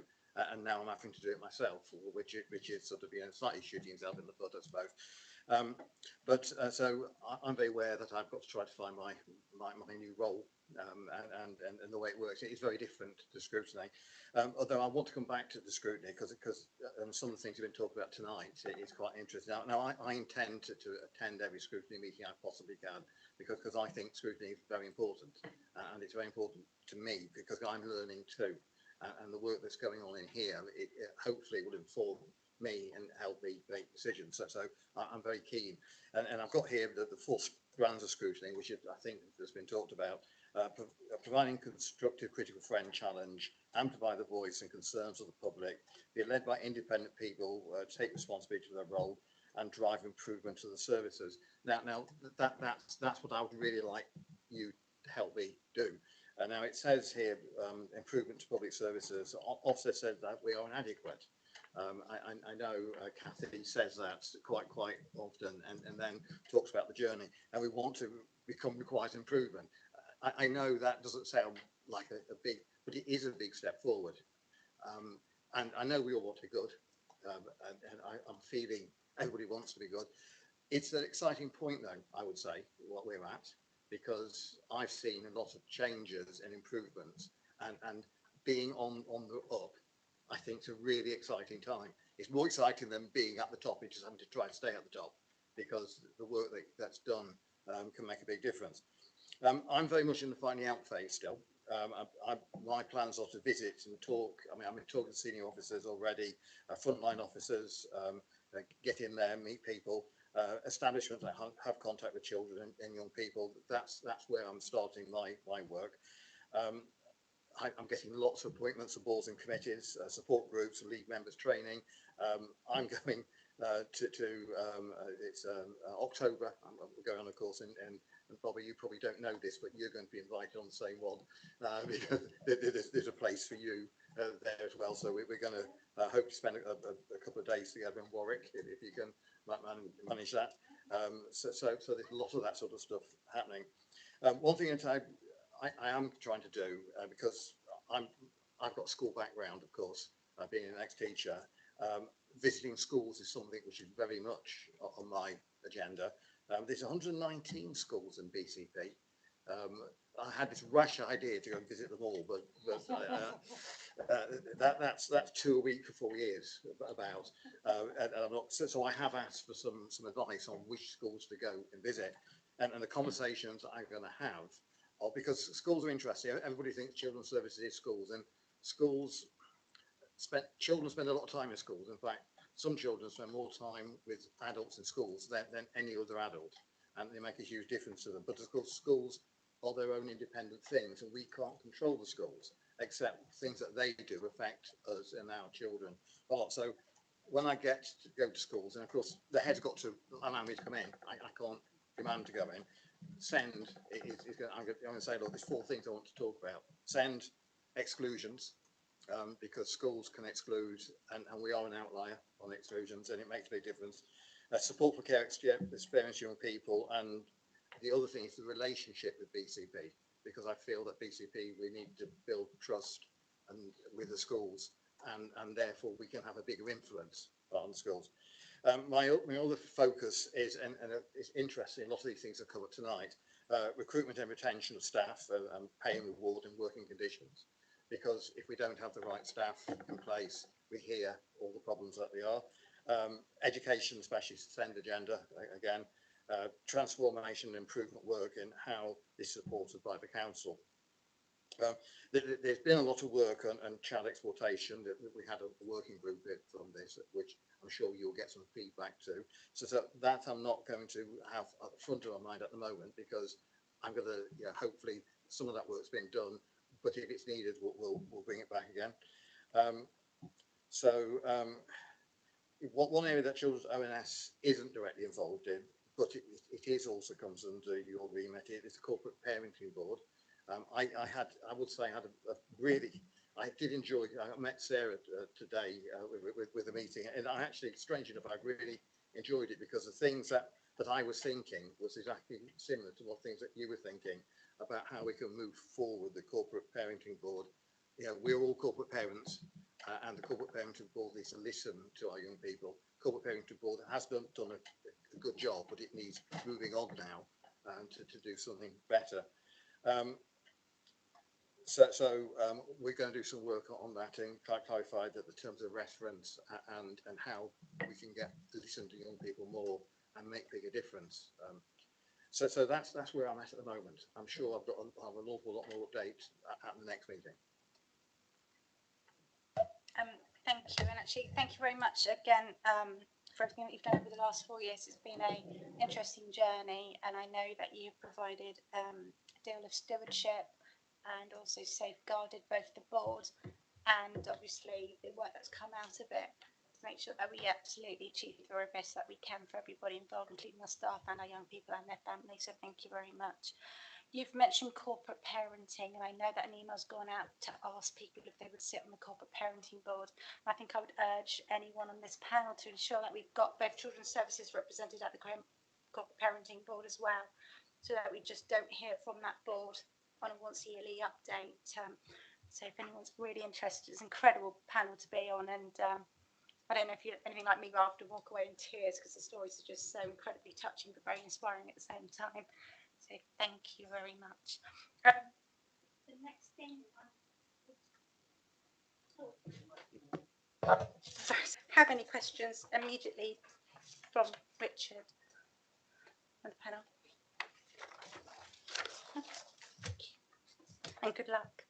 and now I'm having to do it myself, which is sort of, you know, slightly shooting himself in the foot, I suppose. So I'm very aware that I've got to try to find my new role, and the way it works. It is very different to scrutiny. Although I want to come back to the scrutiny because some of the things you've been talking about tonight is quite interesting. Now I intend to attend every scrutiny meeting I possibly can, because I think scrutiny is very important, and it's very important to me because I'm learning too. And the work that's going on in here, it hopefully will inform me and help me make decisions. So I'm very keen. And I've got here the 4 strands of scrutiny, which I think has been talked about. Providing constructive critical friend challenge, amplify the voice and concerns of the public, be led by independent people, take responsibility for their role, and drive improvement to the services. Now that's what I would really like you to help me do. Now it says here, improvement to public services. Ofsted said that we are inadequate. I know Kathy says that quite often, and then talks about the journey, and we want to become requires improvement. I know that doesn't sound like a big, but it is a big step forward. And I know we all want to be good, and I'm feeling everybody wants to be good. It's an exciting point, though, I would say, what we're at, because I've seen a lot of changes and improvements, and being on the up, I think it's a really exciting time. It's more exciting than being at the top. It's just having to try to stay at the top, because the work that's done can make a big difference. I'm very much in the finding out phase still. My plans are to visit and talk. I mean, I'm talking to senior officers already, frontline officers, get in there, meet people, establishments that have contact with children and young people. That's where I'm starting my work. I'm getting lots of appointments of boards and committees, support groups, league members training. I'm going it's October. I'm going on a course, and Bobby, you probably don't know this, but you're going to be invited on the same one, because there's a place for you there as well. So we're going to hope to spend a couple of days together in Warwick, if you can manage that. So there's a lot of that sort of stuff happening. One thing that I am trying to do, because I've got a school background, of course, being an ex-teacher. Visiting schools is something which is very much on my agenda. There's 119 schools in BCP. I had this rash idea to go and visit them all, but that's 2 a week for 4 years about. And I'm not, so I have asked for some advice on which schools to go and visit, and the conversations I'm going to have. Because schools are interesting. Everybody thinks children's services is schools, and children spend a lot of time in schools. In fact, some children spend more time with adults in schools than any other adult, and they make a huge difference to them. But of course, schools are their own independent things, and we can't control the schools, except things that they do affect us and our children a lot. So when I get to go to schools, and of course the head's got to allow me to come in, I can't demand to go in. I'm going to say, look, there's 4 things I want to talk about. Send exclusions, because schools can exclude, and we are an outlier on exclusions, and it makes a big difference. Support for care experienced young people, and the other thing is the relationship with BCP, because I feel that BCP, we need to build trust and with the schools, and therefore we can have a bigger influence on schools. My other focus is, and it's interesting, a lot of these things are covered tonight, recruitment and retention of staff, and pay and reward and working conditions. Because if we don't have the right staff in place, we hear all the problems that they are. Education, especially SEND agenda, again, transformation and improvement work in how this is supported by the council. There's been a lot of work on child exploitation. That we had a working group from this, which I'm sure you'll get some feedback to. So that I'm not going to have at the front of my mind at the moment, because I'm going to, hopefully some of that work's been done, but if it's needed, we'll bring it back again. One area that Children's ONS isn't directly involved in, but it is also comes under your remit, is the Corporate Parenting Board. I did enjoy, I met Sarah today with the meeting, and I actually, strange enough, I really enjoyed it, because the things that I was thinking was exactly similar to what things that you were thinking about how we can move forward the Corporate Parenting Board. We're all corporate parents, and the Corporate Parenting Board needs to listen to our young people. Corporate Parenting Board has done a good job, but it needs moving on now to do something better. We're going to do some work on that and clarify that the terms of reference and how we can listen to young people more and make bigger difference. So that's where I'm at the moment. I'm sure I'll have an awful lot more updates at the next meeting. Thank you, and actually thank you very much again for everything that you've done over the last 4 years. It's been an interesting journey, and I know that you've provided a deal of stewardship and also safeguarded both the board and obviously the work that's come out of it to make sure that we absolutely achieve the very best that we can for everybody involved, including our staff and our young people and their families. So thank you very much. You've mentioned corporate parenting, and I know that an email's gone out to ask people if they would sit on the corporate parenting board. And I think I would urge anyone on this panel to ensure that we've got both children's services represented at the corporate parenting board as well, so that we just don't hear from that board on a once yearly update. So if anyone's really interested, it's an incredible panel to be on, and I don't know if you're anything like me, but I have to walk away in tears because the stories are just so incredibly touching but very inspiring at the same time. So thank you very much. The next thing have any questions immediately from Richard and the panel? And good luck.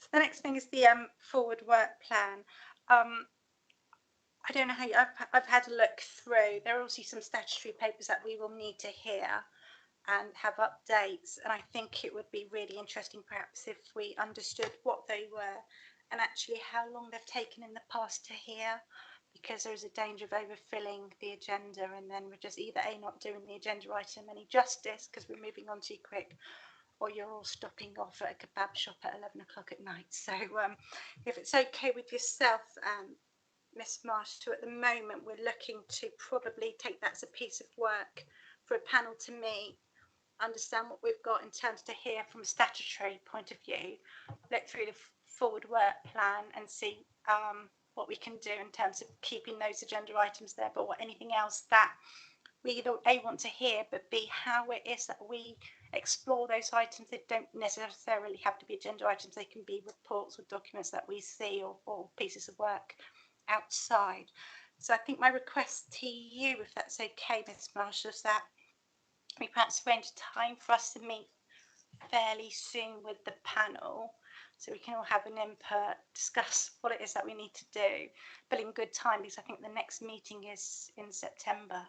So the next thing is the forward work plan. I don't know how I've had a look through. There are obviously some statutory papers that we will need to hear and have updates, and I think it would be really interesting perhaps if we understood what they were and actually how long they've taken in the past to hear, because there is a danger of overfilling the agenda and then we're just either not doing the agenda item any justice because we're moving on too quick, or you're all stopping off at a kebab shop at 11 o'clock at night. So if it's okay with yourself, Miss Marshall, at the moment we're looking to probably take that as a piece of work for a panel to meet, understand what we've got in terms to hear from a statutory point of view, look through the forward work plan and see what we can do in terms of keeping those agenda items there, but what anything else that we either A, want to hear, but B, how it is that we explore those items. They don't necessarily have to be agenda items, they can be reports or documents that we see, or pieces of work outside. So I think my request to you, if that's okay, Ms. Marshall, is that we perhaps arrange a time for us to meet fairly soon with the panel, so we can all have an input, discuss what it is that we need to do, but in good time, because I think the next meeting is in September.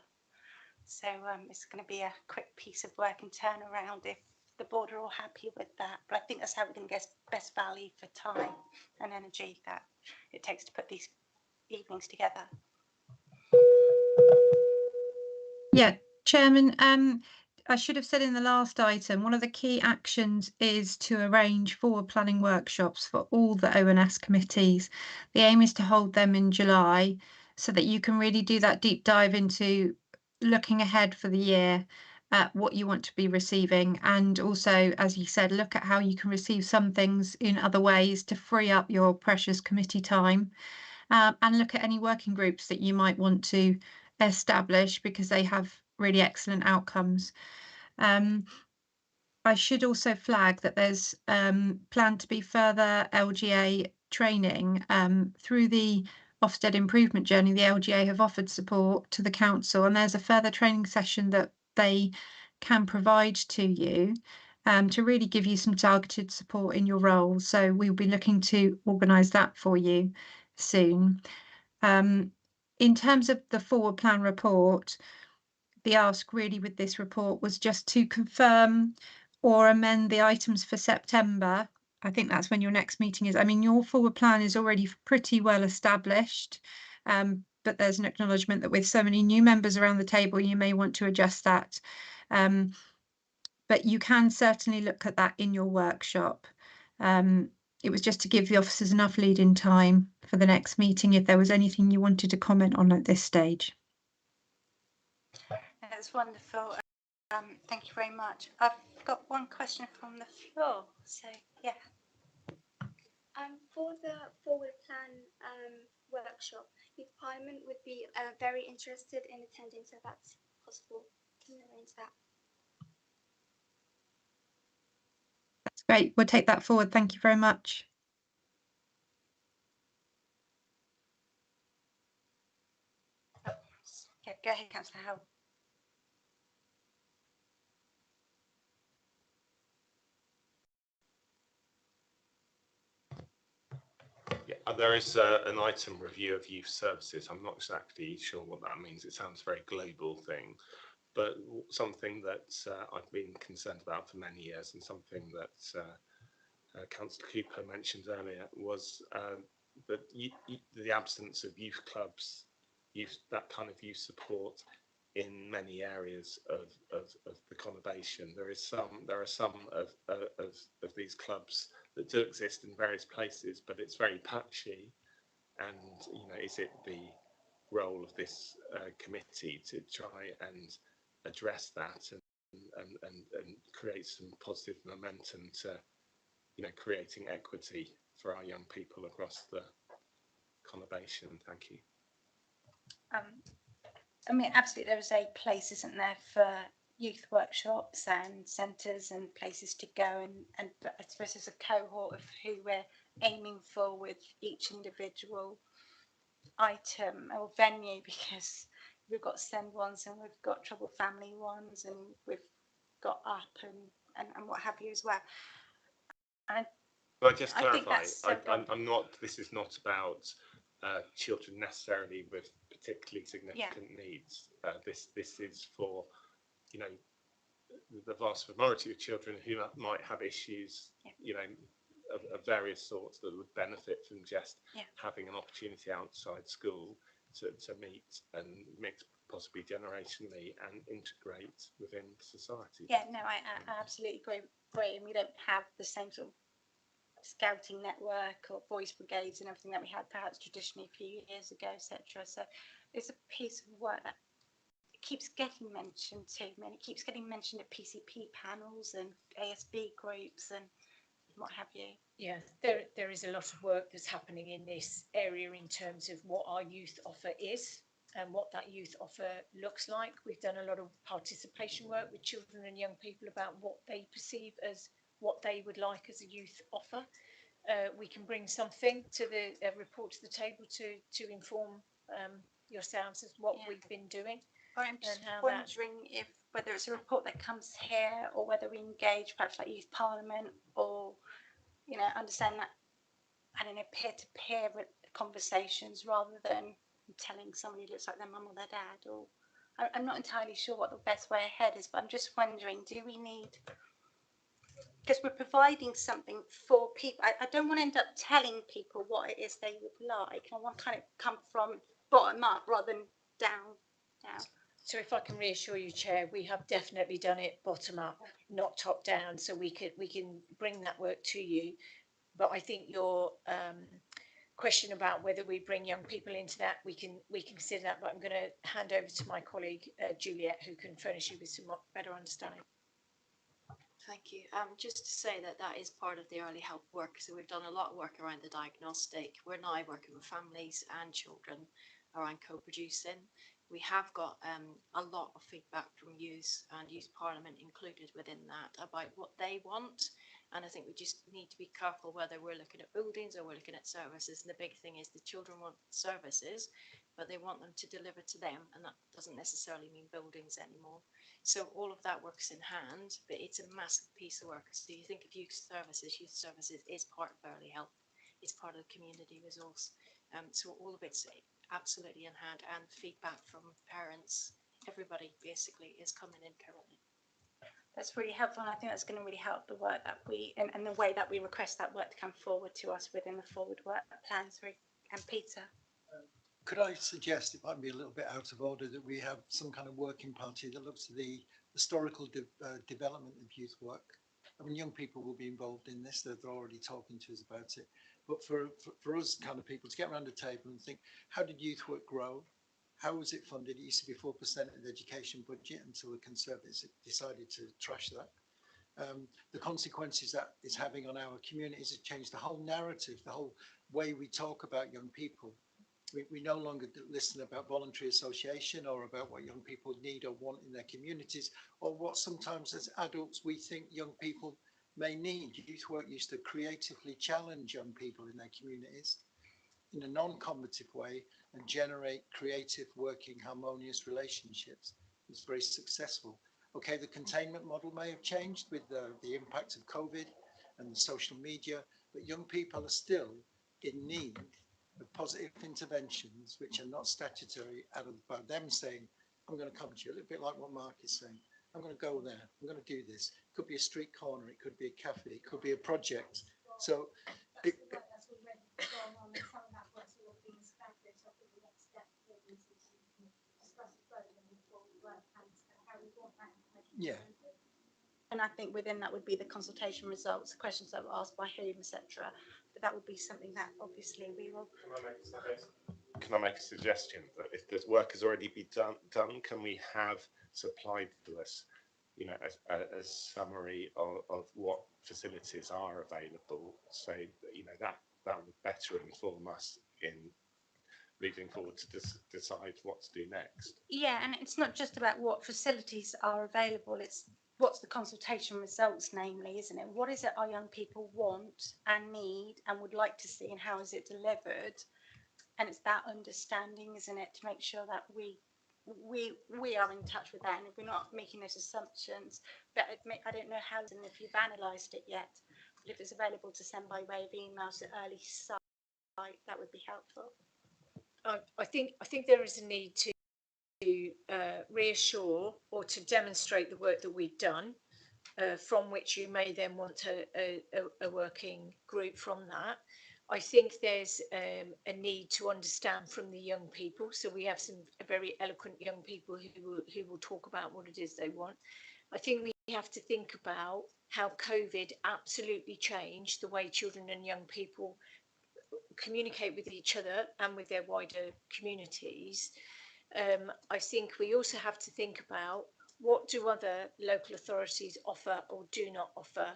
So it's going to be a quick piece of work and turn around if the board are all happy with that. But I think that's how we can get best value for time and energy that it takes to put these evenings together. Yeah, Chairman, I should have said in the last item, one of the key actions is to arrange forward planning workshops for all the ONS committees. The aim is to hold them in July so that you can really do that deep dive into looking ahead for the year, at what you want to be receiving, and also, as you said, look at how you can receive some things in other ways to free up your precious committee time, and look at any working groups that you might want to establish because they have really excellent outcomes. I should also flag that there's planned to be further LGA training through the Ofsted Improvement Journey. The LGA have offered support to the council, and there's a further training session that they can provide to you to really give you some targeted support in your role. So we'll be looking to organise that for you soon. In terms of the forward plan report, the ask really with this report was just to confirm or amend the items for September. I think that's when your next meeting is. I mean, your forward plan is already pretty well established, but there's an acknowledgement that with so many new members around the table, you may want to adjust that. But you can certainly look at that in your workshop. It was just to give the officers enough lead-in time for the next meeting if there was anything you wanted to comment on at this stage. That's wonderful. Thank you very much. I've got one question from the floor. So, yeah. For the forward plan workshop, Youth Parliament would be very interested in attending, so that's possible. Can you arrange that? That's great. We'll take that forward. Thank you very much. Okay, go ahead, Councillor Howell. Yeah, there is an item review of youth services. I'm not exactly sure what that means. It sounds a very global thing, but something that I've been concerned about for many years, and something that Councillor Cooper mentioned earlier, was that the absence of youth clubs, that kind of youth support in many areas of the conurbation. There are some of these clubs that do exist in various places, but it's very patchy. And is it the role of this committee to try and address that and create some positive momentum to creating equity for our young people across the conurbation? Thank you. I mean, absolutely, there is a place, isn't there, for youth workshops and centres and places to go, and I suppose there's a cohort of who we're aiming for with each individual item or venue, because we've got SEND ones and we've got Troubled Family ones and we've got UP and what have you as well. And well, just I clarify, think I'm not, this is not about children necessarily with particularly significant needs. This is for, the vast majority of children who might have issues, of various sorts that would benefit from just having an opportunity outside school to meet and mix possibly generationally and integrate within society. Yeah, no, I absolutely agree. And we don't have the same sort of scouting network or voice brigades and everything that we had perhaps traditionally a few years ago, etc. So it's a piece of work that keeps getting mentioned too. I mean, it keeps getting mentioned at PCP panels and ASB groups and what have you. Yeah, there is a lot of work that's happening in this area in terms of what our youth offer is and what that youth offer looks like. We've done a lot of participation work with children and young people about what they perceive as what they would like as a youth offer. We can bring something to the report to the table to inform yourselves as what we've been doing. Or I'm just wondering if whether it's a report that comes here or whether we engage perhaps like Youth Parliament or, understand that, I don't know, peer-to-peer conversations rather than telling somebody who looks like their mum or their dad. Or I'm not entirely sure what the best way ahead is, but I'm just wondering, do we need, because we're providing something for people. I don't want to end up telling people what it is they would like. I want to kind of come from bottom up rather than down. So if I can reassure you, Chair, we have definitely done it bottom up, not top down. So we can bring that work to you. But I think your question about whether we bring young people into that, we can consider that, but I'm going to hand over to my colleague Juliet, who can furnish you with some better understanding. Thank you. Just to say that that is part of the early help work. So we've done a lot of work around the diagnostic. We're now working with families and children around co-producing. We have got a lot of feedback from youth and Youth Parliament included within that about what they want. And I think we just need to be careful whether we're looking at buildings or we're looking at services. And the big thing is the children want services, but they want them to deliver to them. And that doesn't necessarily mean buildings anymore. So all of that works in hand, but it's a massive piece of work. So you think of youth services is part of early help. It's part of the community resource. So all of it's absolutely in hand, and feedback from parents, everybody basically is coming in currently. That's really helpful, and I think that's going to really help the work that we and the way that we request that work to come forward to us within the forward work plans. And Peter, could I suggest, it might be a little bit out of order, that we have some kind of working party that looks at the historical development of youth work? I mean, young people will be involved in this, they're already talking to us about it. But for us kind of people to get around the table and think, how did youth work grow? How was it funded? It used to be 4% of the education budget until the Conservatives decided to trash that. The consequences that is having on our communities has changed the whole narrative, the whole way we talk about young people. We no longer listen about voluntary association or about what young people need or want in their communities, or what sometimes as adults we think young people may need. Youth work used to creatively challenge young people in their communities in a non-combative way and generate creative, working, harmonious relationships. It's very successful. Okay, the containment model may have changed with the impact of COVID and the social media, but young people are still in need of positive interventions which are not statutory, out of by them saying, I'm going to come to you, a little bit like what Mark is saying. I'm going to go there, I'm going to do this. It could be a street corner, it could be a cafe, it could be a project. So yeah. and I think within that would be the consultation results, the questions that were asked by whom, etc. But that would be something that obviously we will. Can I make a suggestion that if this work has already been done, can we have supplied to us, you know, a summary of what facilities are available, so that, you know, that would better inform us in moving forward to decide what to do next. Yeah, and it's not just about what facilities are available, it's what's the consultation results, namely, isn't it? What is it our young people want and need and would like to see, and how is it delivered? And it's that understanding, isn't it, to make sure that we are in touch with that, and if we're not making those assumptions, but I don't know how, and if you've analysed it yet, but if it's available to send by way of emails to early site, that would be helpful. I think there is a need to reassure or to demonstrate the work that we've done, from which you may then want a working group from that. I think there's a need to understand from the young people. So we have some very eloquent young people who will talk about what it is they want. I think we have to think about how COVID absolutely changed the way children and young people communicate with each other and with their wider communities. I think we also have to think about what do other local authorities offer or do not offer,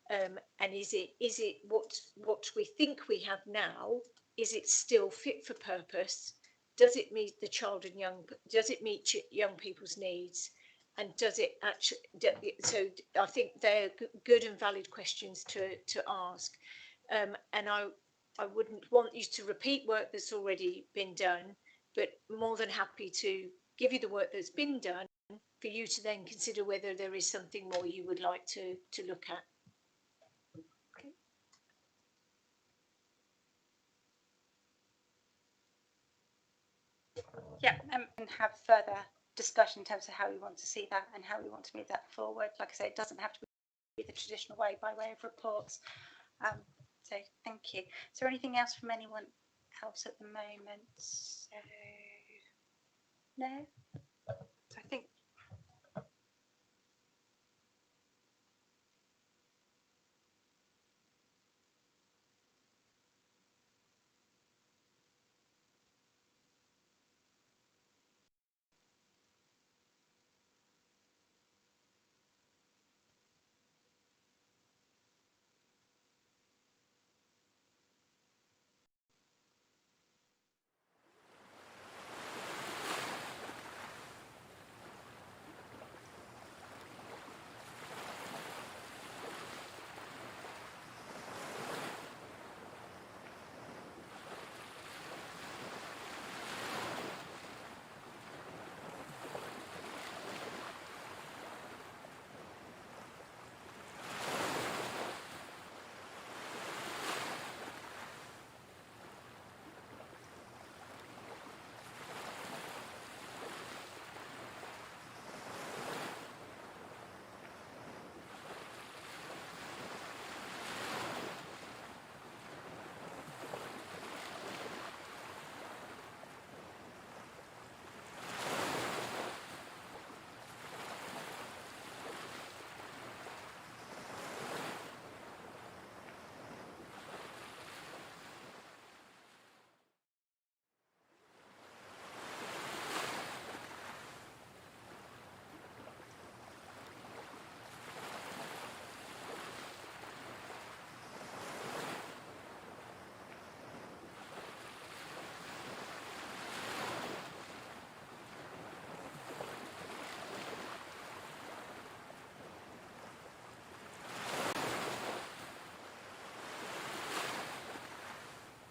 and is it what we think we have now? Is it still fit for purpose? Does it meet the child and young? Does it meet young people's needs? And does it actually? So I think they're good and valid questions to ask, and I wouldn't want you to repeat work that's already been done, but more than happy to give you the work that's been done for you to then consider whether there is something more you would like to look at. Okay. Yeah, and have further discussion in terms of how we want to see that and how we want to move that forward. Like I say, it doesn't have to be the traditional way by way of reports. So thank you. Is there anything else from anyone else at the moment? So, no?